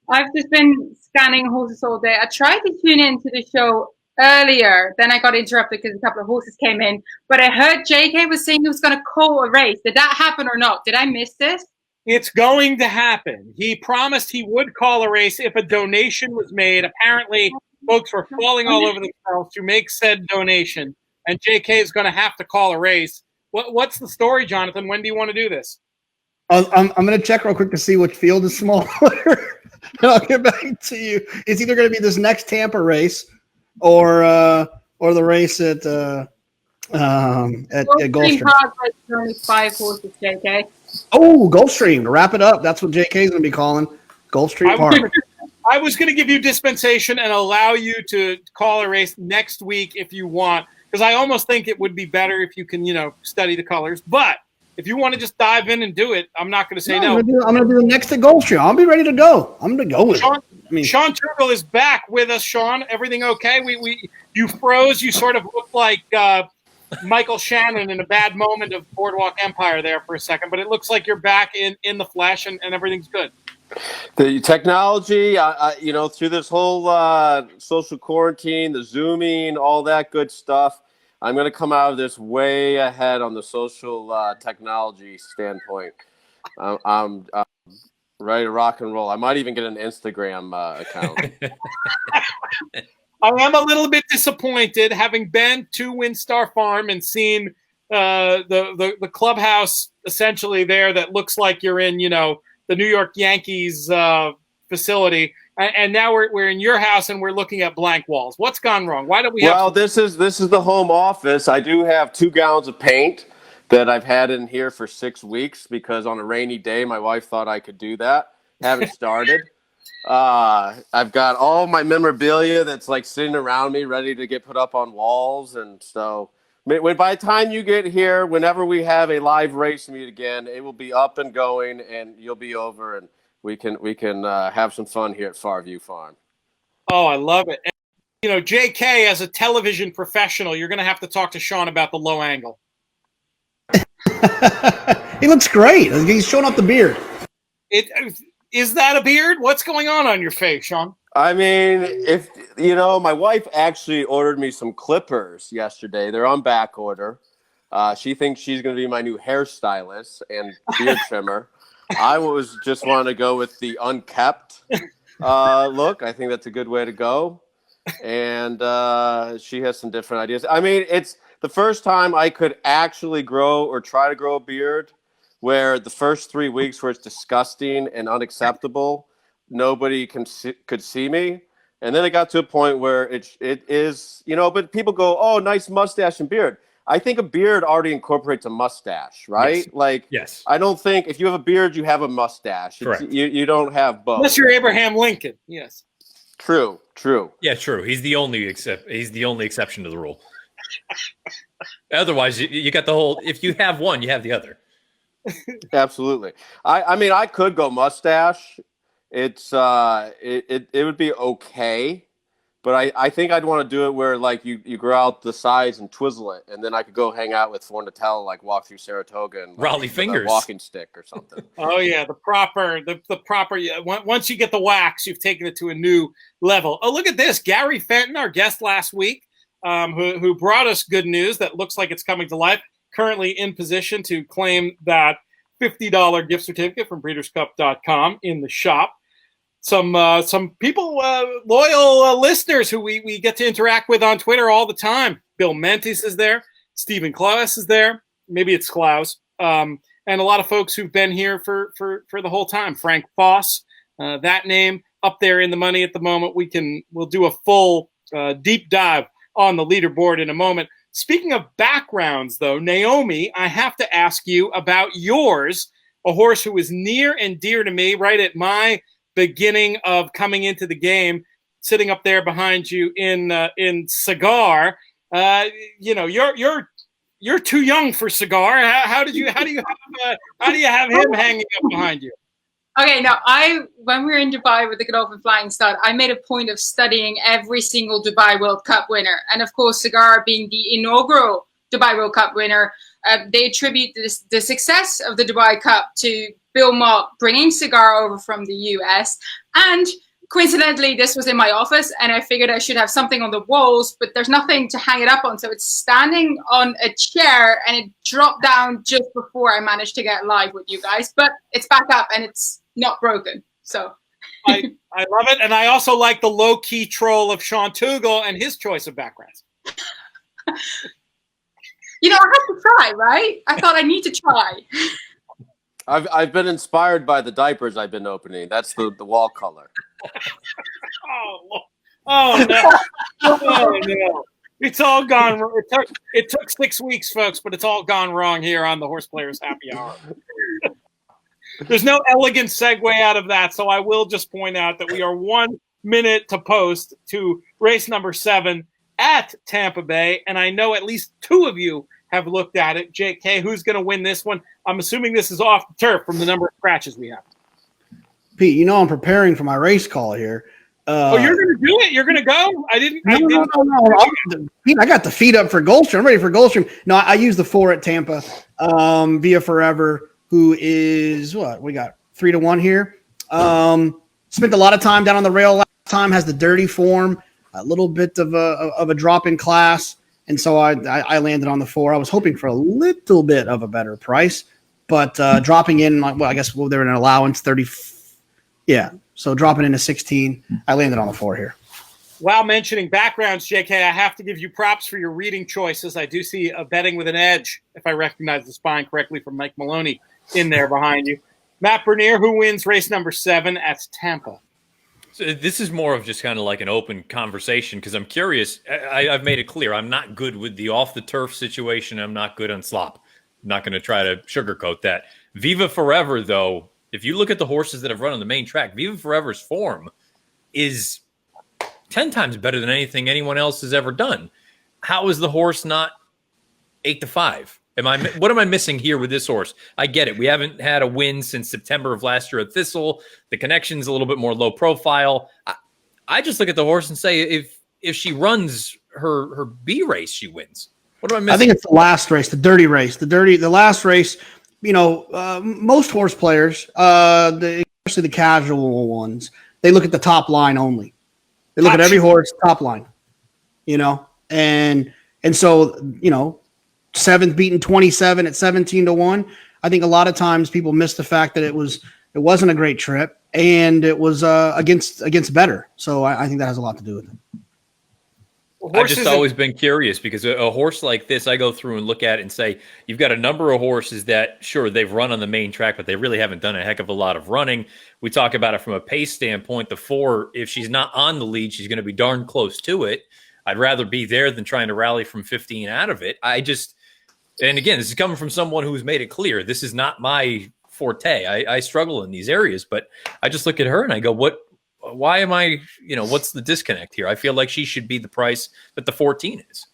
I've just been scanning horses all day. I tried to tune into the show earlier, then I got interrupted because a couple of horses came in. But I heard JK was saying he was going to call a race. Did that happen or not? Did I miss this? It's going to happen. He promised he would call a race if a donation was made. Apparently, folks were falling all over themselves to make said donation, and JK is going to have to call a race. What's the story, Jonathan? When do you want to do this? I'm going to check real quick to see which field is smaller, and I'll get back to you. It's either going to be this next Tampa race or the race at Gulfstream. Only 5 horses, JK. Oh, Gulfstream. To wrap it up, that's what JK is going to be calling Gulfstream Park. I was going to give you dispensation and allow you to call a race next week if you want, because I almost think it would be better if you can, study the colors. But if you want to just dive in and do it, I'm not going to say no. I'm going to do the next to Gulfstream. I'll be ready to go. I'm going to go with it. Sean Tugel is back with us. Sean, everything okay? You froze. You sort of looked like Michael Shannon in a bad moment of Boardwalk Empire there for a second, but it looks like you're back in the flesh and everything's good. The technology, through this whole social quarantine, the Zooming, all that good stuff, I'm going to come out of this way ahead on the social technology standpoint. I'm ready to rock and roll. I might even get an Instagram account. I am a little bit disappointed, having been to Winstar Farm and seen the clubhouse essentially there that looks like you're in, the New York Yankees facility, and now we're in your house and we're looking at blank walls. What's gone wrong? Why don't we? This is the home office. I do have 2 gallons of paint that I've had in here for 6 weeks because on a rainy day, my wife thought I could do that. Haven't started. I've got all my memorabilia that's like sitting around me, ready to get put up on walls, and so. By the time you get here, whenever we have a live race meet again, it will be up and going, and you'll be over, and we can have some fun here at Farview Farm. Oh, I love it. And, JK, as a television professional, you're going to have to talk to Sean about the low angle. He looks great. He's showing off the beard. Is that a beard? What's going on your face, Sean? I mean, if my wife actually ordered me some clippers yesterday. They're on back order. She thinks she's going to be my new hairstylist and beard trimmer. I was just want to go with the unkept look. I think that's a good way to go. And she has some different ideas. I mean, it's the first time I could actually grow or try to grow a beard where the first 3 weeks where it's disgusting and unacceptable, nobody could see me. And then it got to a point where it is, but people go, oh, nice mustache and beard. I think a beard already incorporates a mustache, right? Yes. Like, Yes. I don't think if you have a beard, you have a mustache. Correct. You don't have both. Unless you're Abraham Lincoln. Yes. True. Yeah, true. He's the only exception to the rule. Otherwise, you got the whole. If you have one, you have the other. Absolutely. I mean, I could go mustache. It's it would be okay, but I think I'd want to do it where like you grow out the sides and twizzle it, and then I could go hang out with Fornatella, like walk through Saratoga and Raleigh with fingers, a walking stick or something. Oh yeah, the proper. Once you get the wax, you've taken it to a new level. Oh, look at this, Gary Fenton, our guest last week, who brought us good news that looks like it's coming to life. Currently in position to claim that $50 gift certificate from BreedersCup.com in the shop. Some people, loyal listeners who we get to interact with on Twitter all the time. Bill Mentis is there. Stephen Klaus is there. Maybe it's Klaus. And a lot of folks who've been here for the whole time. Frank Foss, that name up there in the money at the moment. We'll do a full deep dive on the leaderboard in a moment. Speaking of backgrounds, though, Naomi, I have to ask you about yours, a horse who is near and dear to me right at my beginning of coming into the game, sitting up there behind you in Cigar. You're too young for Cigar. How do you have him hanging up behind you? Okay, now when we were in Dubai with the Godolphin Flying Stud, I made a point of studying every single Dubai World Cup winner. And of course, Cigar being the inaugural Dubai World Cup winner, they attribute the success of the Dubai Cup to Bill Mott bringing Cigar over from the US. And coincidentally, this was in my office, and I figured I should have something on the walls, but there's nothing to hang it up on. So it's standing on a chair, and it dropped down just before I managed to get live with you guys. But it's back up, and it's not broken. So I love it. And I also like the low-key troll of Sean Tugel and his choice of backgrounds. I have to try, right? I thought I need to try. I've been inspired by the diapers I've been opening. That's the wall color. Oh no! Oh no! It's all gone. It took 6 weeks, folks, but it's all gone wrong here on the Horseplayers Happy Hour. There's no elegant segue out of that, so I will just point out that we are 1 minute to post to race number 7 at Tampa Bay, and I know at least 2 of you have looked at it. JK, who's going to win this one? I'm assuming this is off the turf from the number of scratches we have. Pete, I'm preparing for my race call here. You're going to do it? You're going to go? No. Pete, I got the feet up for Goldstream. I'm ready for Goldstream. No, I use the 4 at Tampa. Via Forever, who is what? We got 3-1 here. Spent a lot of time down on the rail last time, has the dirty form, a little bit of a drop in class. And so I landed on the 4. I was hoping for a little bit of a better price, but dropping in, I guess they're in an allowance 30. Yeah. So dropping into 16, I landed on the 4 here. While mentioning backgrounds, JK, I have to give you props for your reading choices. I do see a betting with an edge, if I recognize the spine correctly, from Mike Maloney in there behind you. Matt Bernier, who wins race number 7 at Tampa? So this is more of just kind of like an open conversation because I'm curious. I've made it clear I'm not good with the off-the-turf situation. I'm not good on slop. I'm not going to try to sugarcoat that. Viva Forever, though, if you look at the horses that have run on the main track, Viva Forever's form is 10 times better than anything anyone else has ever done. How is the horse not 8-5? What am I missing here with this horse? I get it. We haven't had a win since September of last year at Thistle. The connection's a little bit more low profile. I just look at the horse and say, if she runs her B race, she wins. What am I missing? I think it's the last race, the dirty race, the last race. Most horse players, especially the casual ones, they look at the top line only. They look at every horse top line, and so, 7th beaten 27 at 17-1. I think a lot of times people miss the fact that it wasn't a great trip and it was against better. So I think that has a lot to do with it. I've just always been curious because a horse like this, I go through and look at it and say, you've got a number of horses that, sure, they've run on the main track, but they really haven't done a heck of a lot of running. We talk about it from a pace standpoint. The 4, if she's not on the lead, she's going to be darn close to it. I'd rather be there than trying to rally from 15 out of it. And again, this is coming from someone who's made it clear this is not my forte. I struggle in these areas, but I just look at her and I go, why am I, what's the disconnect here? I feel like she should be the price that the 14 is.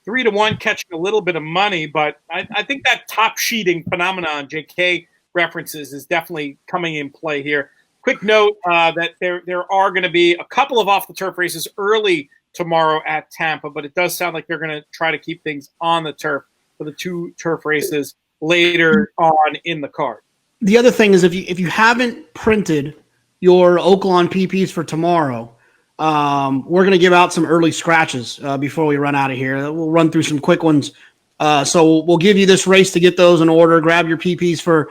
3-1 catching a little bit of money, but I think that top sheeting phenomenon JK references is definitely coming in play here. Quick note that there are going to be a couple of off the turf races early tomorrow at Tampa, but it does sound like they're going to try to keep things on the turf for the 2 turf races later on in the card. The other thing is if you haven't printed your Oaklawn PPs for tomorrow, we're going to give out some early scratches before we run out of here. We'll run through some quick ones. So we'll give you this race to get those in order. Grab your PPs for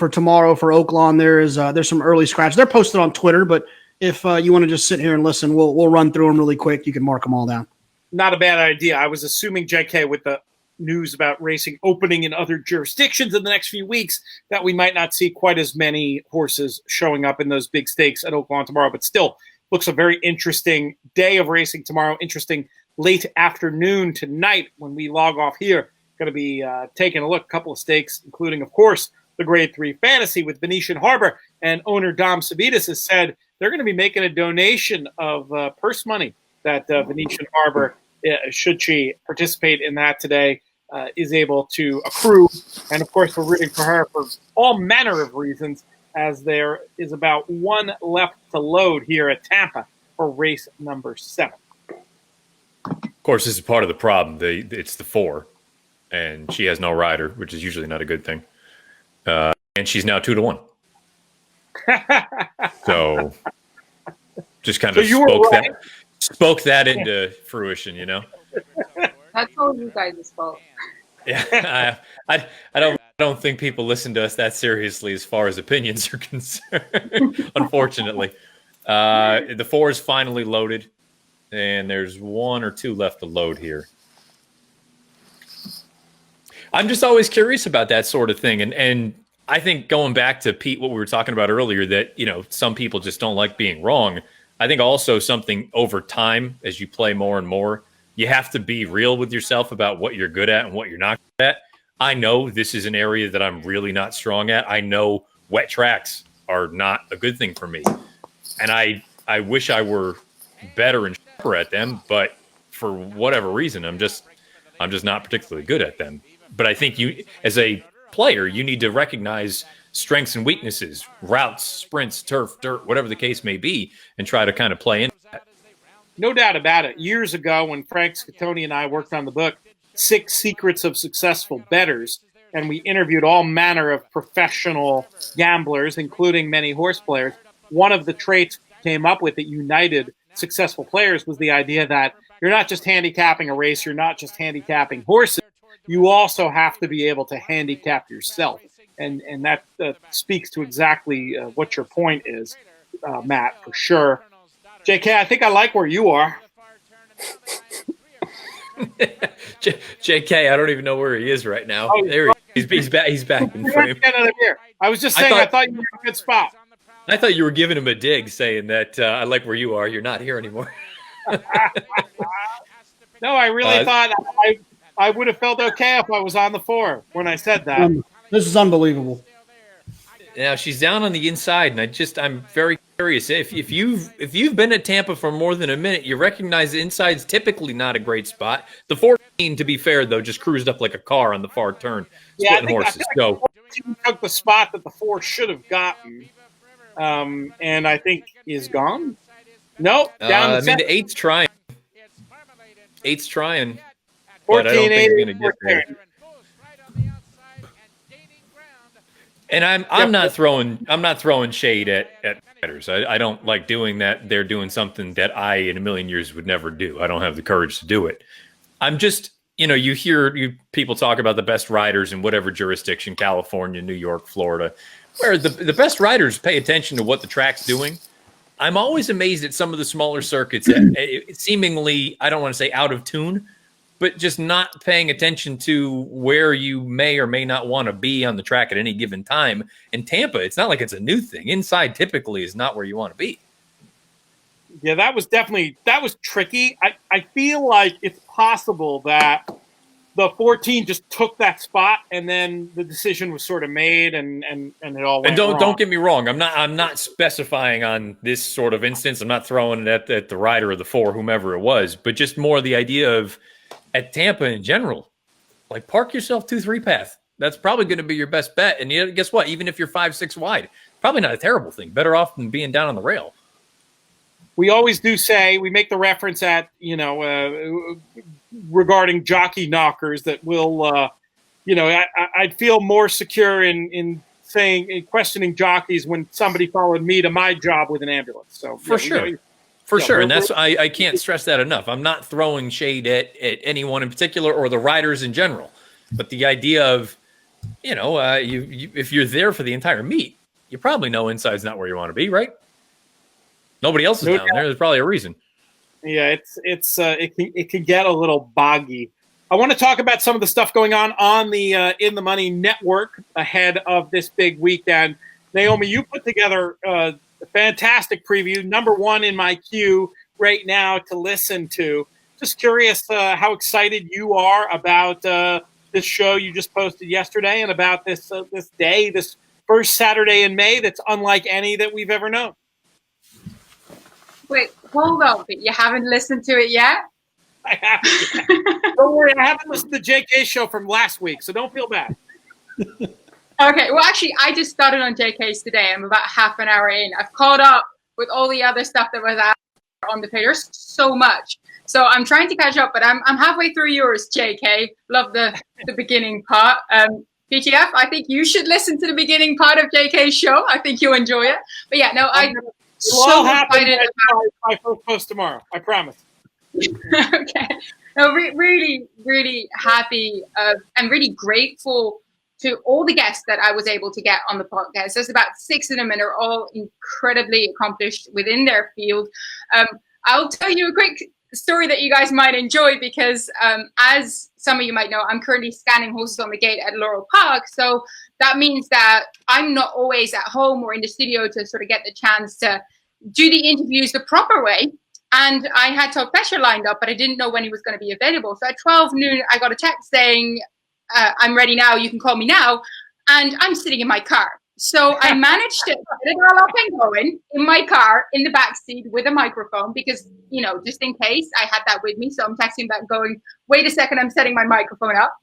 tomorrow for Oaklawn. There's some early scratches. They're posted on Twitter, but if you want to just sit here and listen, we'll run through them really quick. You can mark them all down. Not a bad idea. I was assuming, JK, with the news about racing opening in other jurisdictions in the next few weeks, that we might not see quite as many horses showing up in those big stakes at Oaklawn tomorrow, but still looks a very interesting day of racing tomorrow. Interesting late afternoon tonight when we log off here. Going to be taking a look, a couple of stakes, including, of course, the Grade 3 Fantasy with Venetian Harbor. And owner Dom Savides has said they're going to be making a donation of purse money that Venetian Harbor, should she participate in that today, is able to accrue. And, of course, we're rooting for her for all manner of reasons, as there is about 1 left to load here at Tampa for race number 7. Of course, this is part of the problem. It's the 4, and she has no rider, which is usually not a good thing. And she's now 2-1. So just kind of spoke that into fruition, That's all you guys' fault. Yeah, I don't think people listen to us that seriously as far as opinions are concerned. Unfortunately, the 4 is finally loaded, and there's 1 or 2 left to load here. I'm just always curious about that sort of thing, and I think going back to Pete, what we were talking about earlier, that some people just don't like being wrong. I think also something over time, as you play more and more, you have to be real with yourself about what you're good at and what you're not good at. I know this is an area that I'm really not strong at. I know wet tracks are not a good thing for me. And I wish I were better and sharper at them, but for whatever reason, I'm just not particularly good at them. But I think you, as a player, you need to recognize strengths and weaknesses, routes, sprints, turf, dirt, whatever the case may be, and try to kind of play into that. No doubt about it. Years ago, when Frank Scottoni and I worked on the book, 6 Secrets of Successful Bettors, and we interviewed all manner of professional gamblers, including many horse players, one of the traits came up with that united successful players was the idea that you're not just handicapping a race, you're not just handicapping horses, you also have to be able to handicap yourself. And that speaks to exactly what your point is, Matt, for sure. JK, I think I like where you are. JK, I don't even know where he is right now. Oh, there he is. He's back in frame. I was just saying, I thought you were in a good spot. I thought you were giving him a dig, saying that I like where you are. You're not here anymore. No, I really thought I would have felt okay if I was on the 4 when I said that. This is unbelievable. Now she's down on the inside, and I'm very curious. If you've been at Tampa for more than a minute, you recognize the inside's typically not a great spot. The 14, to be fair, though, just cruised up like a car on the far turn, splitting horses. So he took the spot that the 4 should have gotten, and I think is gone. Nope, down. The 8's trying. 8's trying, but I don't think he's going to get there. And I'm not throwing shade at bettors. I don't like doing that. They're doing something that I in a million years would never do. I don't have the courage to do it. I'm just, you hear people talk about the best riders in whatever jurisdiction, California, New York, Florida, where the best riders pay attention to what the track's doing. I'm always amazed at some of the smaller circuits, seemingly, I don't want to say out of tune, but just not paying attention to where you may or may not want to be on the track at any given time. In Tampa, it's not like it's a new thing. Inside typically is not where you want to be. Yeah, that was tricky. I feel like it's possible that the 14 just took that spot, and then the decision was sort of made, and it all went. And wrong. don't get me wrong. I'm not specifying on this sort of instance. I'm not throwing it at the rider or the 4, whomever it was, but just more the idea of at Tampa in general, like park yourself 2-3 path. That's probably going to be your best bet. And guess what? Even if you're 5-6 wide, probably not a terrible thing. Better off than being down on the rail. We always do say, we make the reference at, regarding jockey knockers that will, I'd feel more secure in questioning jockeys when somebody followed me to my job with an ambulance. So for sure. For sure. And that's, I can't stress that enough. I'm not throwing shade at anyone in particular or the riders in general, but the idea of, if you're there for the entire meet, you probably know inside's not where you want to be, right? Nobody else is down there. There's probably a reason. Yeah, it can get a little boggy. I want to talk about some of the stuff going on the In the Money network ahead of this big weekend. Naomi, you put together a fantastic preview, number 1 in my queue right now to listen to. Just curious how excited you are about this show you just posted yesterday, and about this day, this first Saturday in May that's unlike any that we've ever known. Wait, hold on. You haven't listened to it yet? I haven't. Don't worry, I haven't listened to JK's show from last week, so don't feel bad. Okay, well, actually, I just started on JK's today. I'm about half an hour in. I've caught up with all the other stuff that was out on the page. There's so much. So I'm trying to catch up, but I'm halfway through yours, JK. Love the beginning part. PTF, I think you should listen to the beginning part of JK's show. I think you'll enjoy it. But yeah, no, I'm so excited about my first post tomorrow. I promise. Okay. No, really, really happy and really grateful to all the guests that I was able to get on the podcast. There's about 6 of them, and they're all incredibly accomplished within their field. I'll tell you a quick story that you guys might enjoy, because as some of you might know, I'm currently scanning horses on the gate at Laurel Park. So that means that I'm not always at home or in the studio to sort of get the chance to do the interviews the proper way. And I had Todd Pesher lined up, but I didn't know when he was going to be available. So at 12 noon, I got a text saying, I'm ready now, you can call me now. And I'm sitting in my car. So I managed to get it all up and going in my car, in the back seat with a microphone, because, just in case I had that with me. So I'm texting back going, wait a second, I'm setting my microphone up.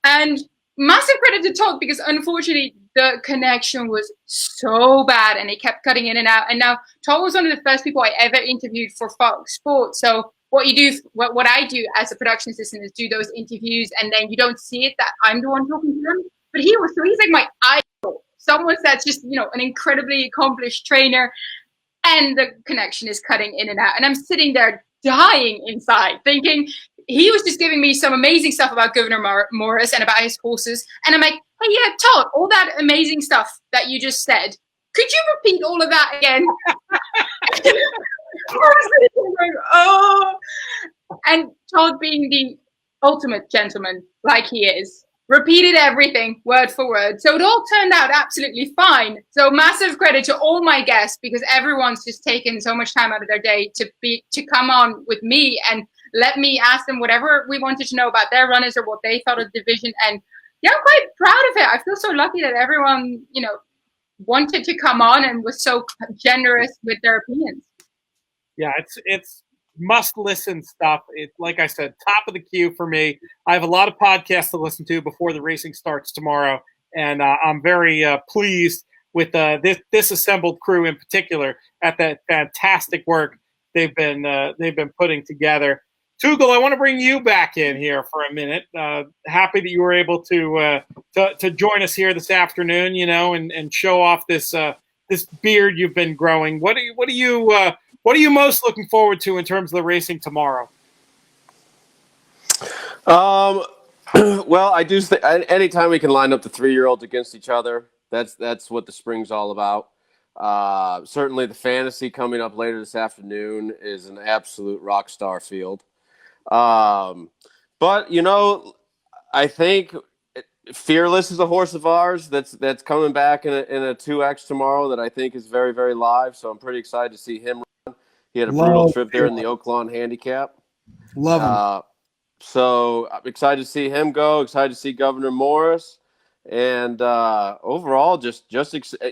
And massive credit to Todd, because unfortunately the connection was so bad and it kept cutting in and out. And now Todd was one of the first people I ever interviewed for Fox Sports. So what I do as a production assistant is do those interviews, and then you don't see it that I'm the one talking to them. But he's like my idol. Someone that's just, an incredibly accomplished trainer, and the connection is cutting in and out. And I'm sitting there dying inside thinking he was just giving me some amazing stuff about Governor Morris and about his horses. And I'm like, hey, yeah, Todd, all that amazing stuff that you just said, could you repeat all of that again? Oh, and Todd, being the ultimate gentleman like he is, repeated everything word for word. So it all turned out absolutely fine. So massive credit to all my guests, because everyone's just taken so much time out of their day to come on with me and let me ask them whatever we wanted to know about their runners or what they thought of the division. And yeah, I'm quite proud of it. I feel so lucky that everyone, wanted to come on and was so generous with their opinions. Yeah, it's must listen stuff. It, like I said, top of the queue for me. I have a lot of podcasts to listen to before the racing starts tomorrow, and I'm very pleased with this assembled crew in particular at that fantastic work they've been putting together. Tugel, I want to bring you back in here for a minute. Happy that you were able to join us here this afternoon, and show off this beard you've been growing. What are you most looking forward to in terms of the racing tomorrow? Well, I do think anytime we can line up the 3-year-olds against each other, that's what the spring's all about. Certainly the fantasy coming up later this afternoon is an absolute rock star field. But I think Fearless is a horse of ours that's coming back in a 2X tomorrow that I think is very, very live. So I'm pretty excited to see him run. He had a brutal trip there in the Oaklawn handicap. Love him. So I'm excited to see him go. Excited to see Governor Morris, and overall,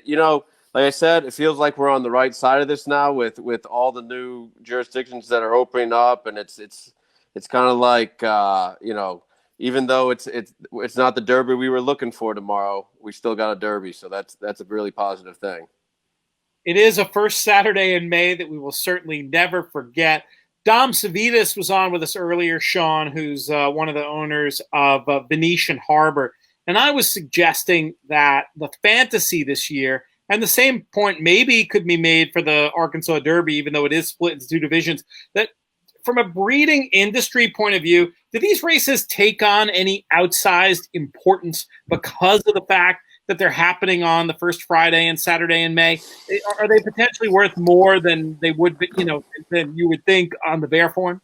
you know, like I said, it feels like we're on the right side of this now with all the new jurisdictions that are opening up, and it's kind of like you know, even though it's not the Derby we were looking for tomorrow, we still got a Derby, so that's a really positive thing. It is a first Saturday in May that we will certainly never forget. Dom Savides was on with us earlier, Sean, who's one of the owners of Venetian Harbor. And I was suggesting that the fantasy this year, and the same point maybe could be made for the Arkansas Derby, even though it is split into two divisions, that from a breeding industry point of view, do these races take on any outsized importance because of the fact that they're happening on the first Friday and Saturday in May? Are they potentially worth more than they would be, you know, than you would think on the bear form?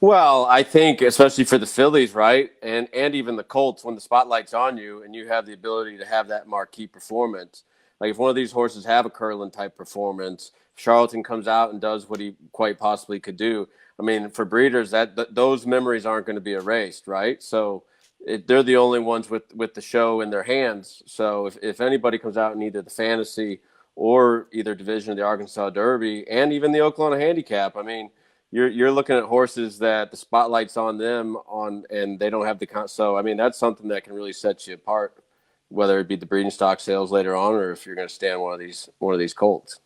Well, I think especially for the fillies, right, and even the colts, when the spotlight's on you and you have the ability to have that marquee performance, like if one of these horses have a Curlin type performance, Charlatan comes out and does what he quite possibly could do. I mean, for breeders, those memories aren't going to be erased, right? So they're the only ones with the show in their hands. So if anybody comes out in either the fantasy or either division of the Arkansas Derby and even the Oklahoma Handicap, I mean, you're looking at horses that the spotlight's on them and they don't have so I mean, that's something that can really set you apart, whether it be the breeding stock sales later on or if you're going to stand one of these colts.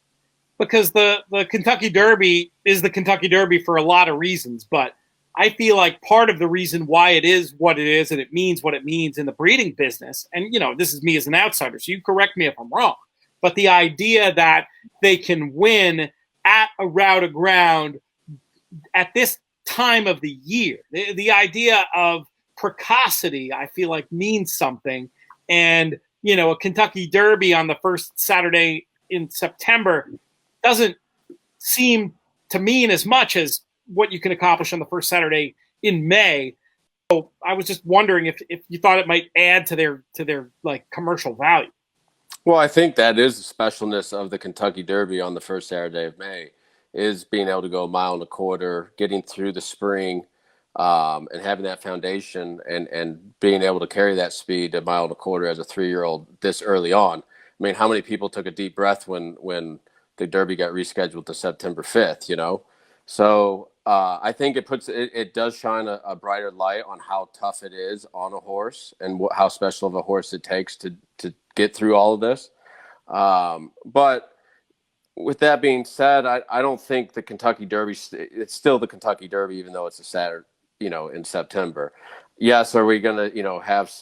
Because the Kentucky Derby is the Kentucky Derby for a lot of reasons, but I feel like part of the reason why it is what it is and it means what it means in the breeding business, and you know, this is me as an outsider, so you correct me if I'm wrong, but the idea that they can win at a route of ground at this time of the year, the idea of precocity, I feel like means something. And, you know, a Kentucky Derby on the first Saturday in September doesn't seem to mean as much as what you can accomplish on the first Saturday in May. So I was just wondering if you thought it might add to their like commercial value. Well, I think that is the specialness of the Kentucky Derby on the first Saturday of May, is being able to go a mile and a quarter, getting through the spring, and having that foundation and being able to carry that speed a mile and a quarter as a 3-year-old this early on. I mean, how many people took a deep breath when the Derby got rescheduled to September 5th, you know? So I think it does shine a brighter light on how tough it is on a horse and how special of a horse it takes to get through all of this. But with that being said, I don't think the Kentucky Derby, it's still the Kentucky Derby, even though it's a Saturday, you know, in September. Yes, are we going to, you know, have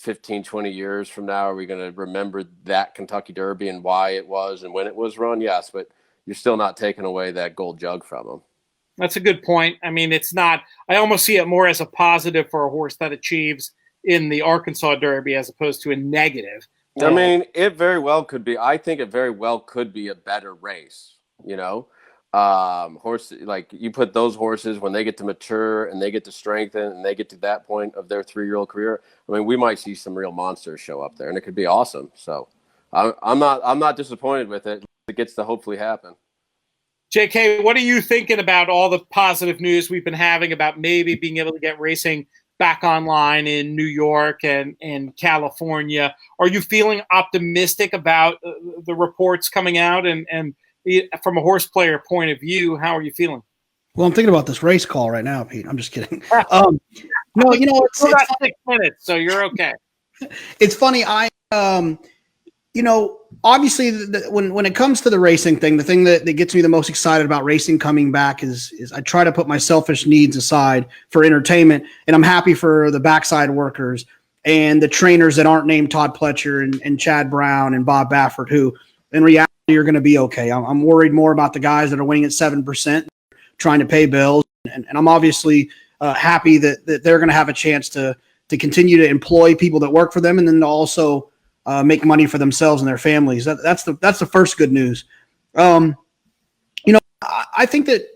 15, 20 years from now, are we going to remember that Kentucky Derby and why it was and when it was run? Yes, but you're still not taking away that gold jug from them. That's a good point. I mean, it's not – I almost see it more as a positive for a horse that achieves in the Arkansas Derby as opposed to a negative. I mean, it very well could be – I think it very well could be a better race, you know. Horse, like you put those horses when they get to mature and they get to strengthen and they get to that point of their 3-year-old career. I mean, we might see some real monsters show up there, and it could be awesome. So I'm not disappointed with it. It gets to hopefully happen. JK, what are you thinking about all the positive news we've been having about maybe being able to get racing back online in New York and California? Are you feeling optimistic about the reports coming out and from a horse player point of view, how are you feeling? Well, I'm thinking about this race call right now, Pete. I'm just kidding. No, you know, it's 6 minutes, so you're okay. It's funny. You know, obviously, when it comes to the racing thing, the thing that gets me the most excited about racing coming back is I try to put my selfish needs aside for entertainment, and I'm happy for the backside workers and the trainers that aren't named Todd Pletcher and Chad Brown and Bob Baffert, who in reality are going to be okay. I'm worried more about the guys that are winning at 7%, trying to pay bills, and I'm obviously happy that they're going to have a chance to continue to employ people that work for them, and then to also make money for themselves and their families. That's the first good news. You know, I think that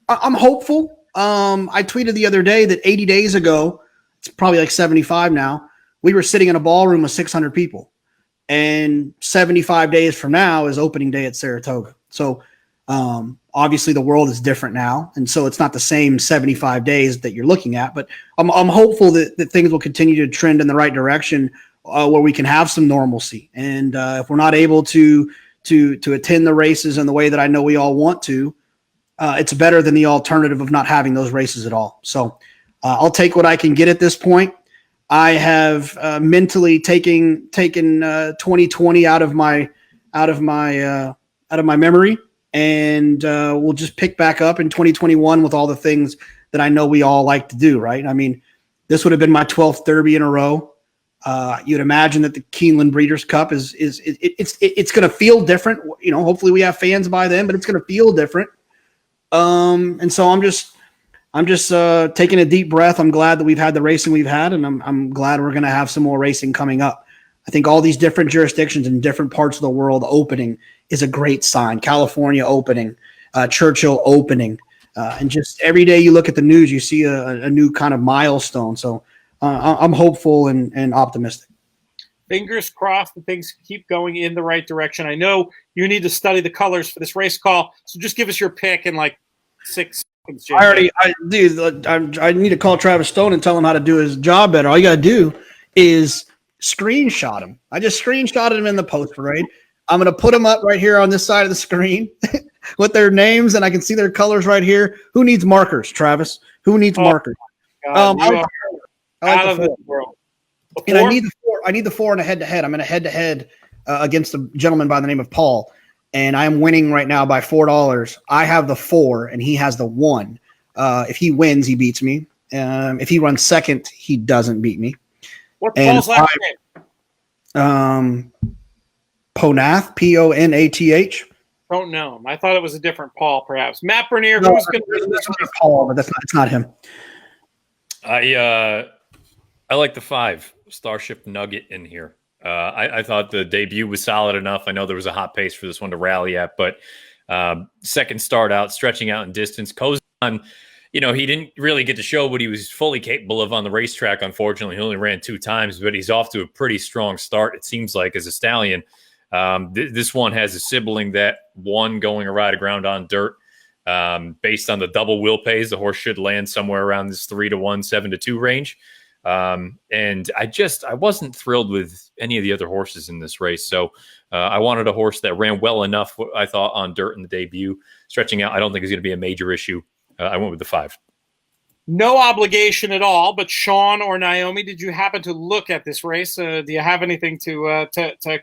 I'm hopeful. I tweeted the other day that 80 days ago, it's probably like 75 now, we were sitting in a ballroom with 600 people. And 75 days from now is opening day at Saratoga. So Obviously, the world is different now, and so it's not the same 75 days that you're looking at. But I'm hopeful that things will continue to trend in the right direction, where we can have some normalcy. And if we're not able to attend the races in the way that I know we all want to, it's better than the alternative of not having those races at all. So I'll take what I can get at this point. I have mentally taken 2020 out of my memory, and we'll just pick back up in 2021 with all the things that I know we all like to do. Right? I mean, this would have been my 12th Derby in a row. You'd imagine that the Keeneland Breeders' Cup is going to feel different. You know, hopefully we have fans by then, but it's going to feel different. And so I'm just taking a deep breath. I'm glad that we've had the racing we've had, and I'm glad we're going to have some more racing coming up. I think all these different jurisdictions in different parts of the world opening is a great sign. California opening, Churchill opening, and just every day you look at the news, you see a new kind of milestone. So I'm hopeful and optimistic. Fingers crossed that things keep going in the right direction. I know you need to study the colors for this race call, so just give us your pick in like 6 seconds. I need to call Travis Stone and tell him how to do his job better. All you got to do is screenshot him. I just screenshotted him in the post parade. I'm going to put them up right here on this side of the screen with their names, and I can see their colors right here. Who needs markers, Travis? Who needs markers? God, I like out the of this four. world. And I need the four. I need the four in a head-to-head. I'm in a head-to-head against a gentleman by the name of Paul, and I am winning right now by $4. I have the 4, and he has the 1. If he wins, he beats me. If he runs second, he doesn't beat me. What's Paul's last name? Ponath, Ponath. Don't know him. I thought it was a different Paul, perhaps. Matt Bernier, No, who's going to that's not Paul, but it's not him. I like the 5 Starship Nugget in here. I thought the debut was solid enough. I know there was a hot pace for this one to rally at, but second start out, stretching out in distance. Kozan, he didn't really get to show what he was fully capable of on the racetrack. Unfortunately, he only ran 2 times, but he's off to a pretty strong start, it seems like, as a stallion. This one has a sibling that won going a ride of ground on dirt. Based on the double wheel pays, the horse should land somewhere around this 3-1, 7-2 range. And I wasn't thrilled with any of the other horses in this race. So I wanted a horse that ran well enough, I thought, on dirt in the debut. Stretching out, I don't think is going to be a major issue. I went with the 5. No obligation at all, but Sean or Naomi, did you happen to look at this race? Do you have anything to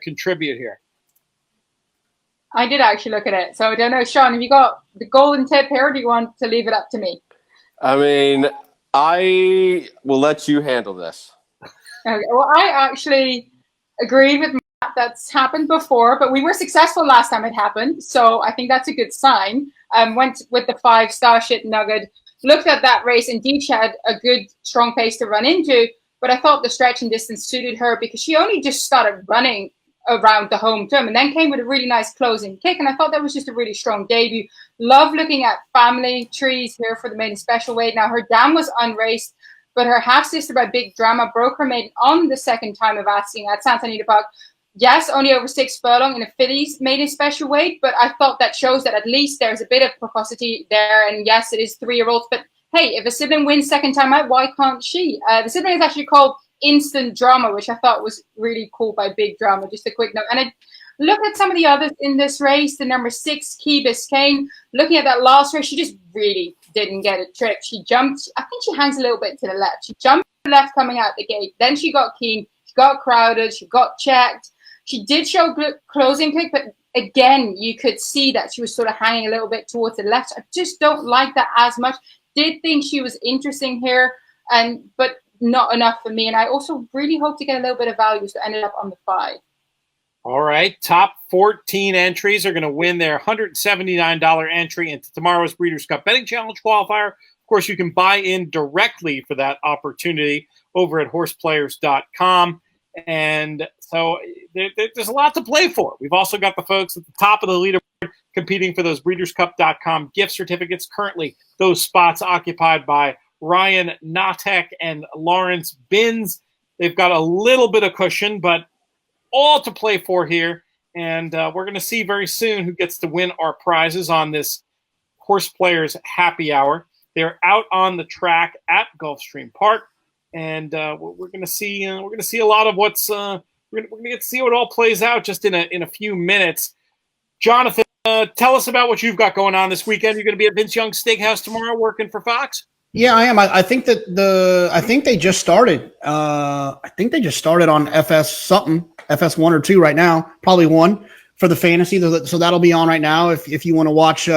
contribute here? I did actually look at it. So I don't know, Sean, have you got the golden tip here, or do you want to leave it up to me? I mean, I will let you handle this. Okay. Well, I actually agreed with Matt. That's happened before, but we were successful last time it happened. So I think that's a good sign. Went with the 5 Starship Nugget. Looked at that race. Indeed, she had a good, strong pace to run into, but I thought the stretch and distance suited her because she only just started running around the home turn and then came with a really nice closing kick. And I thought that was just a really strong debut. Love looking at family trees here for the maiden special weight. Now, her dam was unraced, but her half-sister by Big Drama broke her maiden on the second time of asking at Santa Anita Park. Yes, only over 6 furlong in a fillies maiden special weight, but I thought that shows that at least there's a bit of precocity there. And yes, it is 3-year-olds, but hey, if a sibling wins second time out, why can't she? The sibling is actually called Instant Drama, which I thought was really cool by Big Drama. Just a quick note. And I looked at some of the others in this race. The number 6, Key Biscayne. Looking at that last race, she just really didn't get a trick. She jumped. I think she hangs a little bit to the left. She jumped to the left coming out the gate. Then she got keen. She got crowded. She got checked. She did show closing kick, but again, you could see that she was sort of hanging a little bit towards the left. I just don't like that as much. Did think she was interesting here, but not enough for me. And I also really hope to get a little bit of value, so I ended up on the 5. All right. Top 14 entries are going to win their $179 entry into tomorrow's Breeders' Cup Betting Challenge qualifier. Of course, you can buy in directly for that opportunity over at horseplayers.com. And so there's a lot to play for. We've also got the folks at the top of the leaderboard competing for those breederscup.com gift certificates. Currently, those spots occupied by Ryan Notek and Lawrence Binns. They've got a little bit of cushion, but all to play for here. And we're going to see very soon who gets to win our prizes on this Horseplayers Happy Hour. They're out on the track at Gulfstream Park, and we're going to see a lot of what's we're going to get to see how it all plays out just in a few minutes. Jonathan, tell us about what you've got going on this weekend. You're going to be at Vince Young's Steakhouse tomorrow, working for Fox. Yeah, I am. I think that I think they just started. I think they just started on FS 1 or 2 right now, probably 1 for the fantasy. So that'll be on right now. If you want to watch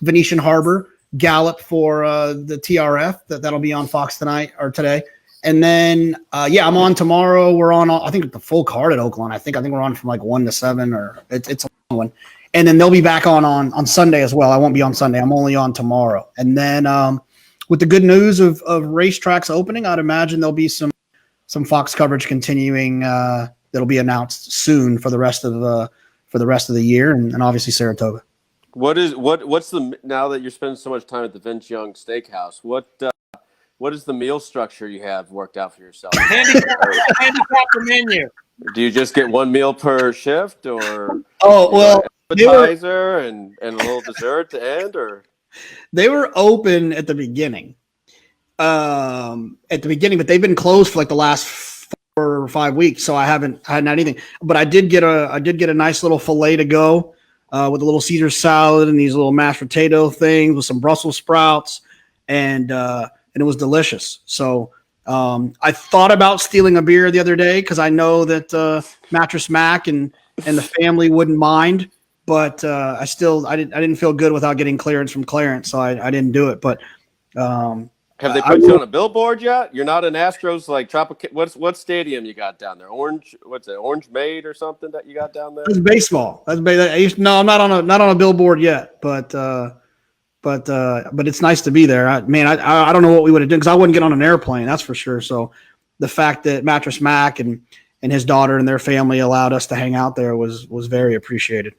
Venetian Harbor gallop for the TRF, that'll be on Fox tonight or today. And then I'm on tomorrow. We're on I think the full card at Oakland. I think we're on from like 1 to 7 or it's a long one. And then they'll be back on Sunday as well. I won't be on Sunday. I'm only on tomorrow. And then with the good news of racetracks opening, I'd imagine there'll be some Fox coverage continuing. That'll be announced soon for the rest of the year, and obviously Saratoga. What's the, now that you're spending so much time at the Vince Young Steakhouse, what is the meal structure you have worked out for yourself? Handicap the menu. Do you just get 1 meal per shift, or appetizer and a little dessert to end, or? They were open at the beginning, but they've been closed for like the last 4 or 5 weeks, so I hadn't had anything. But I did get a nice little filet to go with a little Caesar salad and these little mashed potato things with some Brussels sprouts, and it was delicious. So I thought about stealing a beer the other day because I know that Mattress Mac and the family wouldn't mind. But I didn't feel good without getting clearance from Clarence, so I didn't do it. But have they put you on a billboard yet? You're not in Astros like Tropical. What stadium you got down there? Orange Maid or something that you got down there? It's baseball. No, I'm not on a billboard yet. But it's nice to be there. I don't know what we would have done because I wouldn't get on an airplane. That's for sure. So the fact that Mattress Mac and his daughter and their family allowed us to hang out there was very appreciated.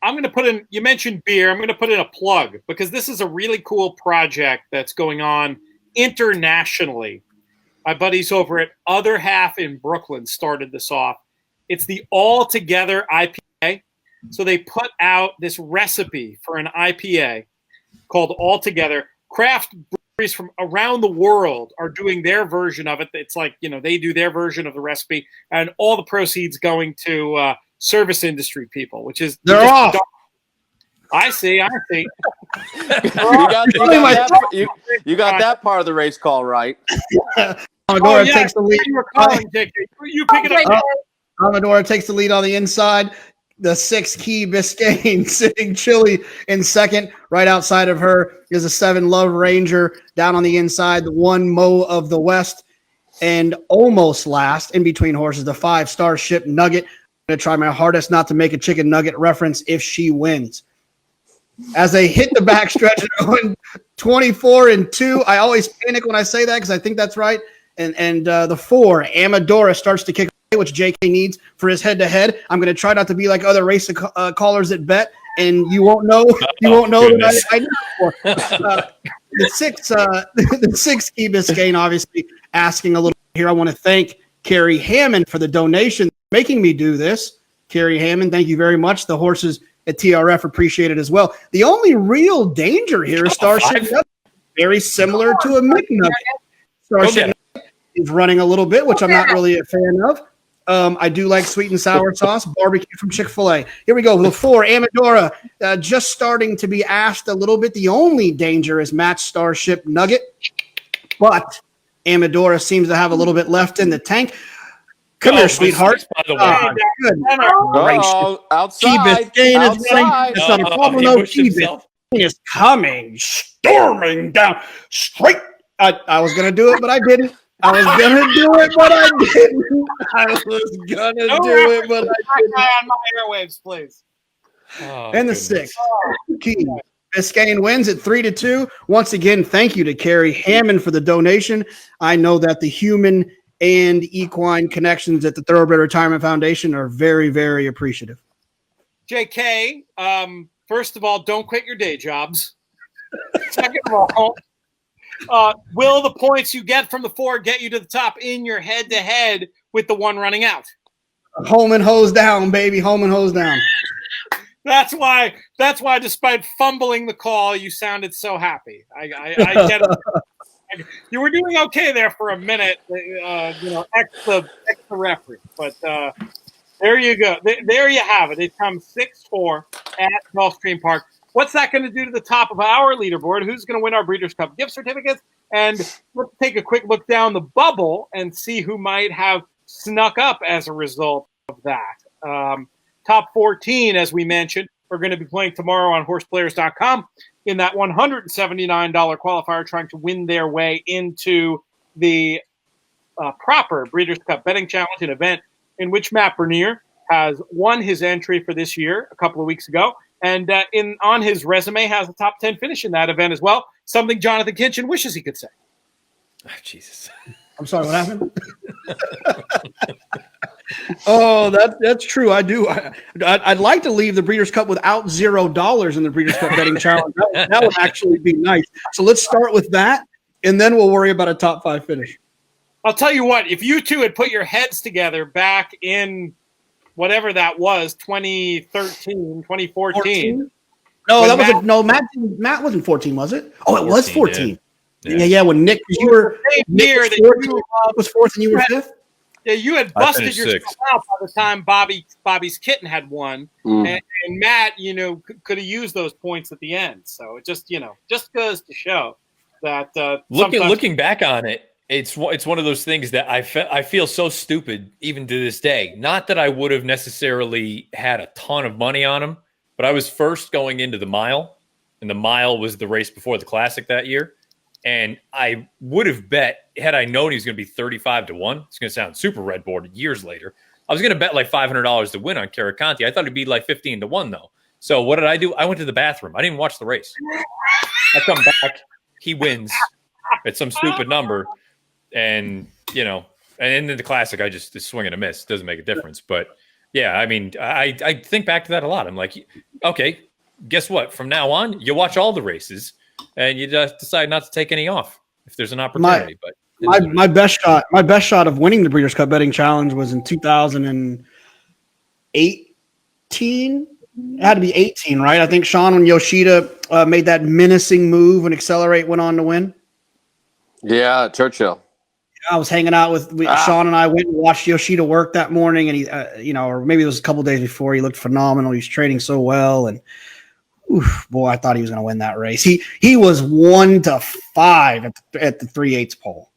I'm going to put in, you mentioned beer, I'm going to put in a plug because this is a really cool project that's going on internationally. My buddies over at Other Half in Brooklyn started this off. It's the All Together IPA. So they put out this recipe for an IPA called All Together. Craft breweries from around the world are doing their version of it. It's like, they do their version of the recipe, and all the proceeds going to service industry people, which is they're off. Dark. I see. You got that part of the race call right. Amadora takes the lead. You pick it up. Amadora takes the lead on the inside. The 6 Key Biscayne sitting chilly in second. Right outside of her is a 7 Love Ranger. Down on the inside, the 1 Mo of the West. And almost last, in between horses, the 5 Starship Nugget. I'm going to try my hardest not to make a chicken nugget reference if she wins. As they hit the backstretch, going 24-2. I always panic when I say that because I think that's right. And the 4, Amadora, starts to kick away, which JK needs for his head-to-head. I'm going to try not to be like other race callers that bet, and you won't know. You won't know that I know. The 6 Key Biscayne, obviously asking a little here. I want to thank Carrie Hammond for the donation, making me do this. Carrie Hammond, thank you very much. The horses at TRF appreciate it as well. The only real danger here is Starship Nugget, very similar to a McNugget. Starship Nugget is running a little bit, which I'm not really a fan of. I do like sweet and sour sauce, barbecue from Chick-fil-A. Here we go. The 4, Amadora, just starting to be asked a little bit. The only danger is Match Starship Nugget, but Amadora seems to have a little bit left in the tank. Come here, sweetheart. By the way, Outside. Key Biscayne is running. It's not a problem. No, Key Biscayne is coming, storming down straight. I was going to do it, but I didn't. I was going to do it, but I didn't. I was going to do it, but I didn't. On my airwaves, please. And the 6, Key Biscayne wins at 3-2. Once again, thank you to Carrie Hammond for the donation. I know that the human and equine connections at the Thoroughbred Retirement Foundation are very, very appreciative. JK, first of all, don't quit your day jobs. Second of all, will the points you get from the 4 get you to the top in your head-to-head with the 1 running out? Home and hose down, baby. Home and hose down. That's why, despite fumbling the call, you sounded so happy. I get it. You were doing okay there for a minute, ex the referee. But there you go. There you have it. It comes 6-4 at Gulfstream Park. What's that going to do to the top of our leaderboard? Who's going to win our Breeders' Cup gift certificates? And let's take a quick look down the bubble and see who might have snuck up as a result of that. Top 14, as we mentioned, are going to be playing tomorrow on Horseplayers.com in that $179 qualifier, trying to win their way into the proper Breeders' Cup Betting Challenge, an event in which Matt Bernier has won his entry for this year a couple of weeks ago, and on his resume has a top 10 finish in that event as well, something Jonathan Kinchin wishes he could say. Oh, Jesus. I'm sorry, what happened? Oh, that's true. I do. I'd like to leave the Breeders' Cup without $0 in the Breeders' Cup Betting Challenge. That would actually be nice. So let's start with that, and then we'll worry about a top 5 finish. I'll tell you what, if you two had put your heads together back in whatever that was, 2013, 2014. 14? No, that wasn't. No, Matt wasn't 14, was it? Oh, it was 14. Yeah. When Nick, you were near that was fourth, and you were fifth. Yeah, you had busted yourself out by the time Bobby's kitten had won, and Matt, could have used those points at the end. So it just goes to show that looking back on it. It's one of those things that I feel so stupid even to this day. Not that I would have necessarily had a ton of money on him, but I was first going into the mile, and the mile was the race before the Classic that year. And I would have bet, had I known he was going to be 35-1, it's going to sound super red board years later, I was going to bet like $500 to win on Caraconte. I thought it'd be like 15-1 though. So what did I do? I went to the bathroom. I didn't even watch the race. I come back, he wins at some stupid number. And, and in the Classic, I just swing and a miss. It doesn't make a difference. But, yeah, I mean, I think back to that a lot. I'm like, okay, guess what? From now on, you watch all the races, and you just decide not to take any off if there's an opportunity. My best shot of winning the Breeders' Cup Betting Challenge was in 2018. It had to be 18, right? I think Sean, when Yoshida made that menacing move when Accelerate went on to win. Yeah, Churchill. I was hanging out with Sean, and I went and watched Yoshida work that morning, and he, or maybe it was a couple days before. He looked phenomenal. He's training so well, and boy, I thought he was going to win that race. He was 1-5 at the 3/8 pole.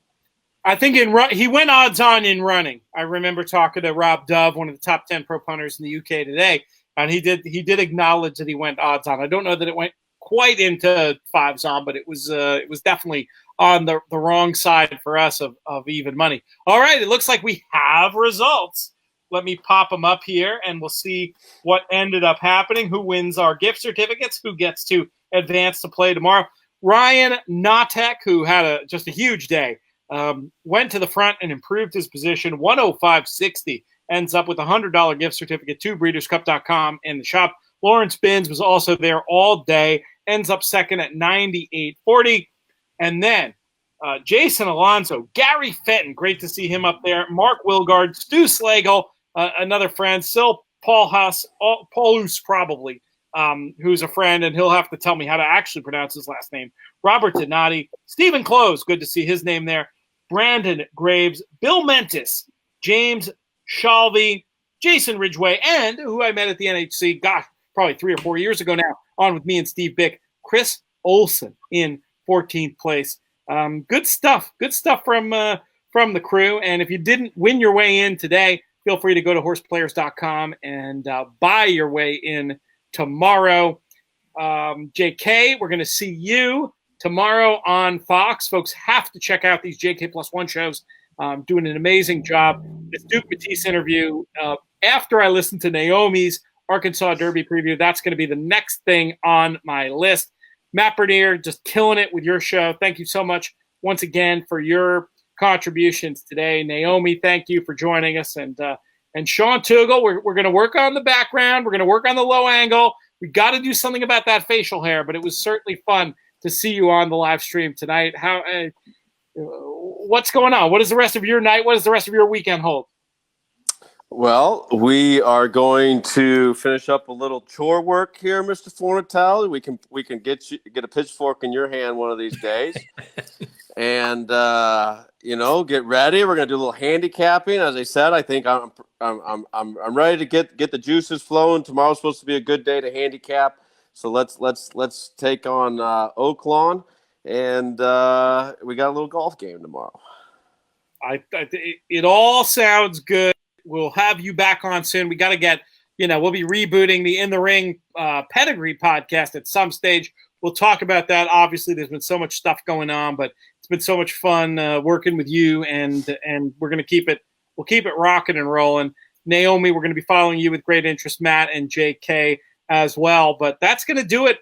I think he went odds on in running. I remember talking to Rob Dove, one of the top 10 pro punters in the UK today, and he did acknowledge that he went odds on. I don't know that it went quite into 5s on, but it was definitely on the wrong side for us of even money. All right, it looks like we have results. Let me pop them up here, and we'll see what ended up happening, who wins our gift certificates, who gets to advance to play tomorrow. Ryan Notek, who had just a huge day, went to the front and improved his position, 105.60, ends up with a $100 gift certificate to breederscup.com in the shop. Lawrence Binns was also there all day, ends up second at 98.40. And then Jason Alonso, Gary Fenton, great to see him up there. Mark Wilgard, Stu Slagle, another friend, Sil Paulhus, Paulus probably, who's a friend, and he'll have to tell me how to actually pronounce his last name. Robert Donati, Stephen Close, good to see his name there. Brandon Graves, Bill Mentis, James Shalvey, Jason Ridgway, and who I met at the NHC, probably 3 or 4 years ago now, on with me and Steve Bick, Chris Olson in 14th place. Good stuff from the crew. And if you didn't win your way in today, feel free to go to horseplayers.com and buy your way in tomorrow. JK, we're going to see you tomorrow on Fox. Folks have to check out these JK Plus One shows. Doing an amazing job. This Duke Matisse interview, after I listen to Naomi's Arkansas Derby preview, that's going to be the next thing on my list. Matt Bernier, just killing it with your show. Thank you so much once again for your contributions today. Naomi, thank you for joining us. And Sean Tugel, we're going to work on the background. We're going to work on the low angle. We got to do something about that facial hair, but it was certainly fun to see you on the live stream tonight. What's going on? What is the rest of your night? What does the rest of your weekend hold? Well, we are going to finish up a little chore work here, Mr. Fornatale. We can get a pitchfork in your hand one of these days, and get ready. We're gonna do a little handicapping. As I said, I think I'm ready to get the juices flowing. Tomorrow's supposed to be a good day to handicap, so let's take on Oaklawn, and we got a little golf game tomorrow. It all sounds good. We'll have you back on soon. We got to get, we'll be rebooting the In the Ring Pedigree podcast at some stage. We'll talk about that. Obviously, there's been so much stuff going on, but it's been so much fun working with you, and we're going to keep it. We'll keep it rocking and rolling. Naomi, we're going to be following you with great interest. Matt and JK as well. But that's going to do it.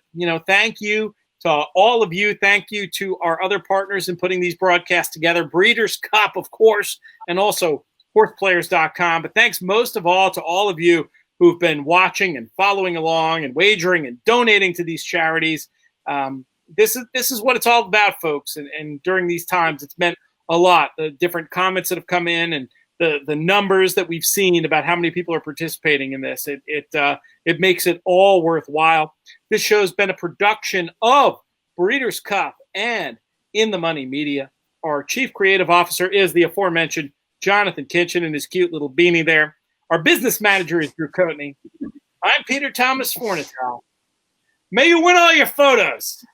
Thank you to all of you. Thank you to our other partners in putting these broadcasts together. Breeders' Cup, of course, and also Horseplayers.com. But thanks most of all to all of you who've been watching and following along and wagering and donating to these charities. This is what it's all about, folks. And during these times, it's meant a lot. The different comments that have come in and the numbers that we've seen about how many people are participating in this. It makes it all worthwhile. This show's been a production of Breeders' Cup and In the Money Media. Our chief creative officer is the aforementioned Jonathan Kitchen and his cute little beanie there. Our business manager is Drew Coatney. I'm Peter Thomas Fornatale. May you win all your photos.